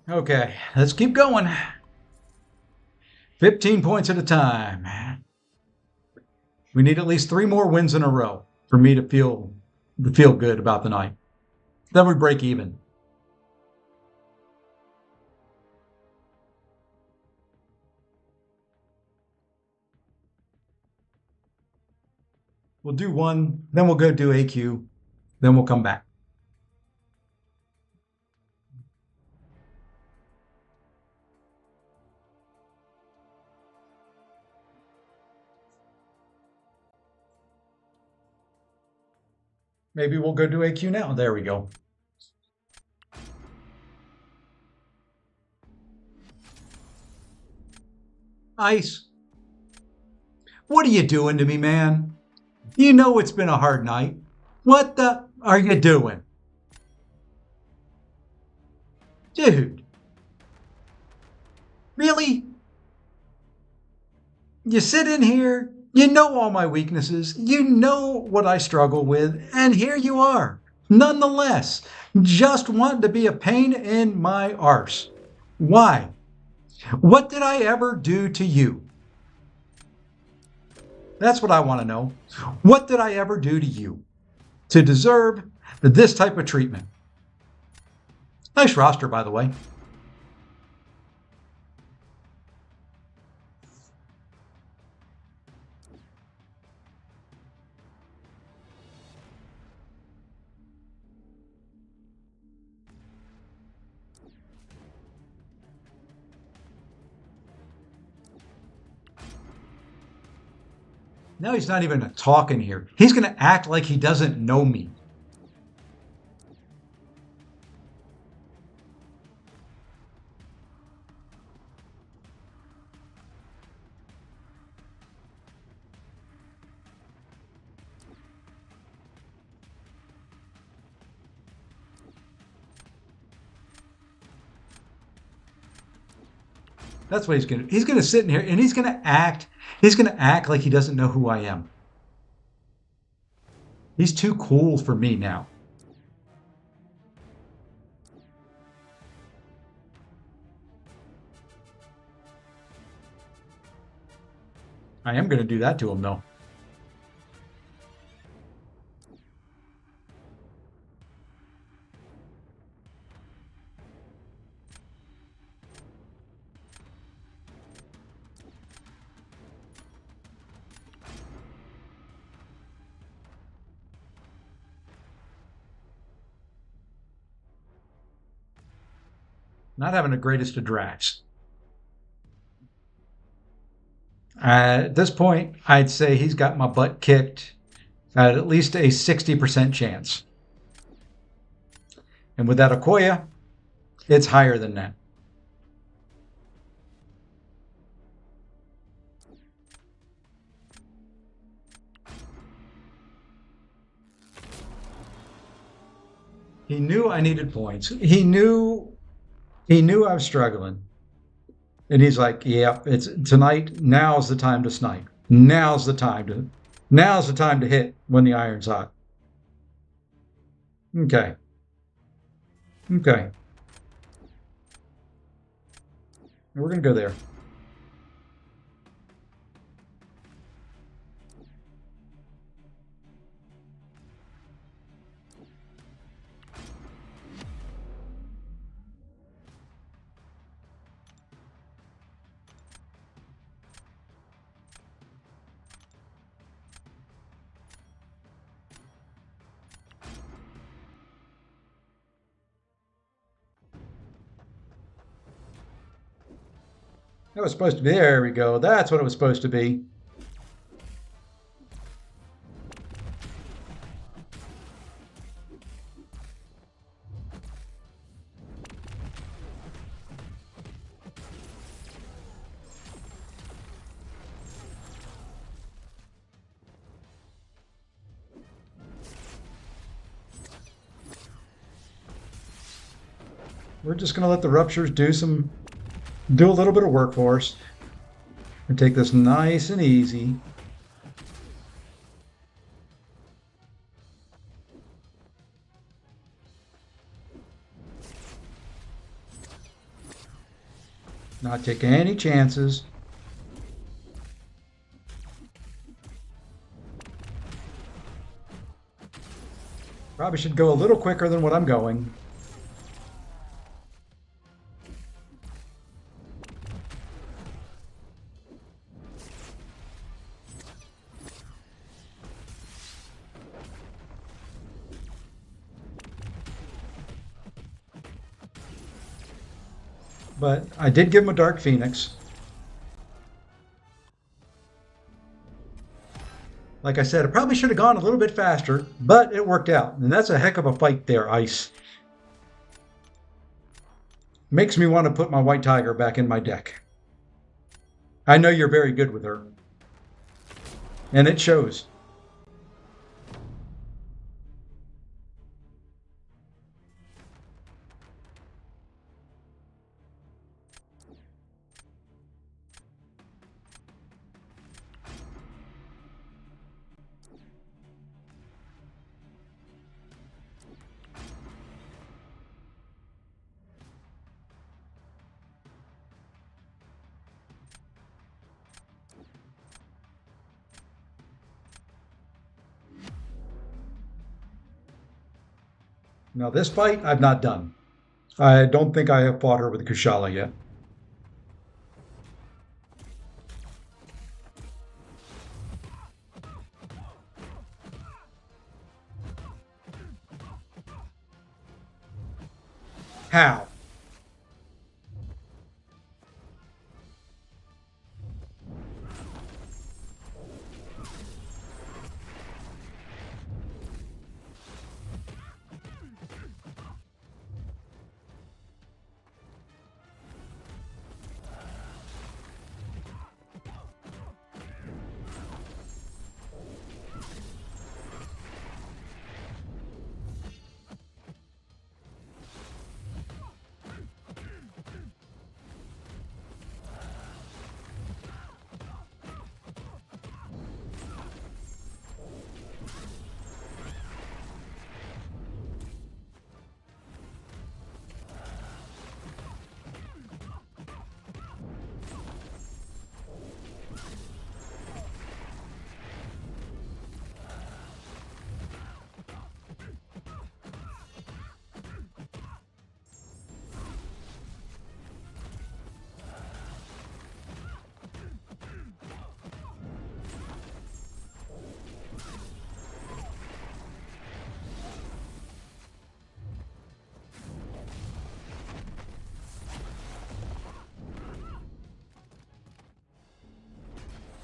Okay, let's keep going. 15 points at a time. We need at least 3 more wins in a row for me to feel good about the night. Then we break even. We'll do one, then we'll go do AQ, then we'll come back. Maybe we'll go do AQ now. There we go. Ice. What are you doing to me, man? You know it's been a hard night. What the are you doing? Dude. Really? You sit in here, you know all my weaknesses, you know what I struggle with, and here you are. nonetheless, just wanting to be a pain in my arse. Why? What did I ever do to you? That's what I want to know. What did I ever do to you to deserve this type of treatment? Nice roster, by the way. Now he's not even talking here. He's going to act like he doesn't know me. That's what he's going to do. He's going to sit in here and he's going to act like he doesn't know who I am. He's too cool for me now. I am going to do that to him, though. Not having the greatest of drafts. At this point, I'd say he's got my butt kicked at least a 60% chance. And with that Okoye, it's higher than that. He knew I needed points. He knew I was struggling. And he's like, yeah, it's tonight. Now's the time to snipe. Now's the time to hit when the iron's hot. Okay. Okay. We're going to go there. That was supposed to be. There we go. That's what it was supposed to be. We're just going to let the ruptures do a little bit of work for us and take this nice and easy. Not take any chances. Probably should go a little quicker than what I'm going. But I did give him a Dark Phoenix. Like I said, it probably should have gone a little bit faster, but it worked out. And that's a heck of a fight there, Ice. Makes me want to put my White Tiger back in my deck. I know you're very good with her. And it shows. Now, this fight I've not done. I don't think I have fought her with Kushala yet. How?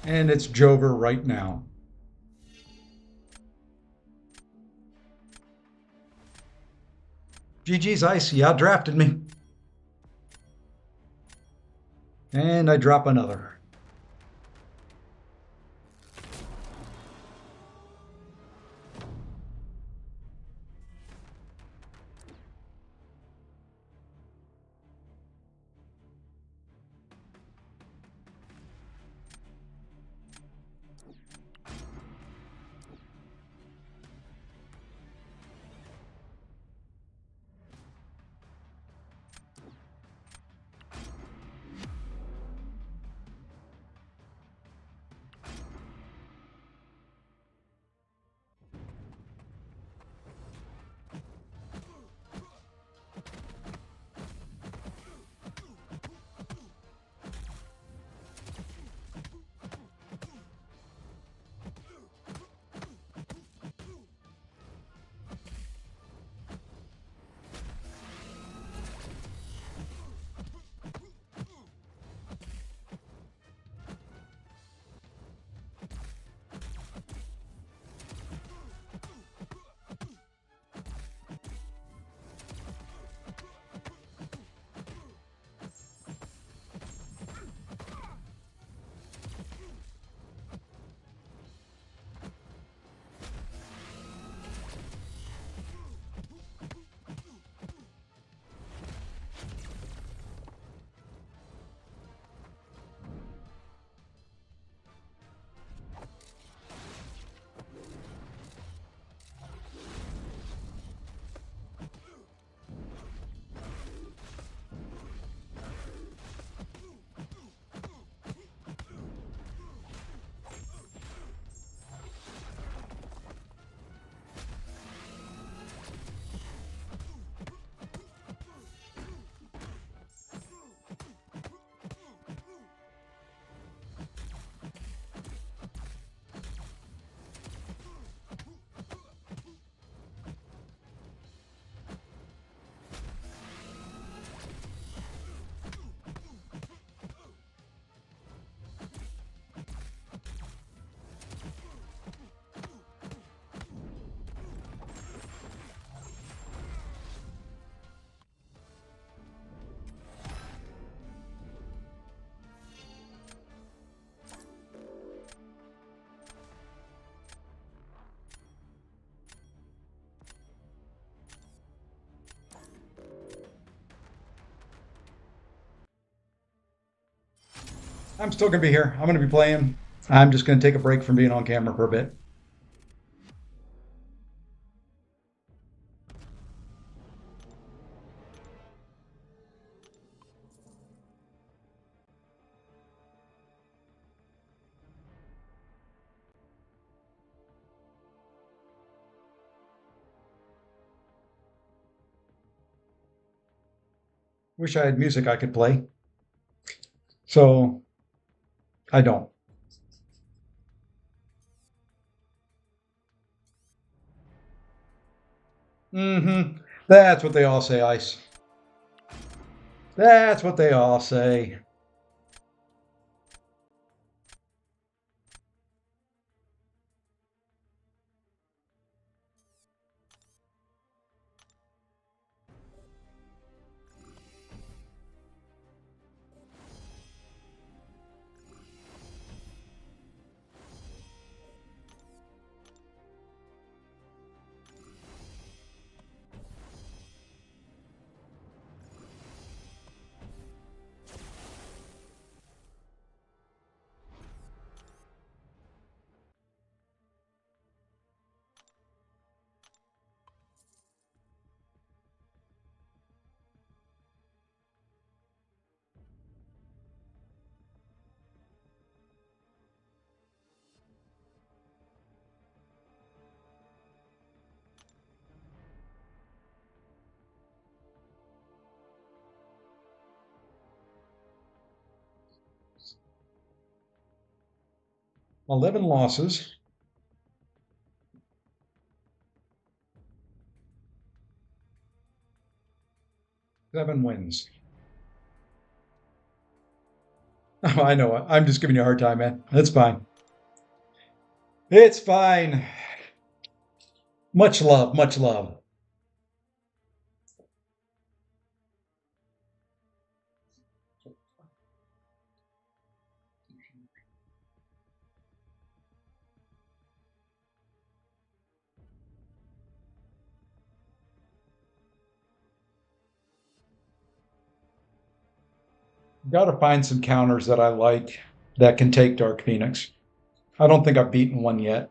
And it's Jover right now. GG's Ice, you outdrafted me. And I drop another. I'm still going to be here. I'm going to be playing. I'm just going to take a break from being on camera for a bit. Wish I had music I could play. So I don't. Mm-hmm. That's what they all say, Ice. That's what they all say. $11 losses. 7 wins. Oh, I know. I'm just giving you a hard time, man. That's fine. It's fine. Much love, much love. Got to find some counters that I like that can take Dark Phoenix. I don't think I've beaten one yet.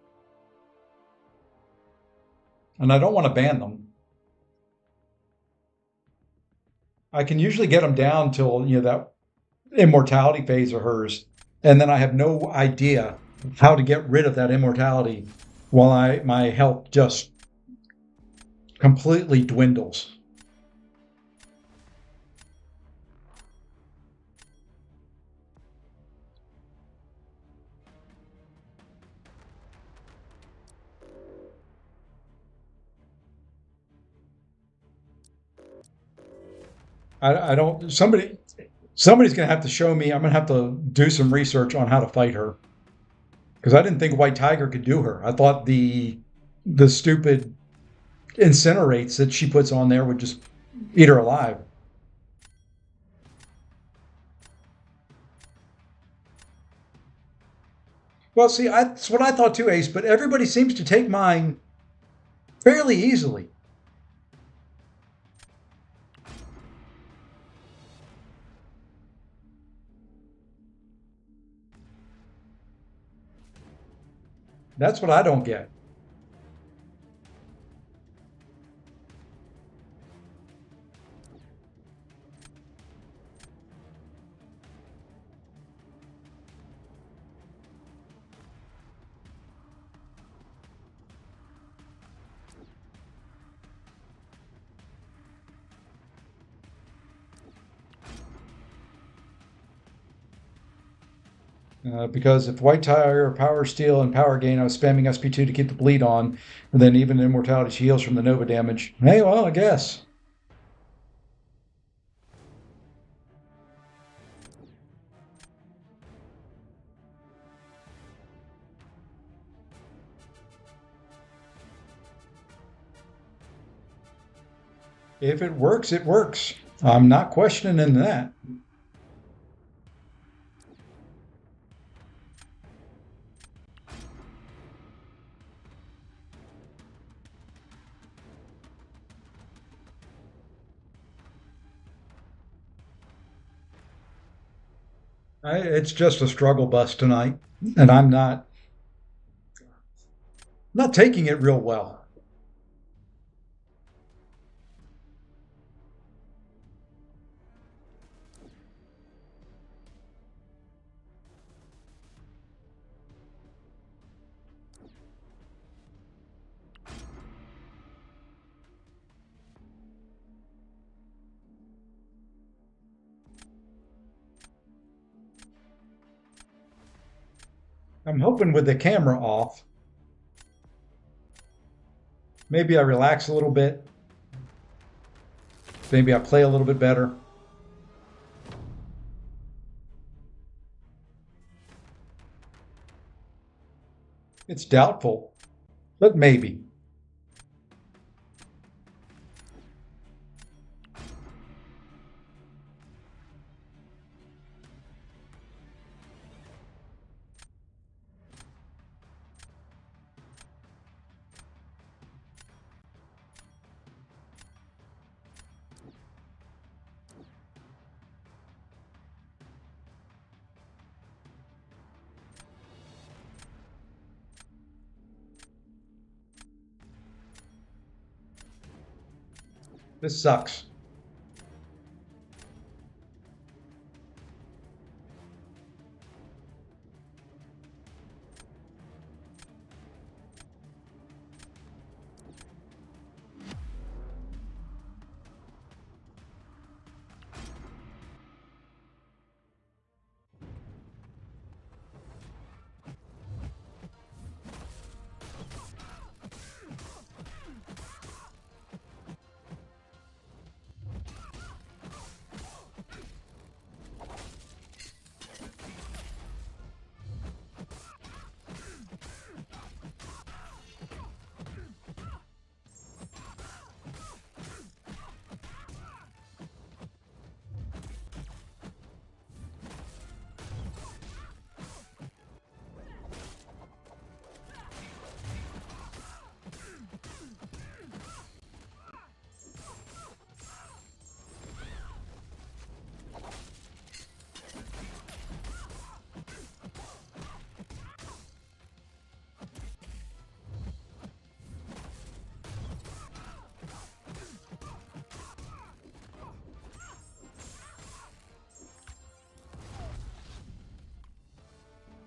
And I don't want to ban them. I can usually get them down till, that immortality phase of hers. And then I have no idea how to get rid of that immortality while my health just completely dwindles. I don't. Somebody's going to have to show me. I'm going to have to do some research on how to fight her because I didn't think White Tiger could do her. I thought the stupid incinerates that she puts on there would just eat her alive. Well, see, that's what I thought too, Ace. But everybody seems to take mine fairly easily. That's what I don't get. Because if White Tiger, Power Steel, and Power Gain, I was spamming SP2 to keep the bleed on, and then even Immortality she heals from the Nova damage. Hey, well, I guess. If it works, it works. I'm not questioning that. It's just a struggle bus tonight, and I'm not taking it real well. I'm hoping with the camera off, maybe I relax a little bit. Maybe I play a little bit better. It's doubtful, but maybe. This sucks.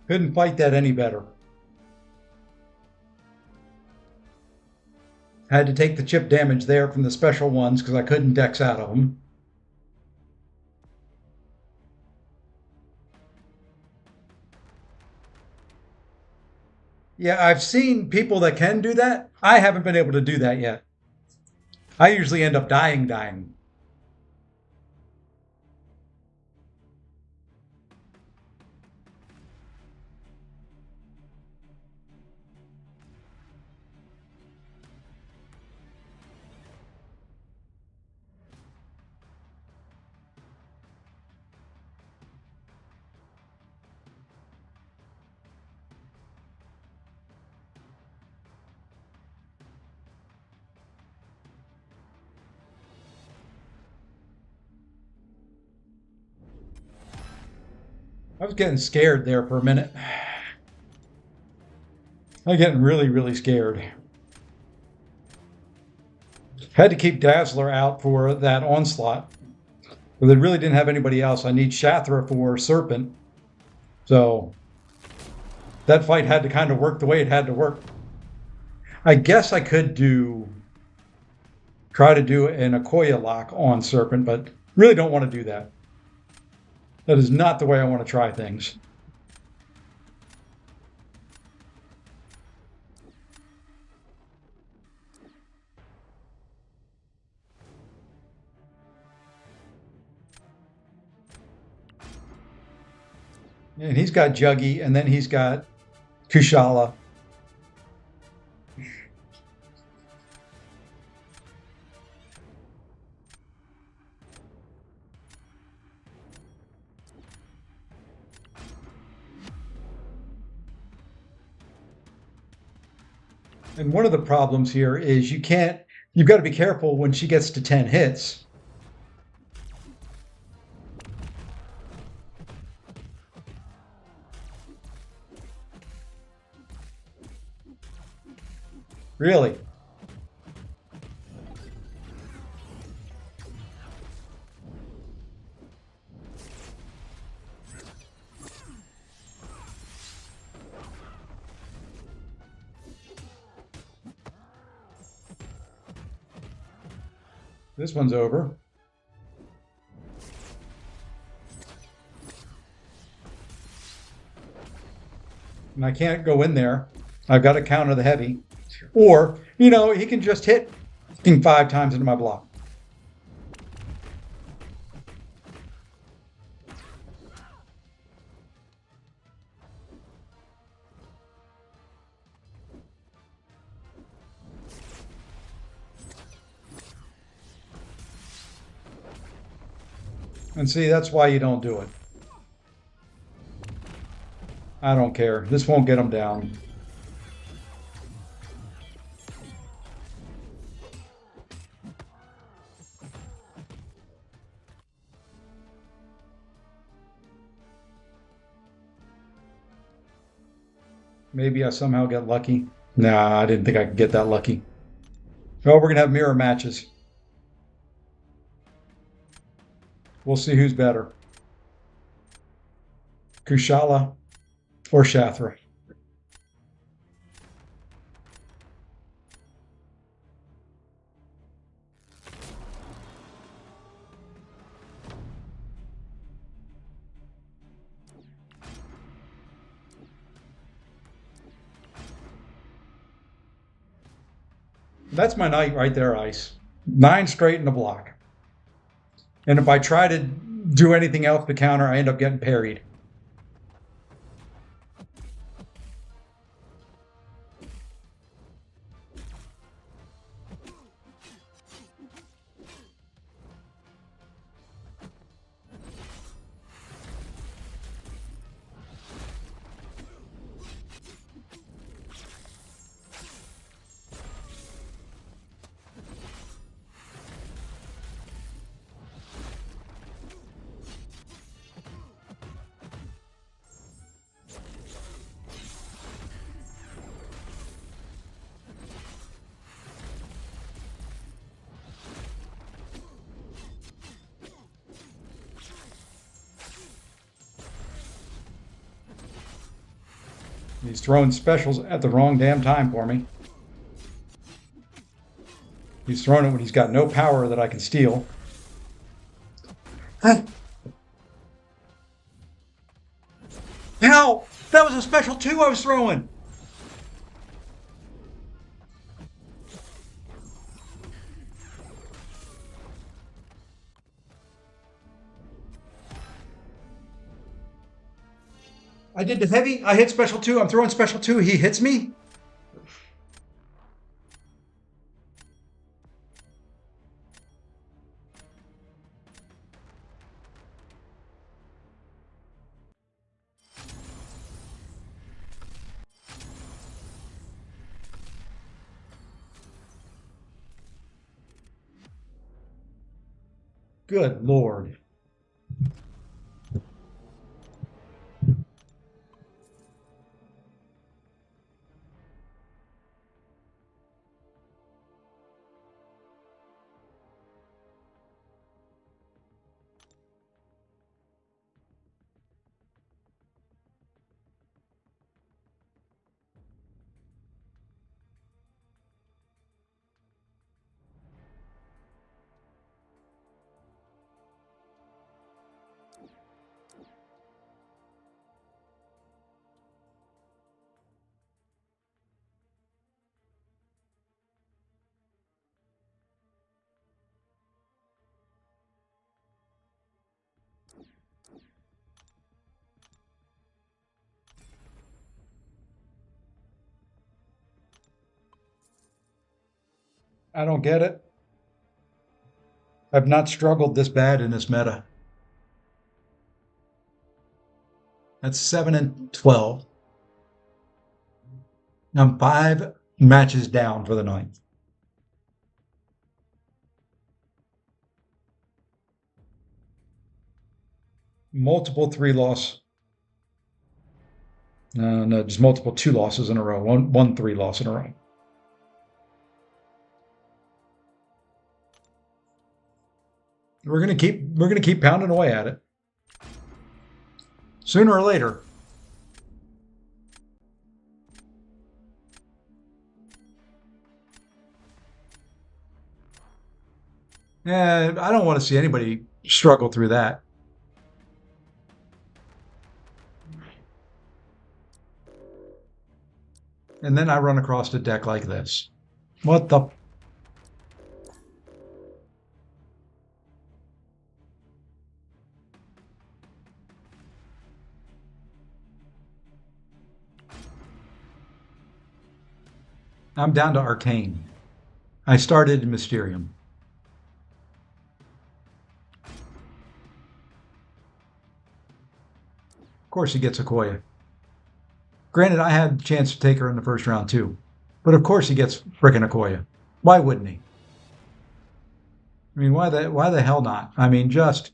Couldn't fight that any better. Had to take the chip damage there from the special ones because I couldn't dex out of them. Yeah, I've seen people that can do that. I haven't been able to do that yet. I usually end up dying. I was getting scared there for a minute. I was getting really scared. Had to keep Dazzler out for that onslaught. But they really didn't have anybody else. I need Shathra for Serpent. So that fight had to kind of work the way it had to work. I guess I could try to do an Okoye lock on Serpent, but really don't want to do that. That is not the way I want to try things. And he's got Juggy, and then he's got Kushala. And one of the problems here is you've got to be careful when she gets to 10 hits. Really? This one's over. and I can't go in there. I've got to counter the heavy. Or, you know, he can just hit 5 times into my block. And see, that's why you don't do it. I don't care. This won't get him down. Maybe I somehow get lucky. Nah, I didn't think I could get that lucky. Oh, we're going to have mirror matches. We'll see who's better. Kushala or Shathra. That's my knight right there, Ice. 9 straight in the block. And if I try to do anything else to counter, I end up getting parried. He's throwing specials at the wrong damn time for me. He's throwing it when he's got no power that I can steal. Ow! That was a special 2 I was throwing! I did the heavy. I hit special 2. I'm throwing special 2. He hits me. Good Lord. I don't get it. I've not struggled this bad in this meta. That's 7 and 12. I'm 5 matches down for the 9th. Multiple 3-loss. No, just multiple 2 losses in a row. One 3-loss in a row. We're gonna keep pounding away at it. Sooner or later. I don't want to see anybody struggle through that. And then I run across the deck like this. What the? I'm down to Arcane. I started in Mysterium. Of course he gets Okoye. Granted, I had a chance to take her in the first round too. But of course he gets frickin' Okoye. Why wouldn't he? I mean, why the hell not? I mean, just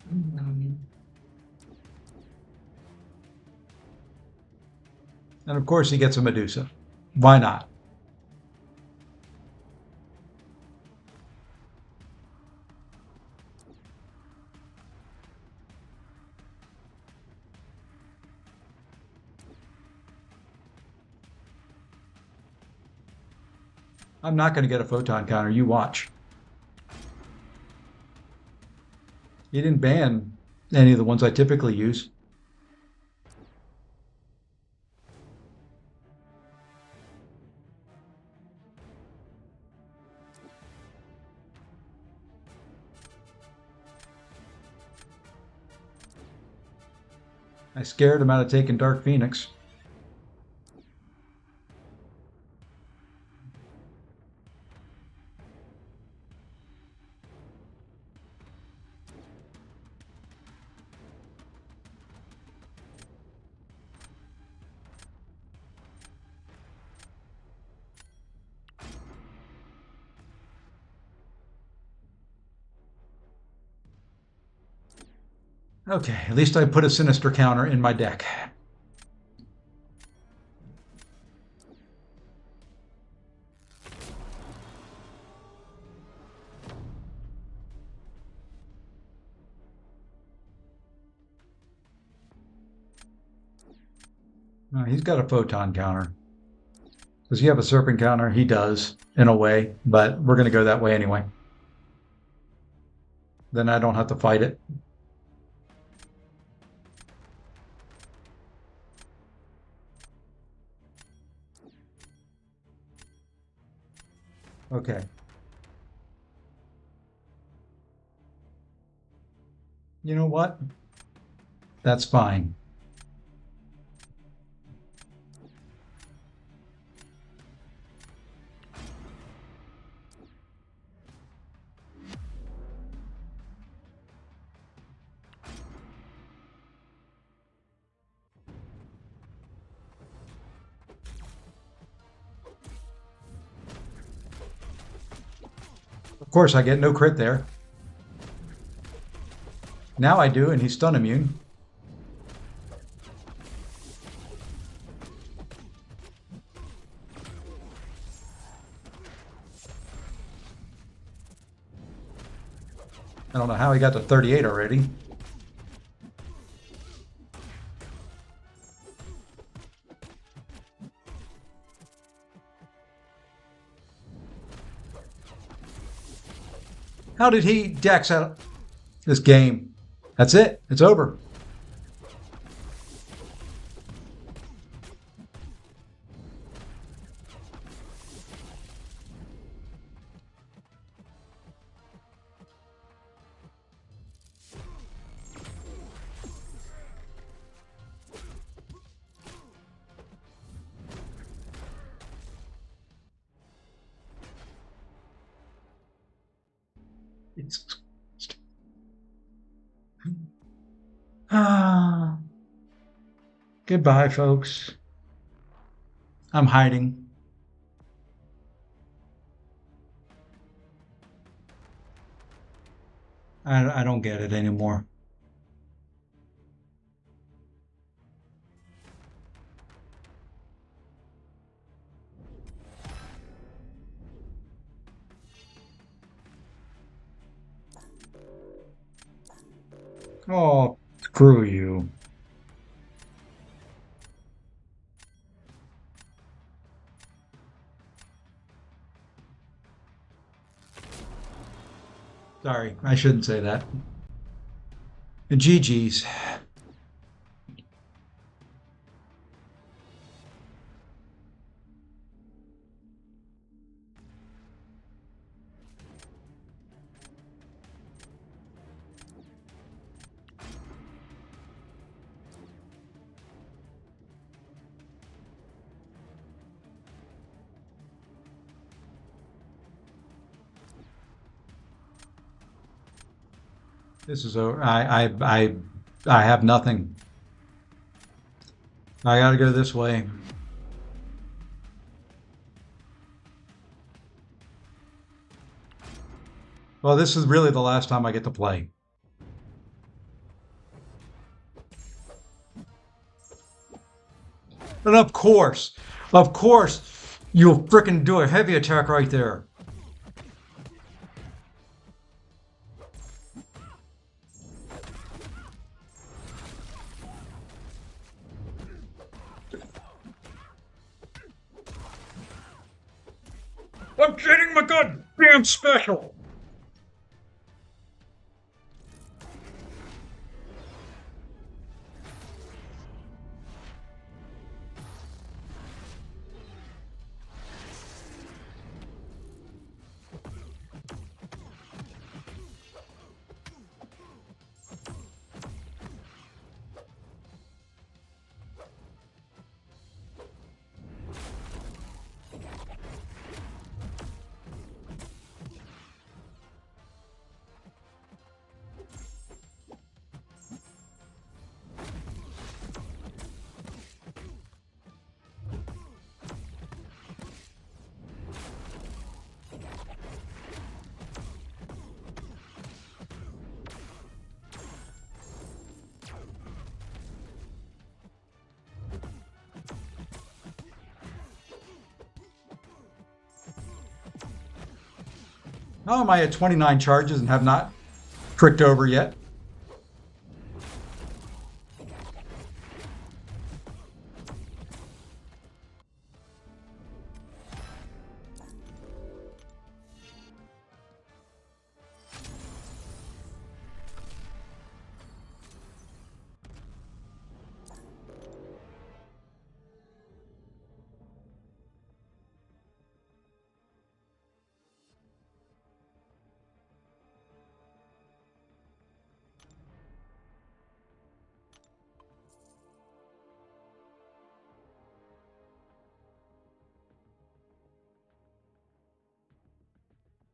and of course he gets a Medusa. Why not? I'm not going to get a photon counter. You watch. He didn't ban any of the ones I typically use. I scared him out of taking Dark Phoenix. Okay, at least I put a Sinister counter in my deck. He's got a photon counter. Does he have a serpent counter? He does, in a way, but we're going to go that way anyway. Then I don't have to fight it. Okay. You know what? That's fine. Of course, I get no crit there. Now I do, and he's stun immune. I don't know how he got to 38 already. How did he dex out this game? That's it. It's over. Ah, goodbye, folks. I'm hiding. I don't get it anymore. Oh, screw you. Sorry, I shouldn't say that. GG's. This is over. I have nothing. I gotta go this way. Well, this is really the last time I get to play. And of course, you'll frickin' do a heavy attack right there. I'm getting my goddamn special. How am I at 29 charges and have not pricked over yet?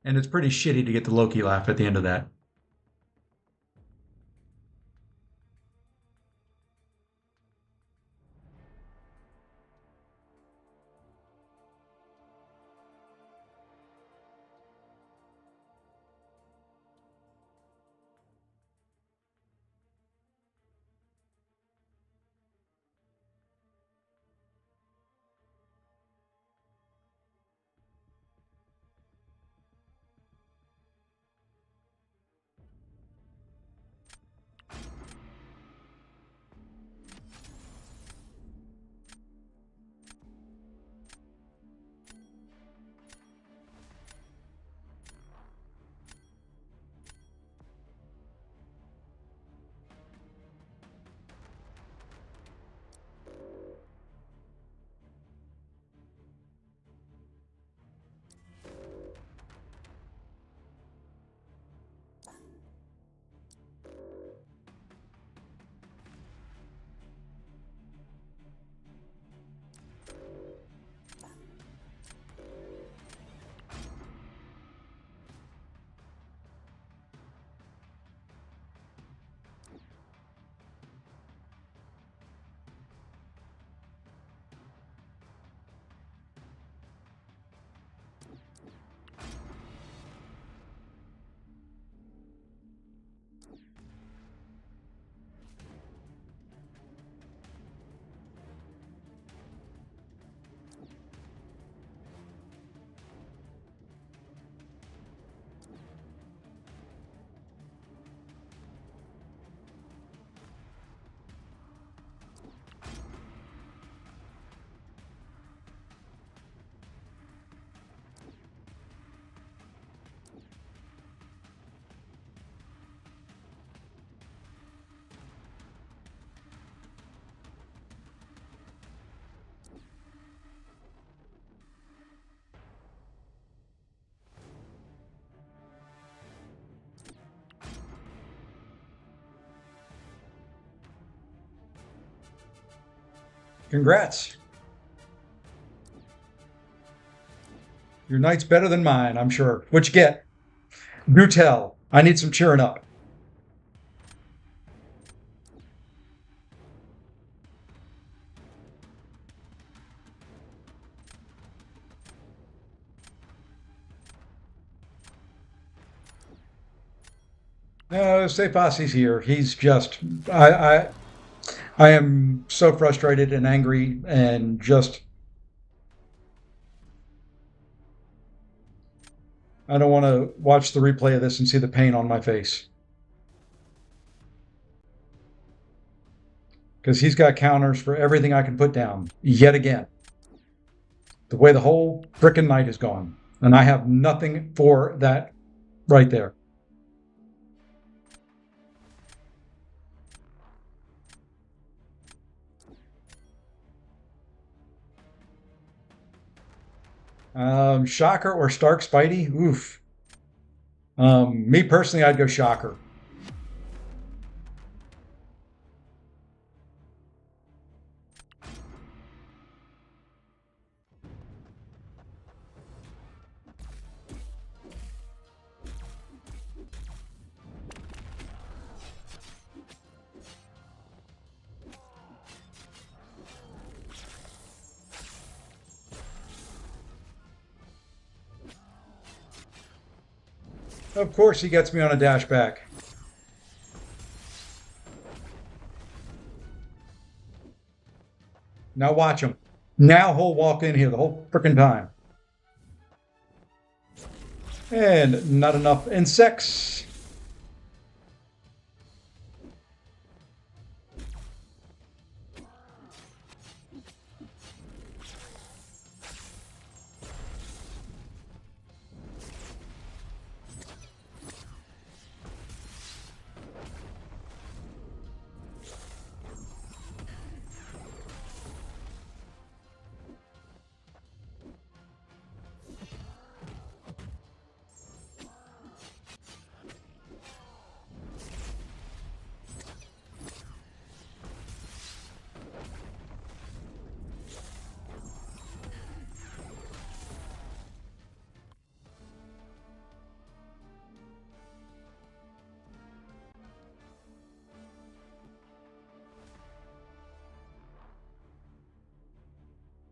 And it's pretty shitty to get the Loki laugh at the end of that. Congrats. Your night's better than mine, I'm sure. What you get? Do tell. I need some cheering up. No, Stapasi's here. He's just I am so frustrated and angry and just I don't want to watch the replay of this and see the pain on my face because he's got counters for everything I can put down yet again. The way the whole frickin' night is gone, and I have nothing for that right there. Shocker or Stark Spidey? Oof. Me personally, I'd go Shocker. Of course, he gets me on a dash back. Now watch him. Now he'll walk in here the whole frickin' time. And not enough insects.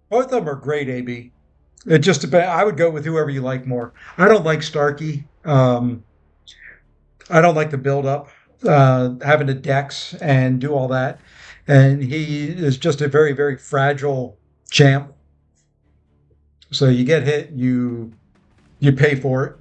Both of them are great, AB. It just about I would go with whoever you like more. I don't like Starkey. I don't like the build up, having to dex and do all that. And he is just a very, very fragile champ. So you get hit, you pay for it.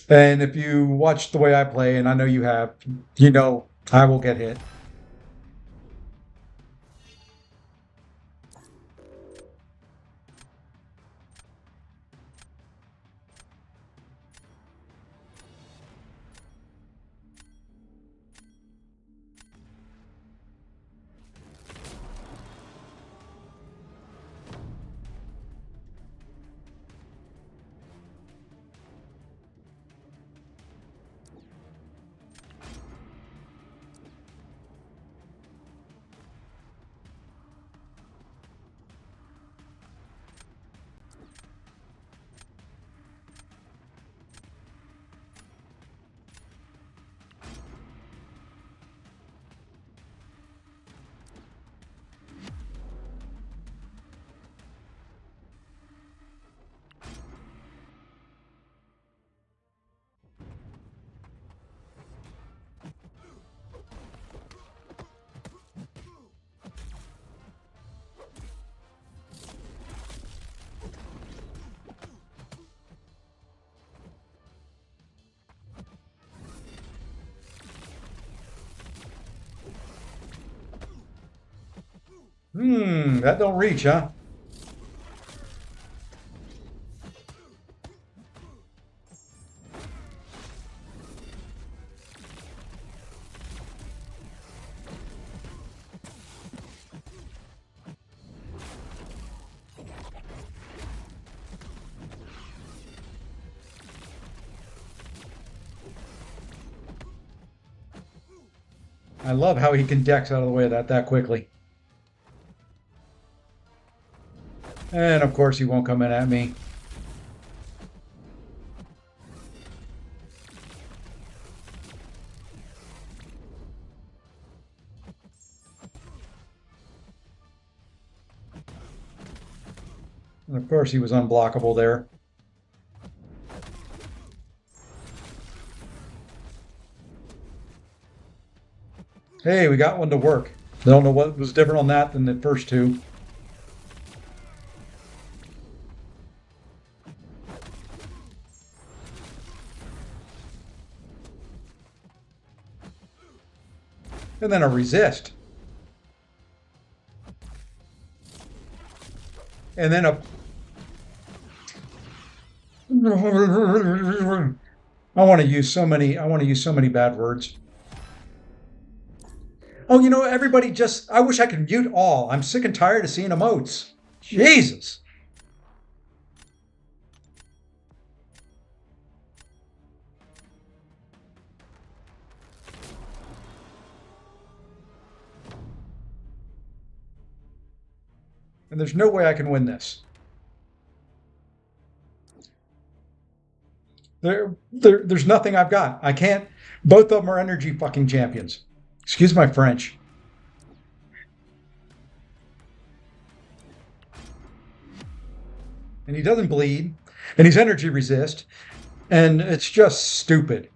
And if you watch the way I play, and I know you have, you know I will get hit. That don't reach, huh? I love how he can dex out of the way of that quickly. And of course he won't come in at me. And of course, he was unblockable there. Hey, we got one to work. I don't know what was different on that than the first two. And then a resist. And then a... I want to use so many bad words. Oh, you know, everybody just, I wish I could mute all. I'm sick and tired of seeing emotes. Jesus. And there's no way I can win this. There's nothing I've got. I can't. Both of them are energy fucking champions. Excuse my French. And he doesn't bleed, and he's energy resist, and it's just stupid.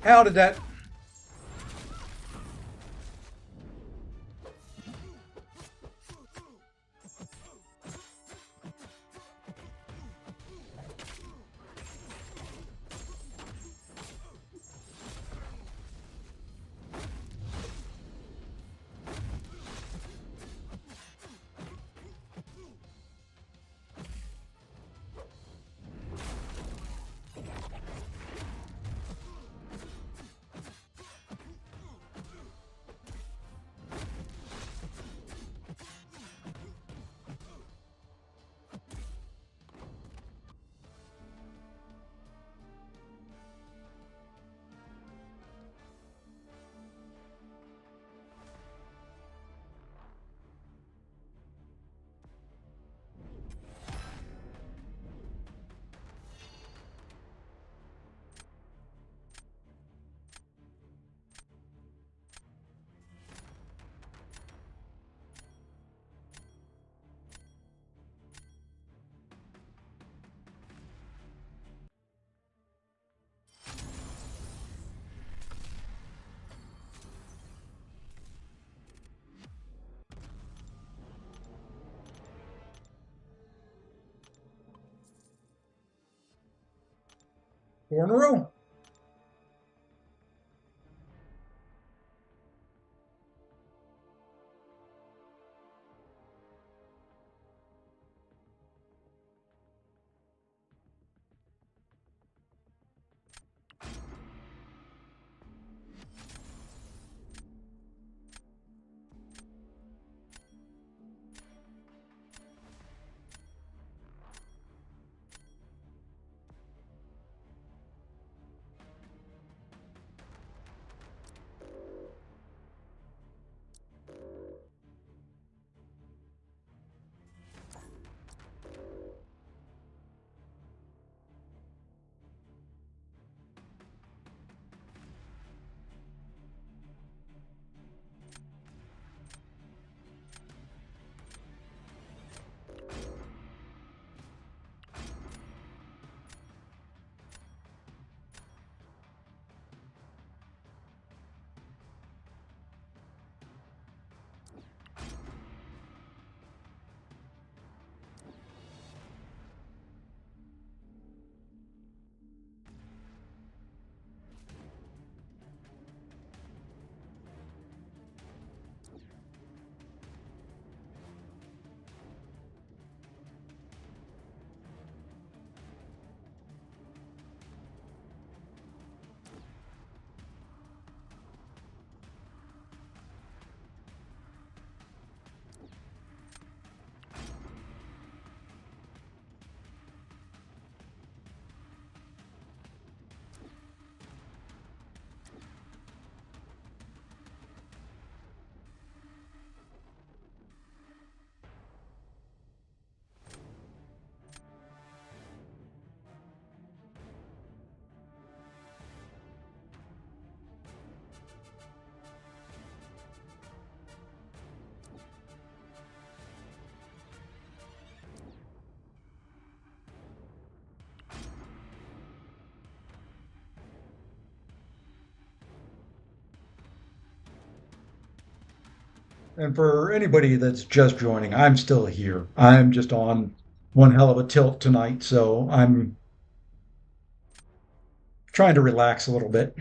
How did that? Four in a row. And for anybody that's just joining, I'm still here. I'm just on one hell of a tilt tonight, so I'm trying to relax a little bit.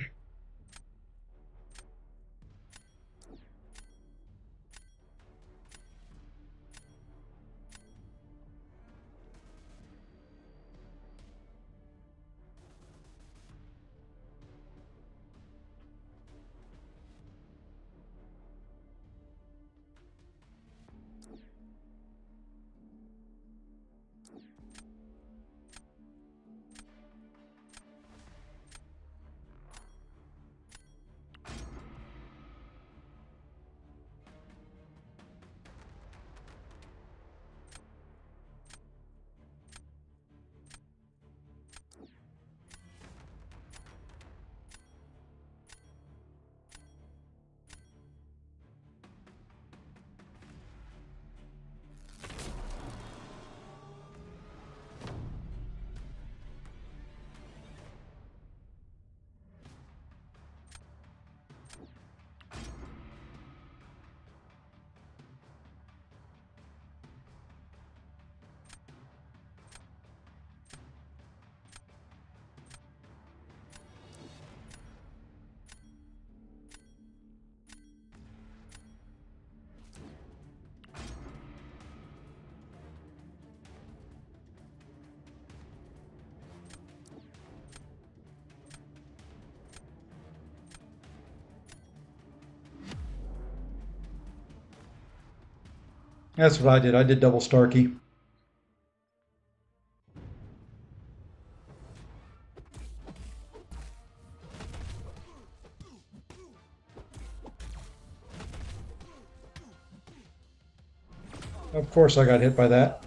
That's what I did. I did double Starkey. Of course, I got hit by that.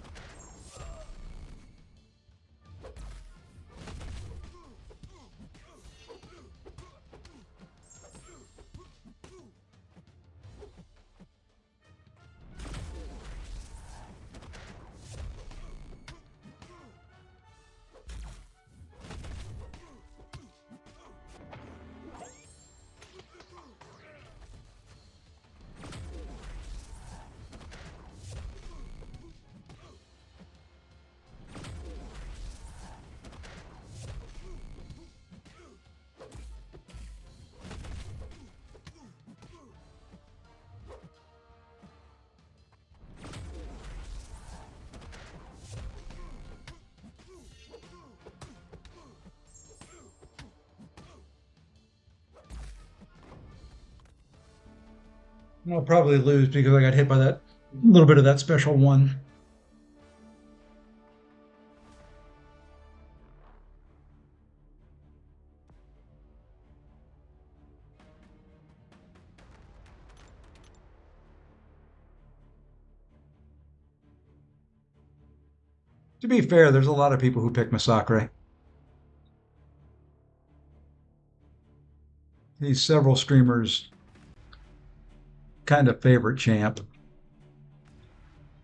I'll probably lose because I got hit by that little bit of that special one. To be fair, there's a lot of people who pick Masacre. These several streamers kind of favorite champ.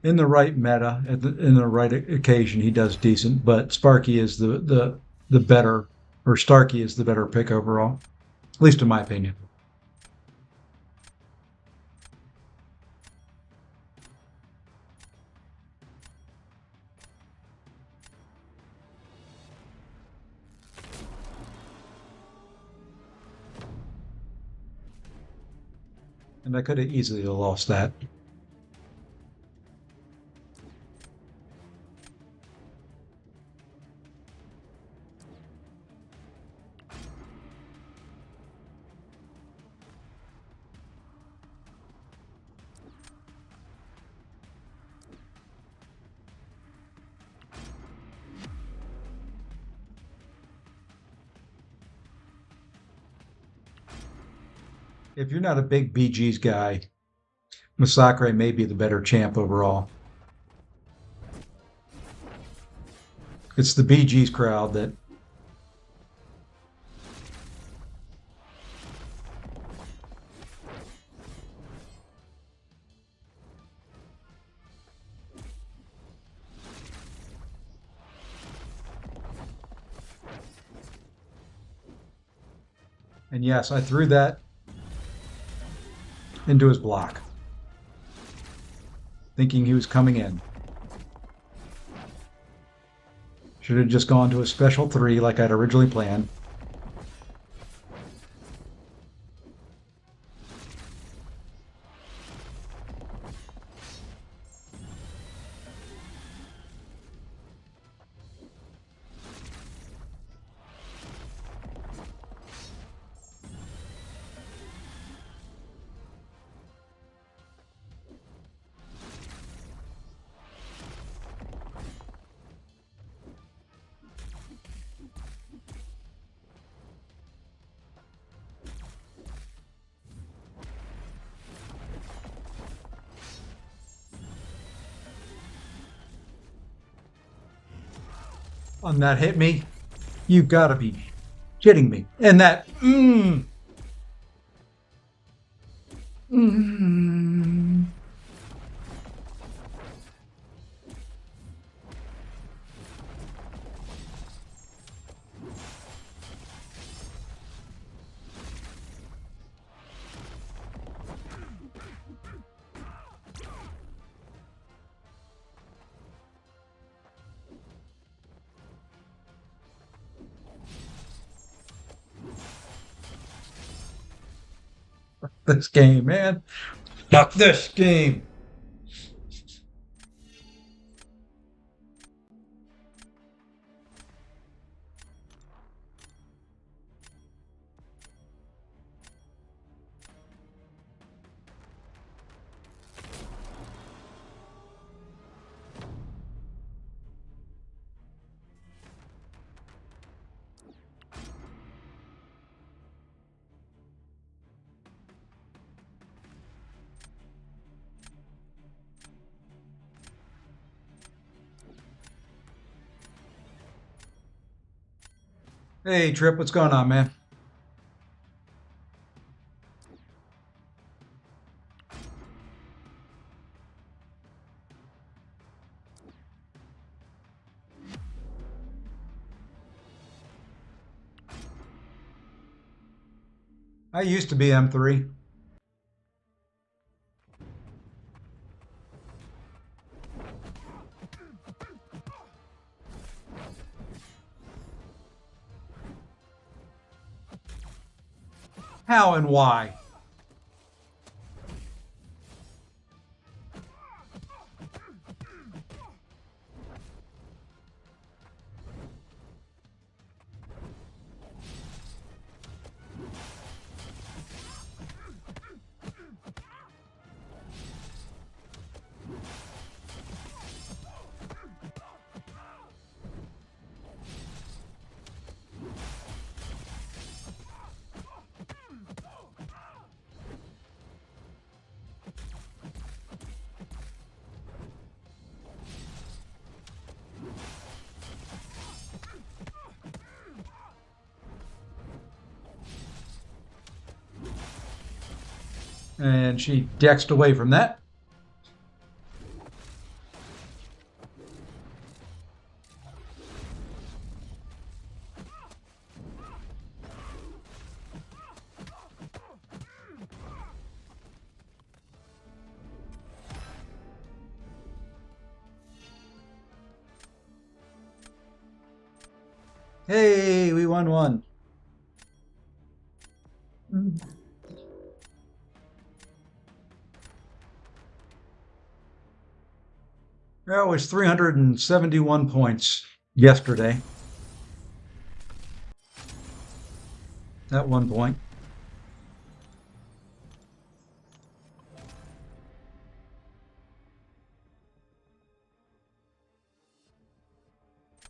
In the right meta, in the right occasion, he does decent. But Sparky is the better, or Starkey is the better pick overall, at least in my opinion. And I could have easily lost that. If you're not a big BG's guy, Masacre may be the better champ overall. It's the BG's crowd that. And yes, I threw that into his block. thinking he was coming in. Should have just gone to a special 3 like I'd originally planned. On that hit me, you gotta be kidding me. And that, mm. This game, man. Fuck this game. Hey, Trip, what's going on, man? I used to be M3. How and why? And she dexed away from that. Hey, we won one. That was 371 points yesterday. At one point.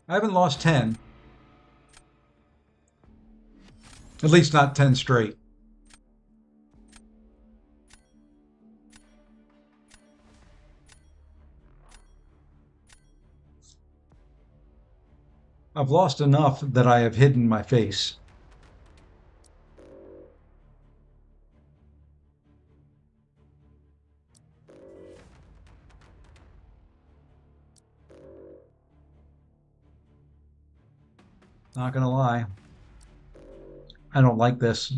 I haven't lost 10. At least not 10 straight. I've lost enough that I have hidden my face. Not gonna lie. I don't like this.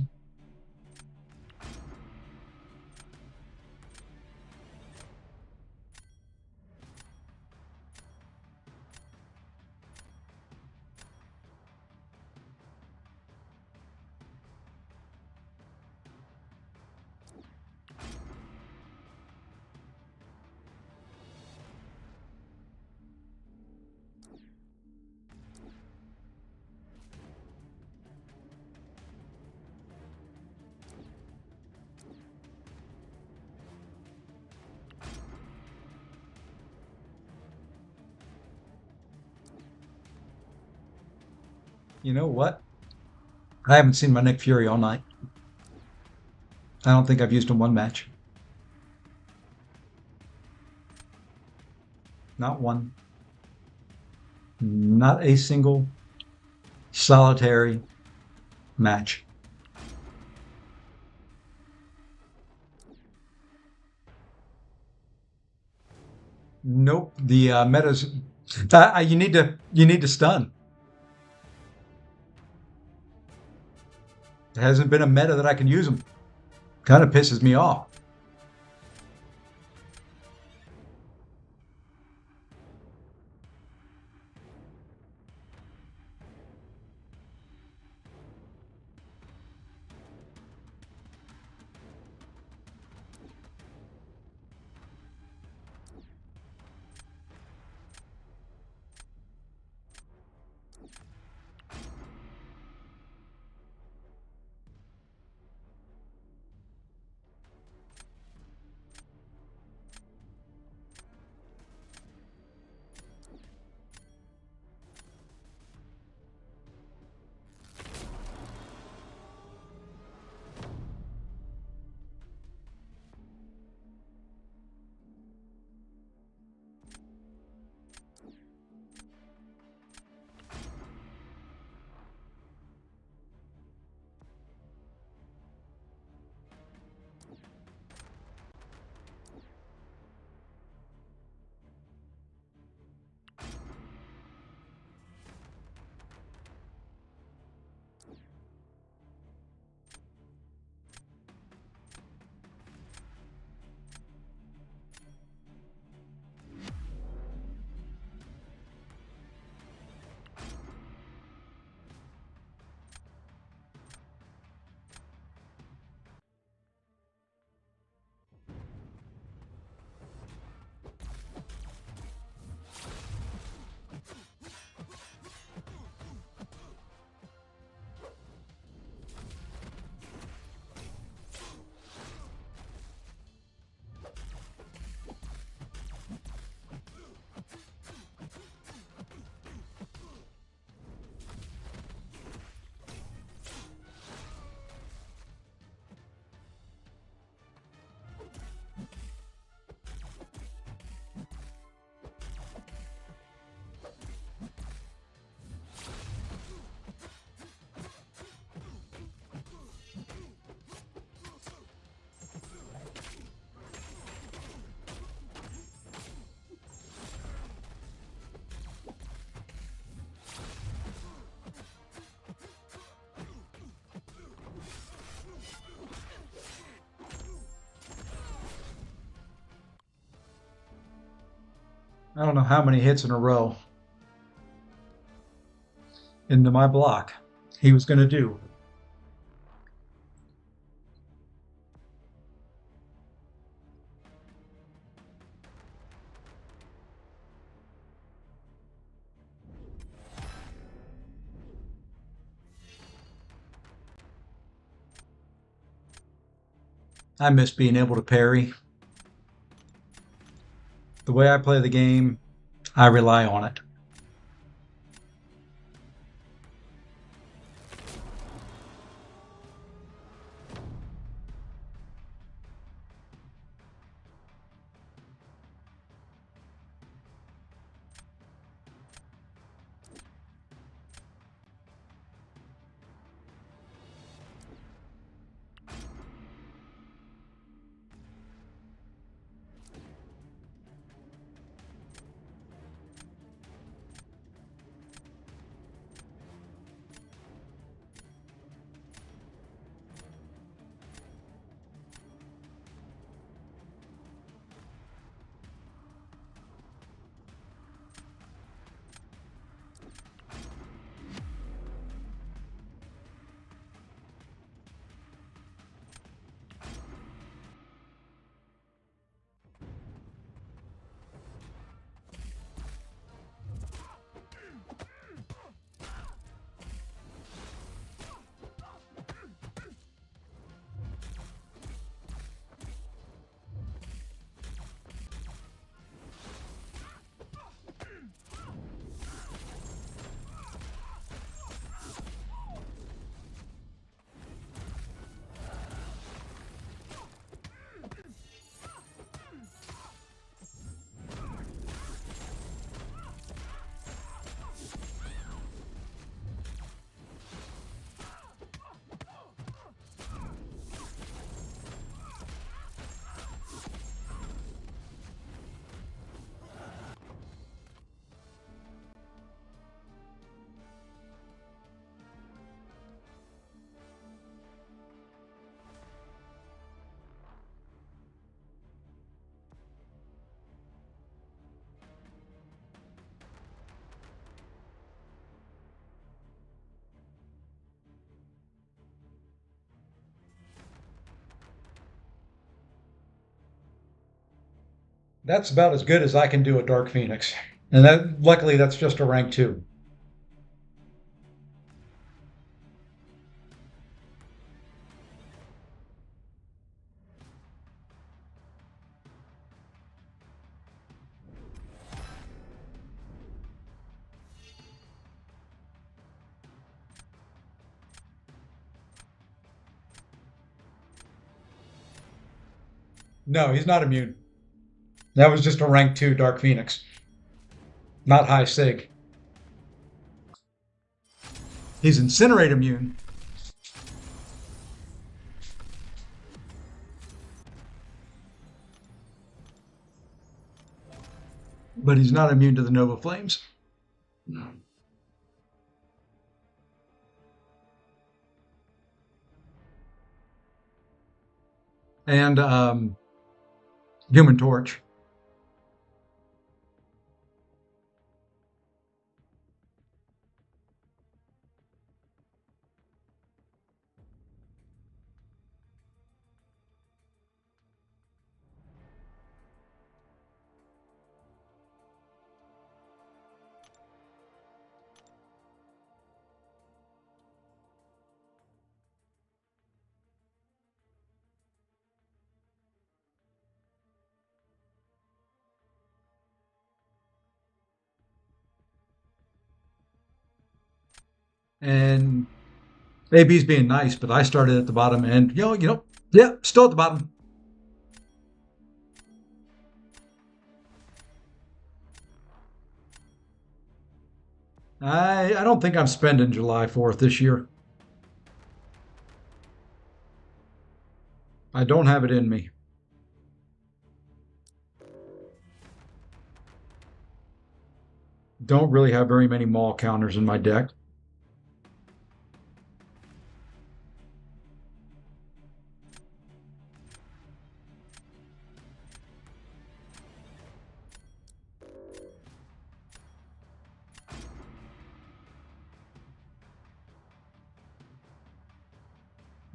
You know what? I haven't seen my Nick Fury all night. I don't think I've used him one match. Not one. Not a single solitary match. Nope. The meta's you need to stun. It hasn't been a meta that I can use them. Kind of pisses me off. I don't know how many hits in a row into my block he was going to do. I miss being able to parry. The way I play the game, I rely on it. That's about as good as I can do a Dark Phoenix. And that luckily that's just a rank 2. No, he's not immune. That was just a rank 2 Dark Phoenix, not high sig. He's Incinerate immune. But he's not immune to the Nova Flames. And Human Torch. And AB's being nice, but I started at the bottom and yeah, still at the bottom. I don't think I'm spending July 4th this year. I don't have it in me. Don't really have very many mall counters in my deck.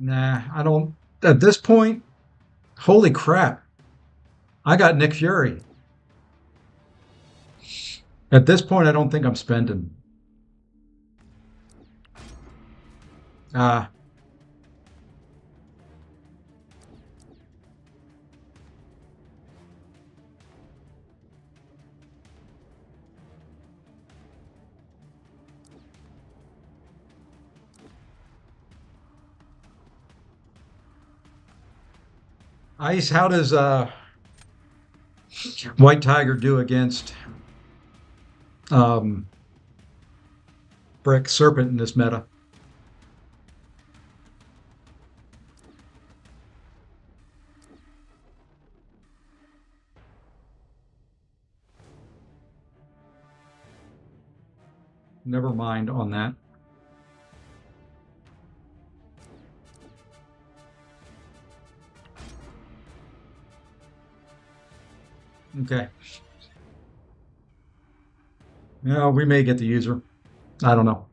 Nah, I don't. At this point, holy crap. I got Nick Fury. At this point, I don't think I'm spending. Uh, Ice, how does White Tiger do against um, Brick Serpent in this meta? Never mind on that. Okay. Yeah, we may get the user. I don't know.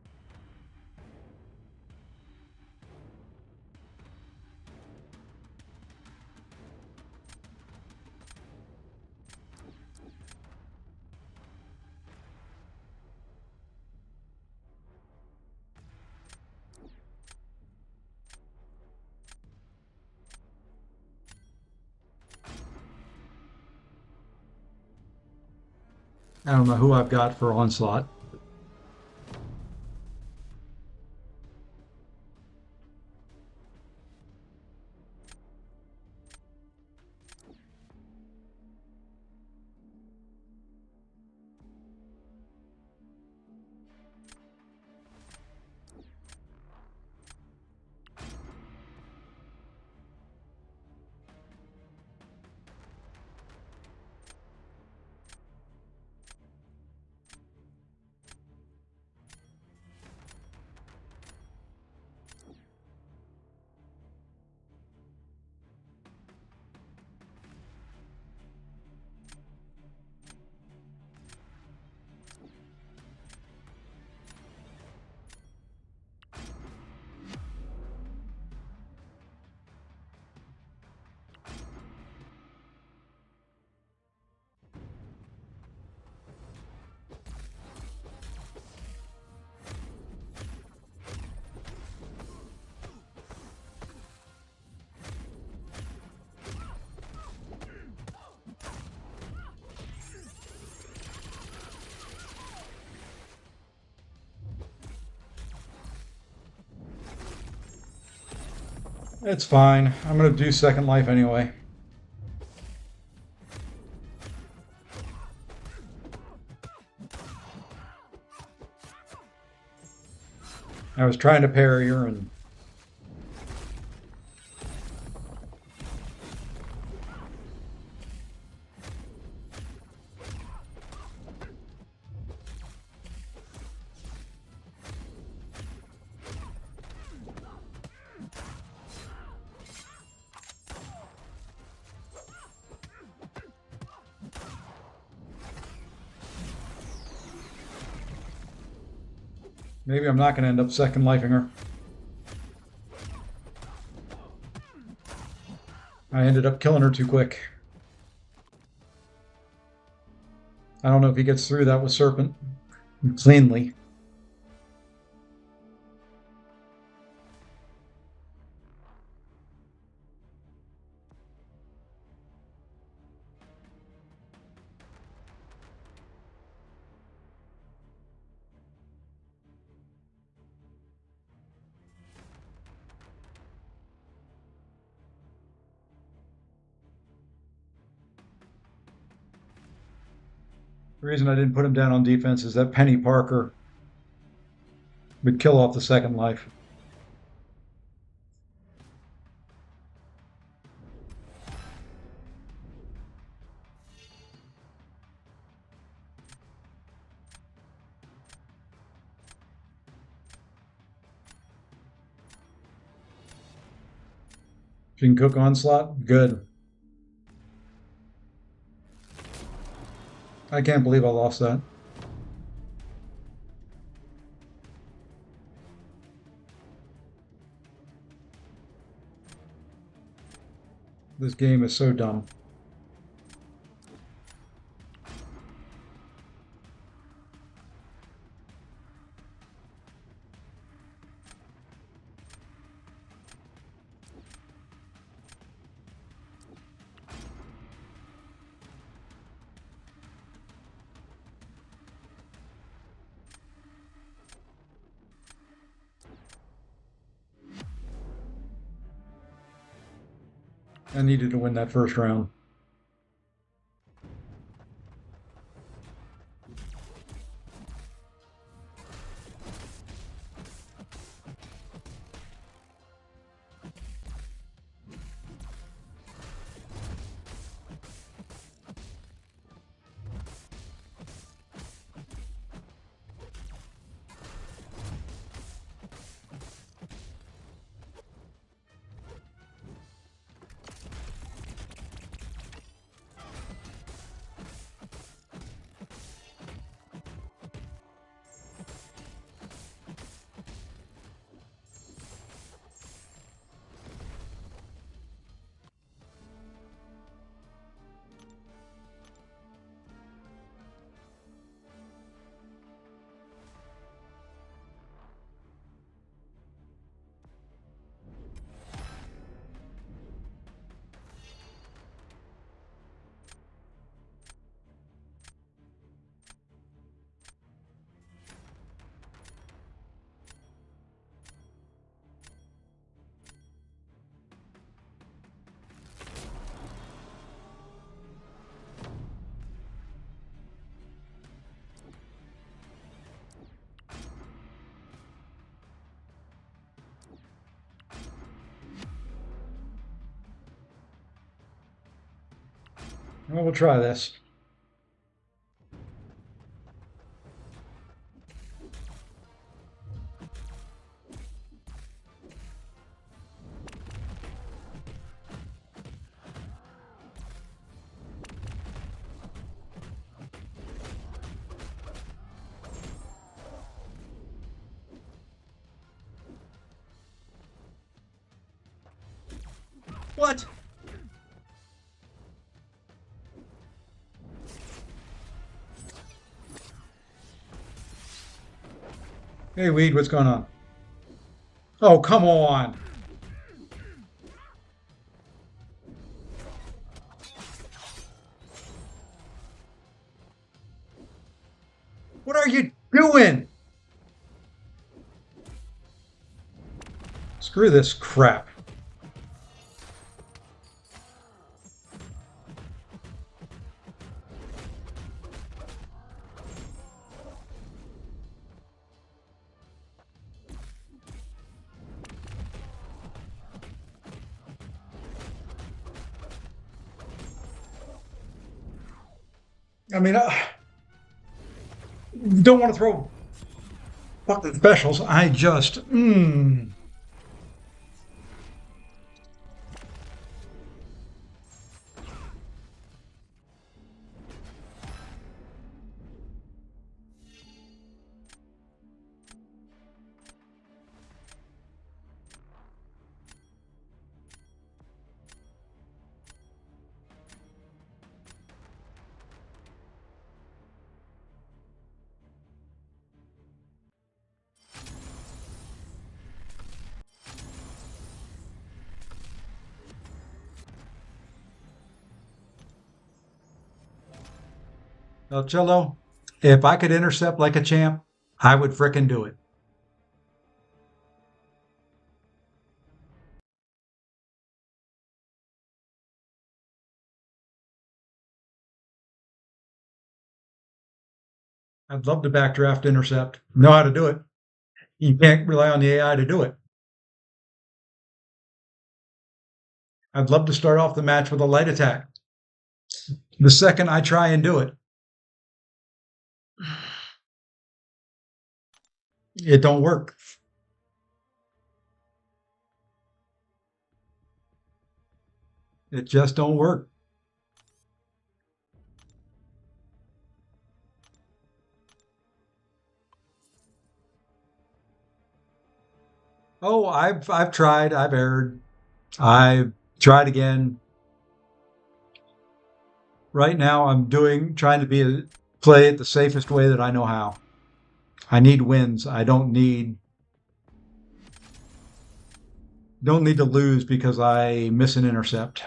I don't know who I've got for Onslaught. It's fine. I'm going to do Second Life anyway. I was trying to parry her and... Maybe I'm not going to end up Second Lifing her. I ended up killing her too quick. I don't know if he gets through that with Serpent cleanly. The reason I didn't put him down on defense is that Penny Parker would kill off the Second Life. She can cook Onslaught? Good. I can't believe I lost that. This game is so dumb. I needed to win that first round. Well, we'll try this. What? Hey, Weed, what's going on? Oh, come on. What are you doing? Screw this crap. I mean, don't want to throw fucking specials. I just, El Cello, if I could intercept like a champ, I would frickin' do it. I'd love to backdraft intercept. Know how to do it. You can't rely on the AI to do it. I'd love to start off the match with a light attack. The second I try and do it, it don't work. It just don't work. Oh, I've tried, I've erred, I've tried again. Right now, I'm trying to play it the safest way that I know how. I need wins. I don't need to lose because I miss an intercept.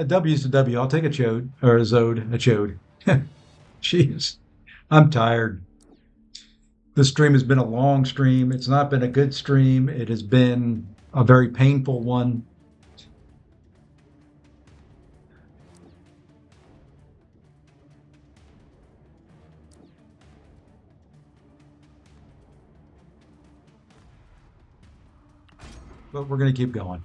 W's a W. I'll take a chode or a zode, a chode. Jeez, I'm tired. This stream has been a long stream. It's not been a good stream. It has been a very painful one. But we're going to keep going.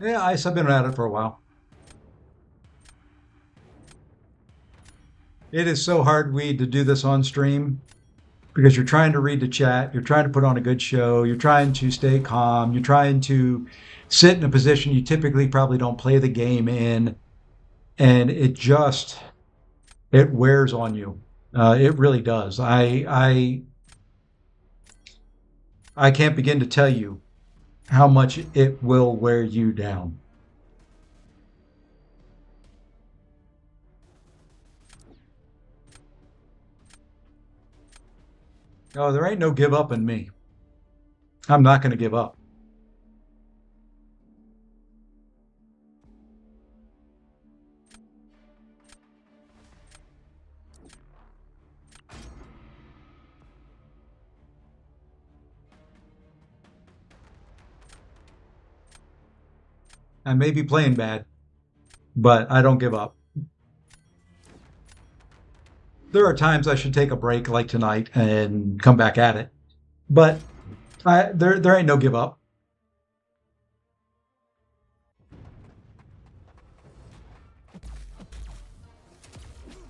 Yeah, I've been at it for a while. It is so hard, Weed, to do this on stream because you're trying to read the chat, you're trying to put on a good show, you're trying to stay calm, you're trying to sit in a position you typically probably don't play the game in, and it wears on you. It really does. I can't begin to tell you how much it will wear you down. Oh, there ain't no give up in me. I'm not going to give up. I may be playing bad, but I don't give up. There are times I should take a break like tonight and come back at it, but there ain't no give up.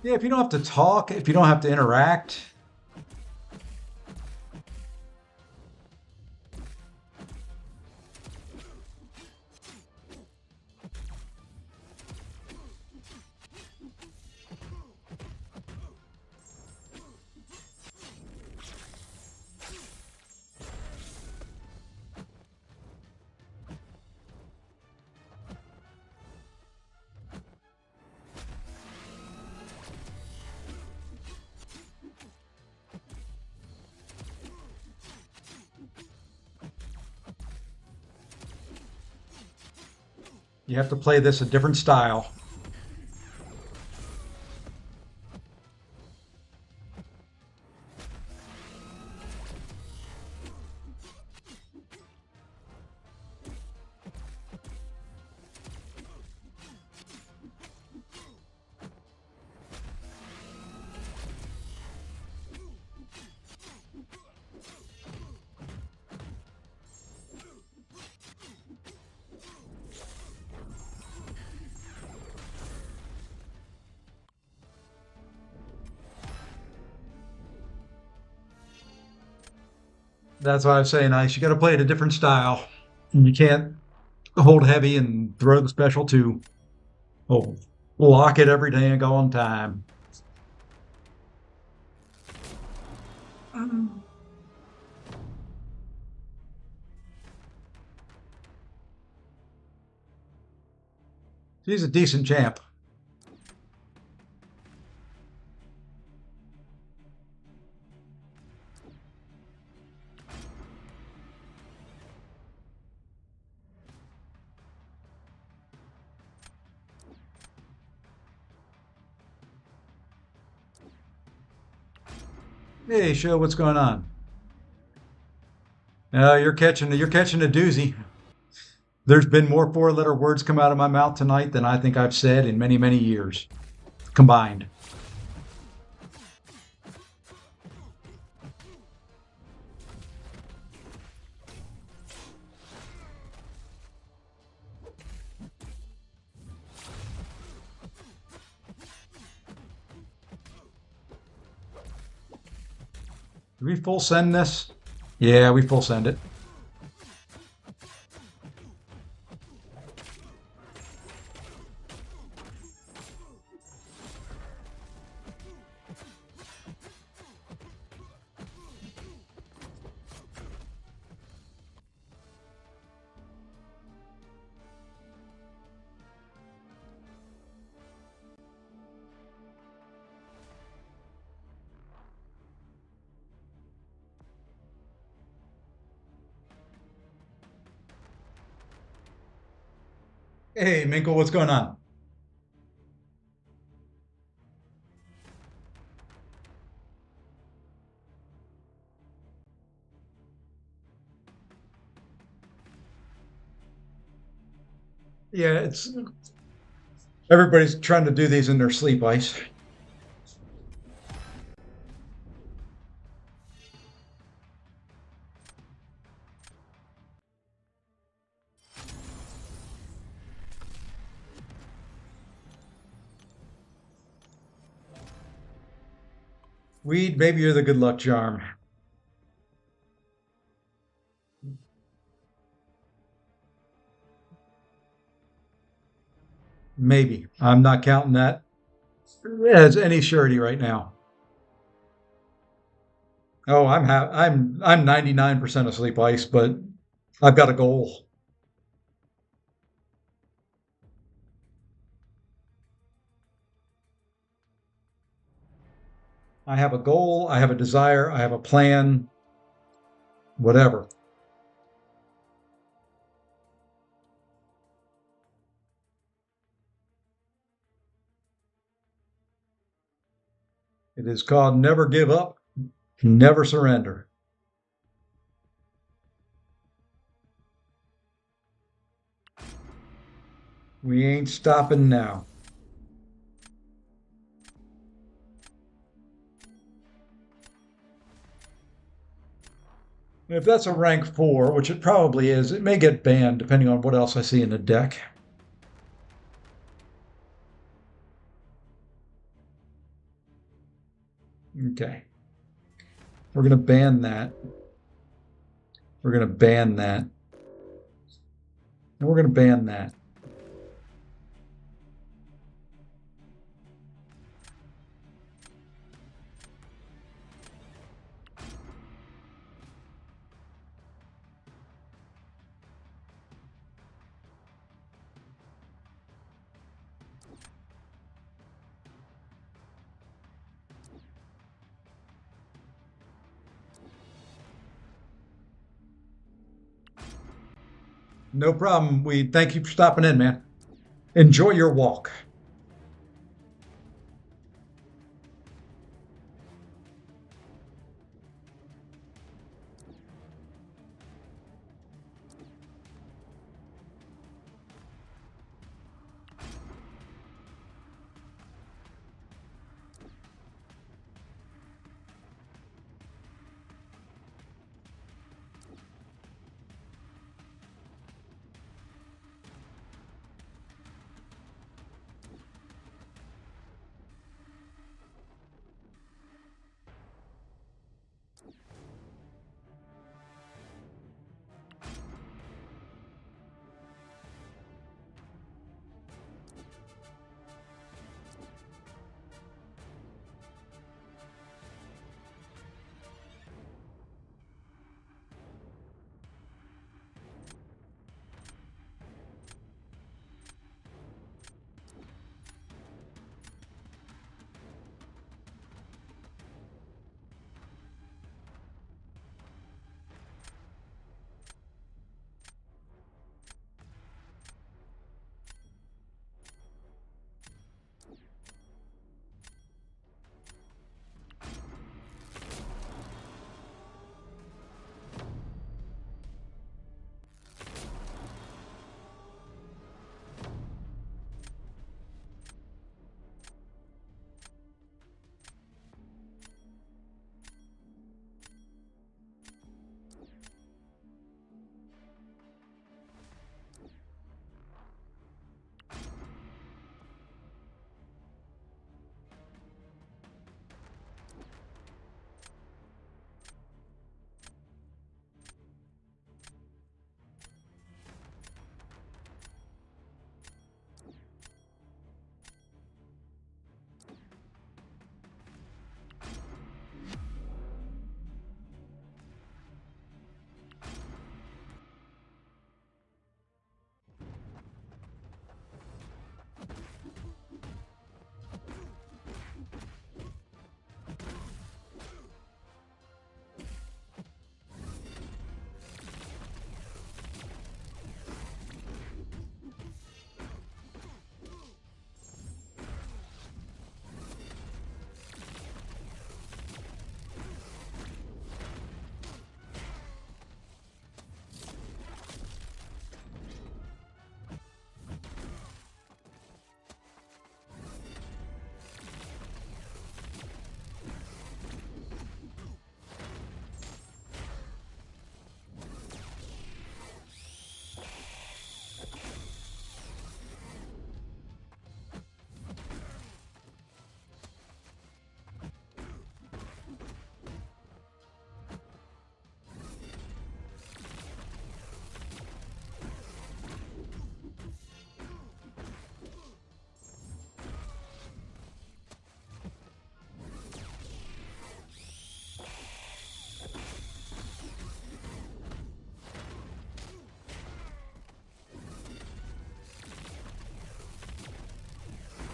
Yeah, if you don't have to talk, if you don't have to interact. You have to play this a different style. That's why I was saying, Ice. You got to play it a different style. And you can't hold heavy and throw the special two. Oh, lock it every day and go on time. He's a decent champ. Hey, show, what's going on? You're catching a doozy. There's been more four-letter words come out of my mouth tonight than I think I've said in many, many years combined. Do we full send this? Yeah, we full send it. Hey, Minkle, what's going on? Yeah, it's everybody's trying to do these in their sleep, Ice. Weed, maybe you're the good luck charm. Maybe. I'm not counting that as any surety right now. Oh, I'm 99% asleep, Ice, but I've got a goal. I have a goal, I have a desire, I have a plan, whatever. It is called never give up, never surrender. We ain't stopping now. If that's a rank 4, which it probably is, it may get banned depending on what else I see in the deck. Okay. We're going to ban that. We're going to ban that. And we're going to ban that. No problem. We thank you for stopping in, man. Enjoy your walk.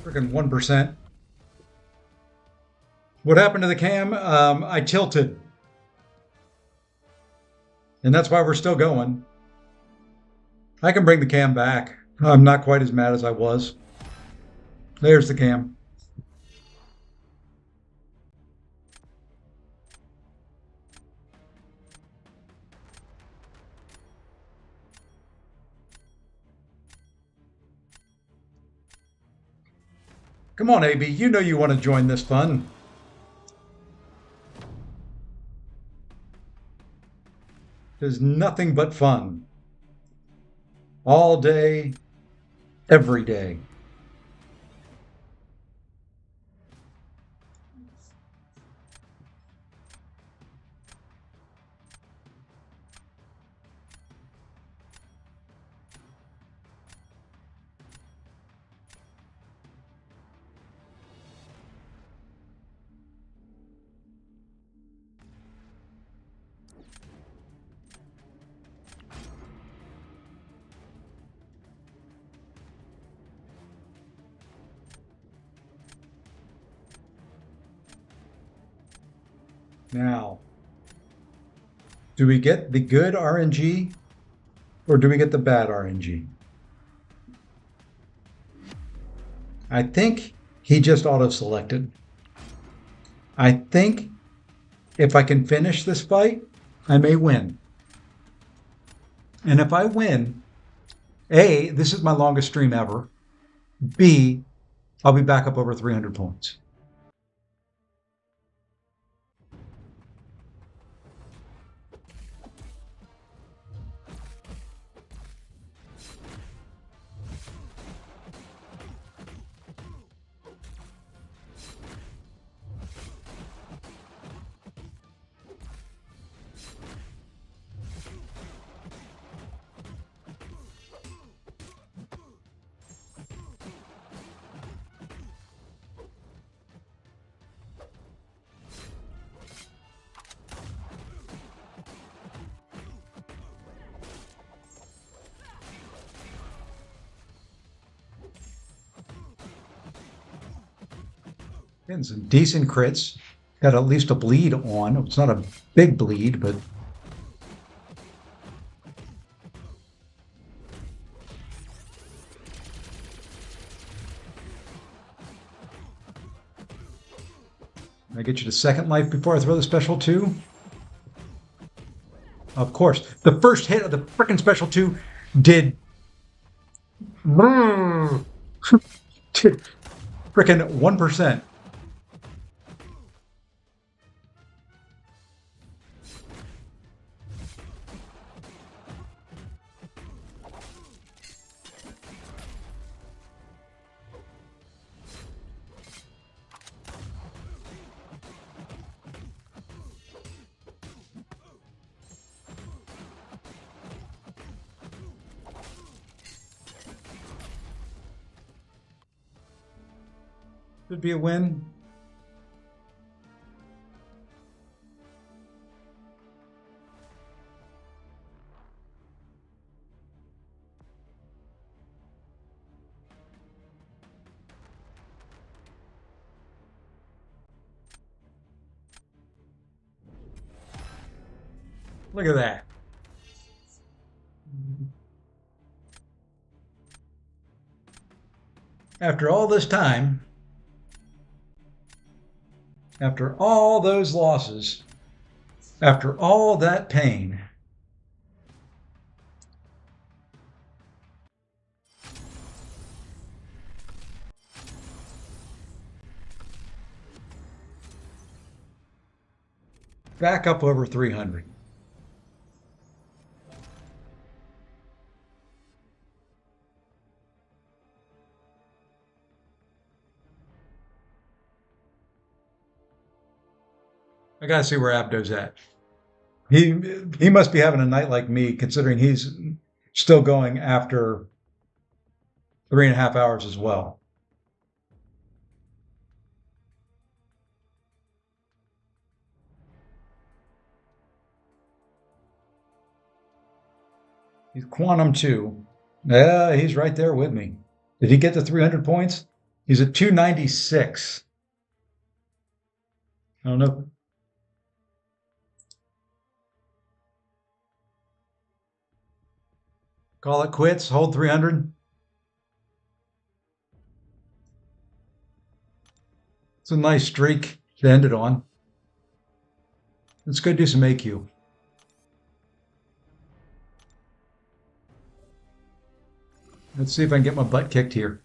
Freaking 1%. What happened to the cam? I tilted. And that's why we're still going. I can bring the cam back. I'm not quite as mad as I was. There's the cam. Come on, AB. You know you want to join this fun. There's nothing but fun. All day, every day. Now, do we get the good RNG or do we get the bad RNG? I think he just auto-selected. I think if I can finish this fight, I may win. And if I win, A, this is my longest stream ever. B, I'll be back up over 300 points. Getting some decent crits. Got at least a bleed on. It's not a big bleed, but I get you to second life before I throw the special 2? Of course. The first hit of the frickin' special 2 did frickin' 1%. Could be a win. Look at that. After all this time, after all those losses, after all that pain, back up over 300. I gotta see where Abdo's at. He must be having a night like me, considering he's still going after 3.5 hours as well. He's Quantum 2. Yeah, he's right there with me. Did he get to 300 points? He's at 296. I don't know. Call it quits, hold 300. It's a nice streak to end it on. Let's go do some AQ. Let's see if I can get my butt kicked here.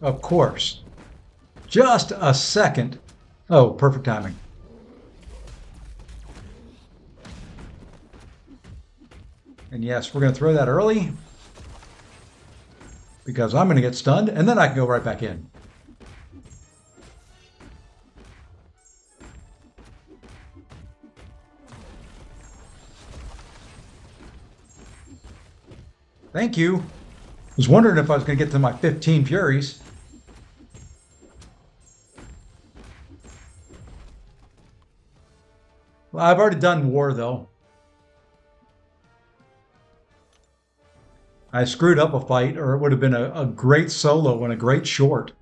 Of course. Just a second. Oh, perfect timing. And yes, we're going to throw that early because I'm going to get stunned and then I can go right back in. Thank you. I was wondering if I was going to get to my 15 Furies. Well, I've already done war, though. I screwed up a fight, or it would have been a great solo and a great short.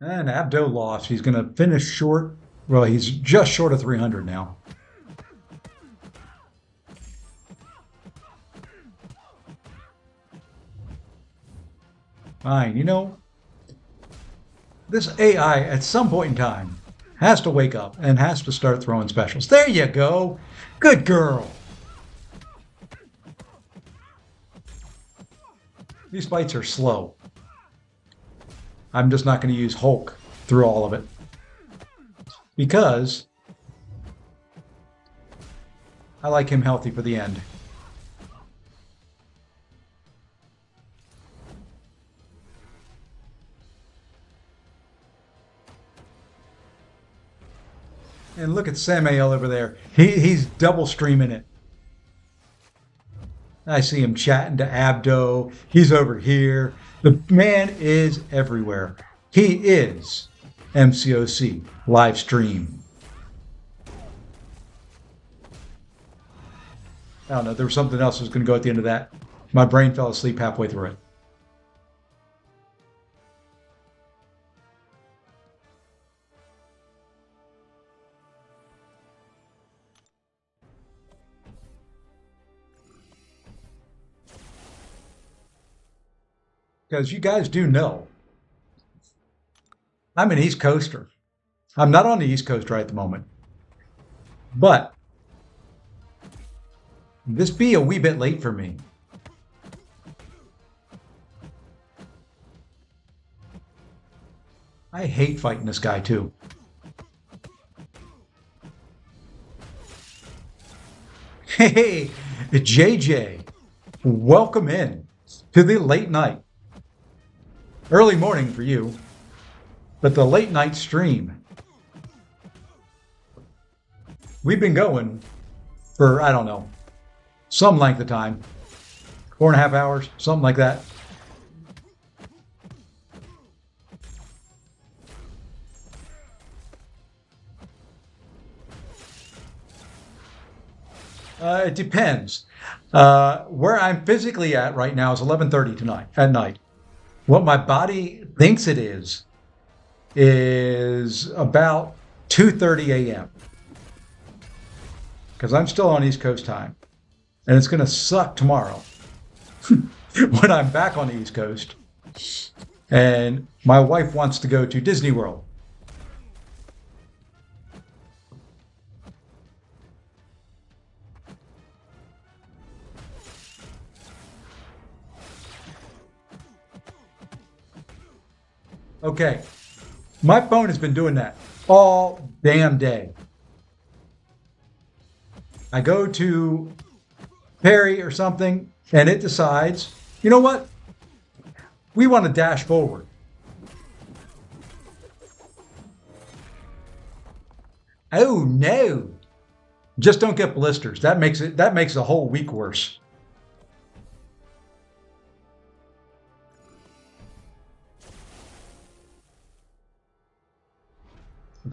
And Abdo lost. He's going to finish short. Well, he's just short of 300 now. Fine. You know, this AI at some point in time has to wake up and has to start throwing specials. There you go. Good girl. These fights are slow. I'm just not going to use Hulk through all of it because I like him healthy for the end. And look at Samael over there. He's double streaming it. I see him chatting to Abdo. He's over here. The man is everywhere. He is MCOC live stream. I don't know. There was something else that was going to go at the end of that. My brain fell asleep halfway through it. Because you guys do know, I'm an East Coaster. I'm not on the East Coast right at the moment. But this be a wee bit late for me. I hate fighting this guy too. Hey, JJ, welcome in to the late night. Early morning for you, but the late night stream. We've been going for, I don't know, some length of time. 4.5 hours, something like that. It depends. Where I'm physically at right now is 11:30 tonight at night. What my body thinks it is about 2:30 a.m. because I'm still on East Coast time, and it's going to suck tomorrow when I'm back on the East Coast, and my wife wants to go to Disney World. Okay, my phone has been doing that all damn day. I go to Perry or something, and it decides, you know what? We want to dash forward. Oh no! Just don't get blisters. That makes the whole week worse.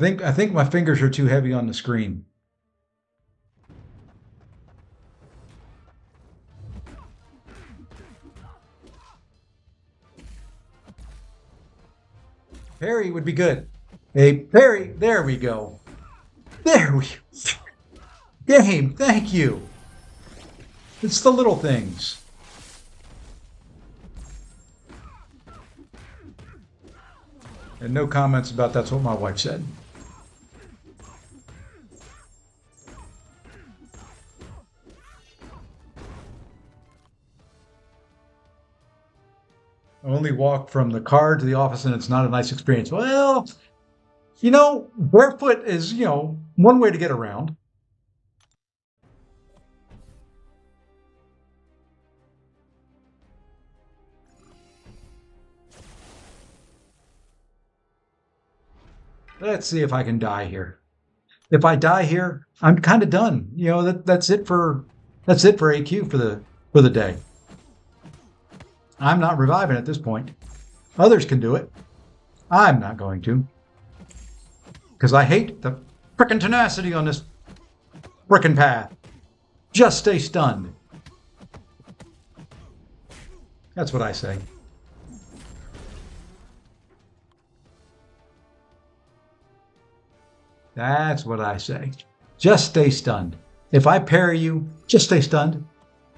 I think my fingers are too heavy on the screen. Perry would be good. Hey, Perry, there we go. There we Game, thank you. It's the little things. And no comments about that's what my wife said. I only walk from the car to the office and it's not a nice experience. Well, you know, barefoot is, one way to get around. Let's see if I can die here. If I die here, I'm kind of done. That's it for AQ for the day. I'm not reviving at this point. Others can do it. I'm not going to. Because I hate the frickin' tenacity on this frickin' path. Just stay stunned. That's what I say. That's what I say. Just stay stunned. If I parry you, just stay stunned.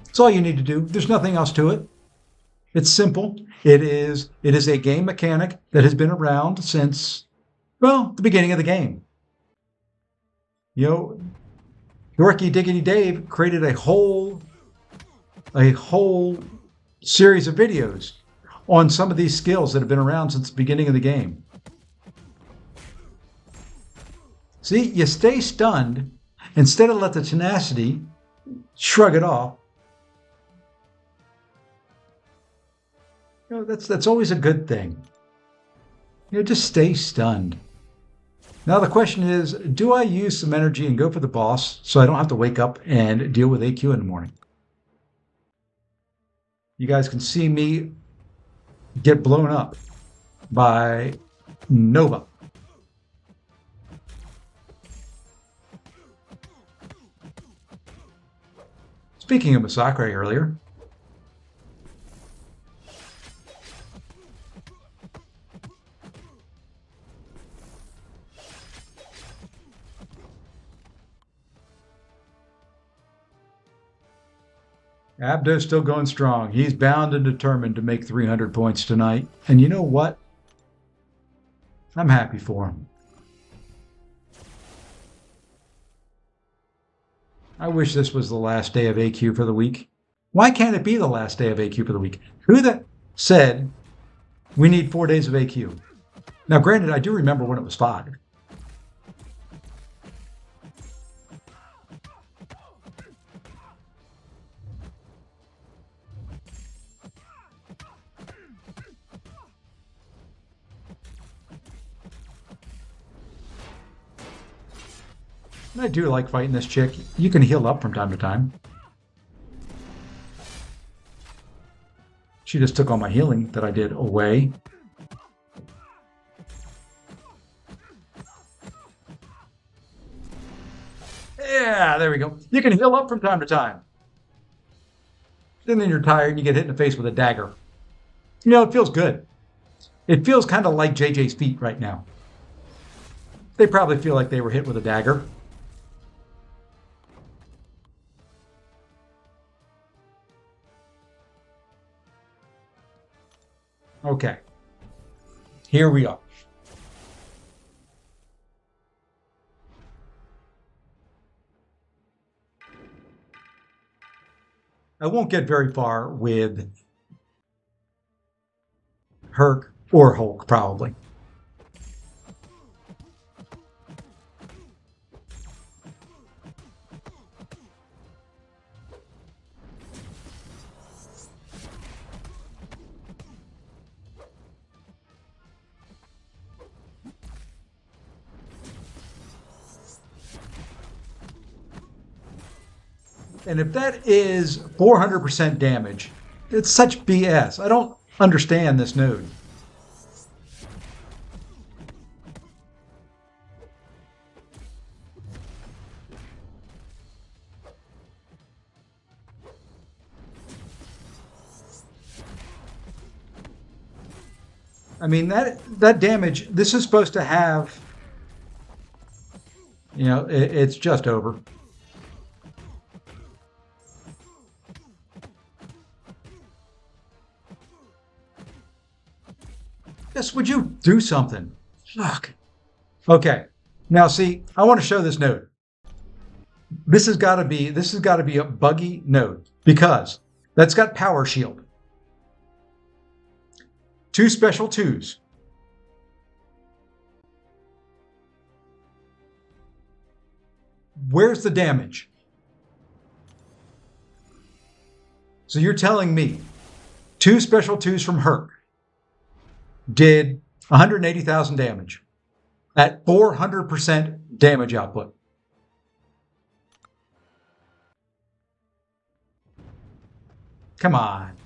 That's all you need to do. There's nothing else to it. It's simple. It is a game mechanic that has been around since, well, the beginning of the game. Yorkie Diggity Dave created a whole series of videos on some of these skills that have been around since the beginning of the game. See, you stay stunned instead of let the tenacity shrug it off. That's always a good thing. Just stay stunned. Now the question is, do I use some energy and go for the boss so I don't have to wake up and deal with AQ in the morning? You guys can see me get blown up by Nova. Speaking of Masacre earlier, Abdo's still going strong. He's bound and determined to make 300 points tonight. And you know what? I'm happy for him. I wish this was the last day of AQ for the week. Why can't it be the last day of AQ for the week? Who that said we need 4 days of AQ? Now, granted, I do remember when it was 5. I do like fighting this chick. You can heal up from time to time. She just took all my healing that I did away. Yeah, there we go. You can heal up from time to time. And then you're tired and you get hit in the face with a dagger. It feels good. It feels kind of like JJ's feet right now. They probably feel like they were hit with a dagger. Okay, here we are. I won't get very far with Herc or Hulk, probably. And if that is 400% damage, it's such BS. I don't understand this node. I mean, that damage, this is supposed to have, it's just over. Yes, would you do something? Fuck. Okay. Now see, I want to show this node. This has got to be a buggy node because that's got power shield. 2 special 2s. Where's the damage? So you're telling me 2 special 2s from Herc did 180,000 damage at 400% damage output. Come on.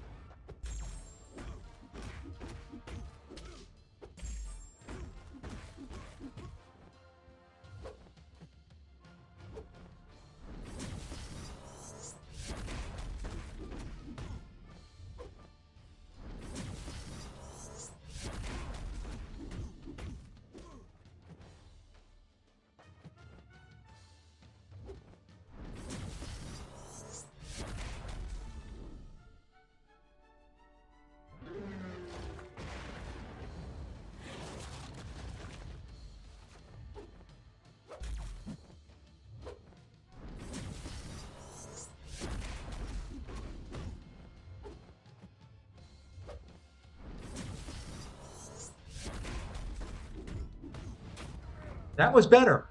That was better.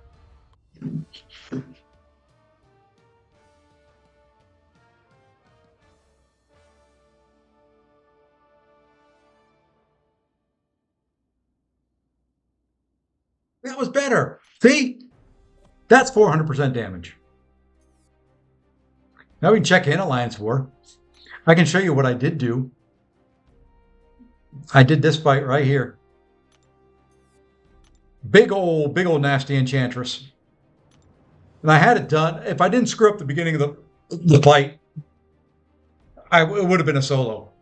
That was better. See? That's 400% damage. Now we can check in Alliance War. I can show you what I did do. I did this fight right here. Big old nasty Enchantress. And I had it done. If I didn't screw up the beginning of the fight, it would have been a solo.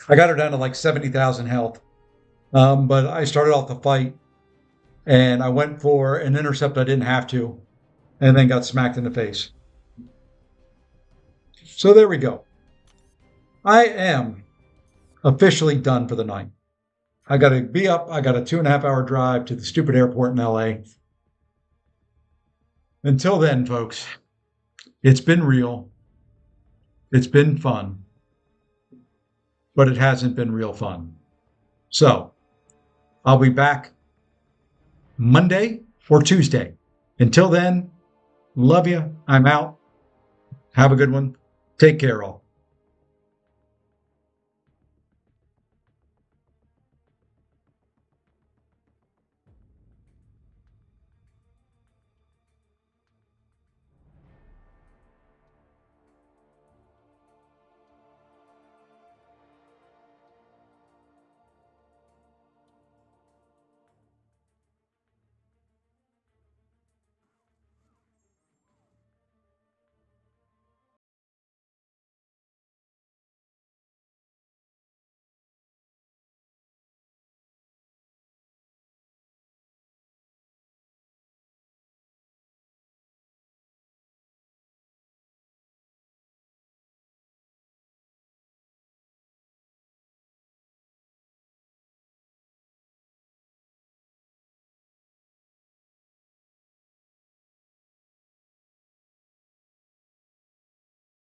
I got her down to like 70,000 health. But I started off the fight, and I went for an intercept I didn't have to, and then got smacked in the face. So there we go. I am officially done for the night. I got to be up. I got a 2.5-hour drive to the stupid airport in LA. Until then, folks, it's been real. It's been fun. But it hasn't been real fun. So I'll be back Monday or Tuesday. Until then, love you. I'm out. Have a good one. Take care, all.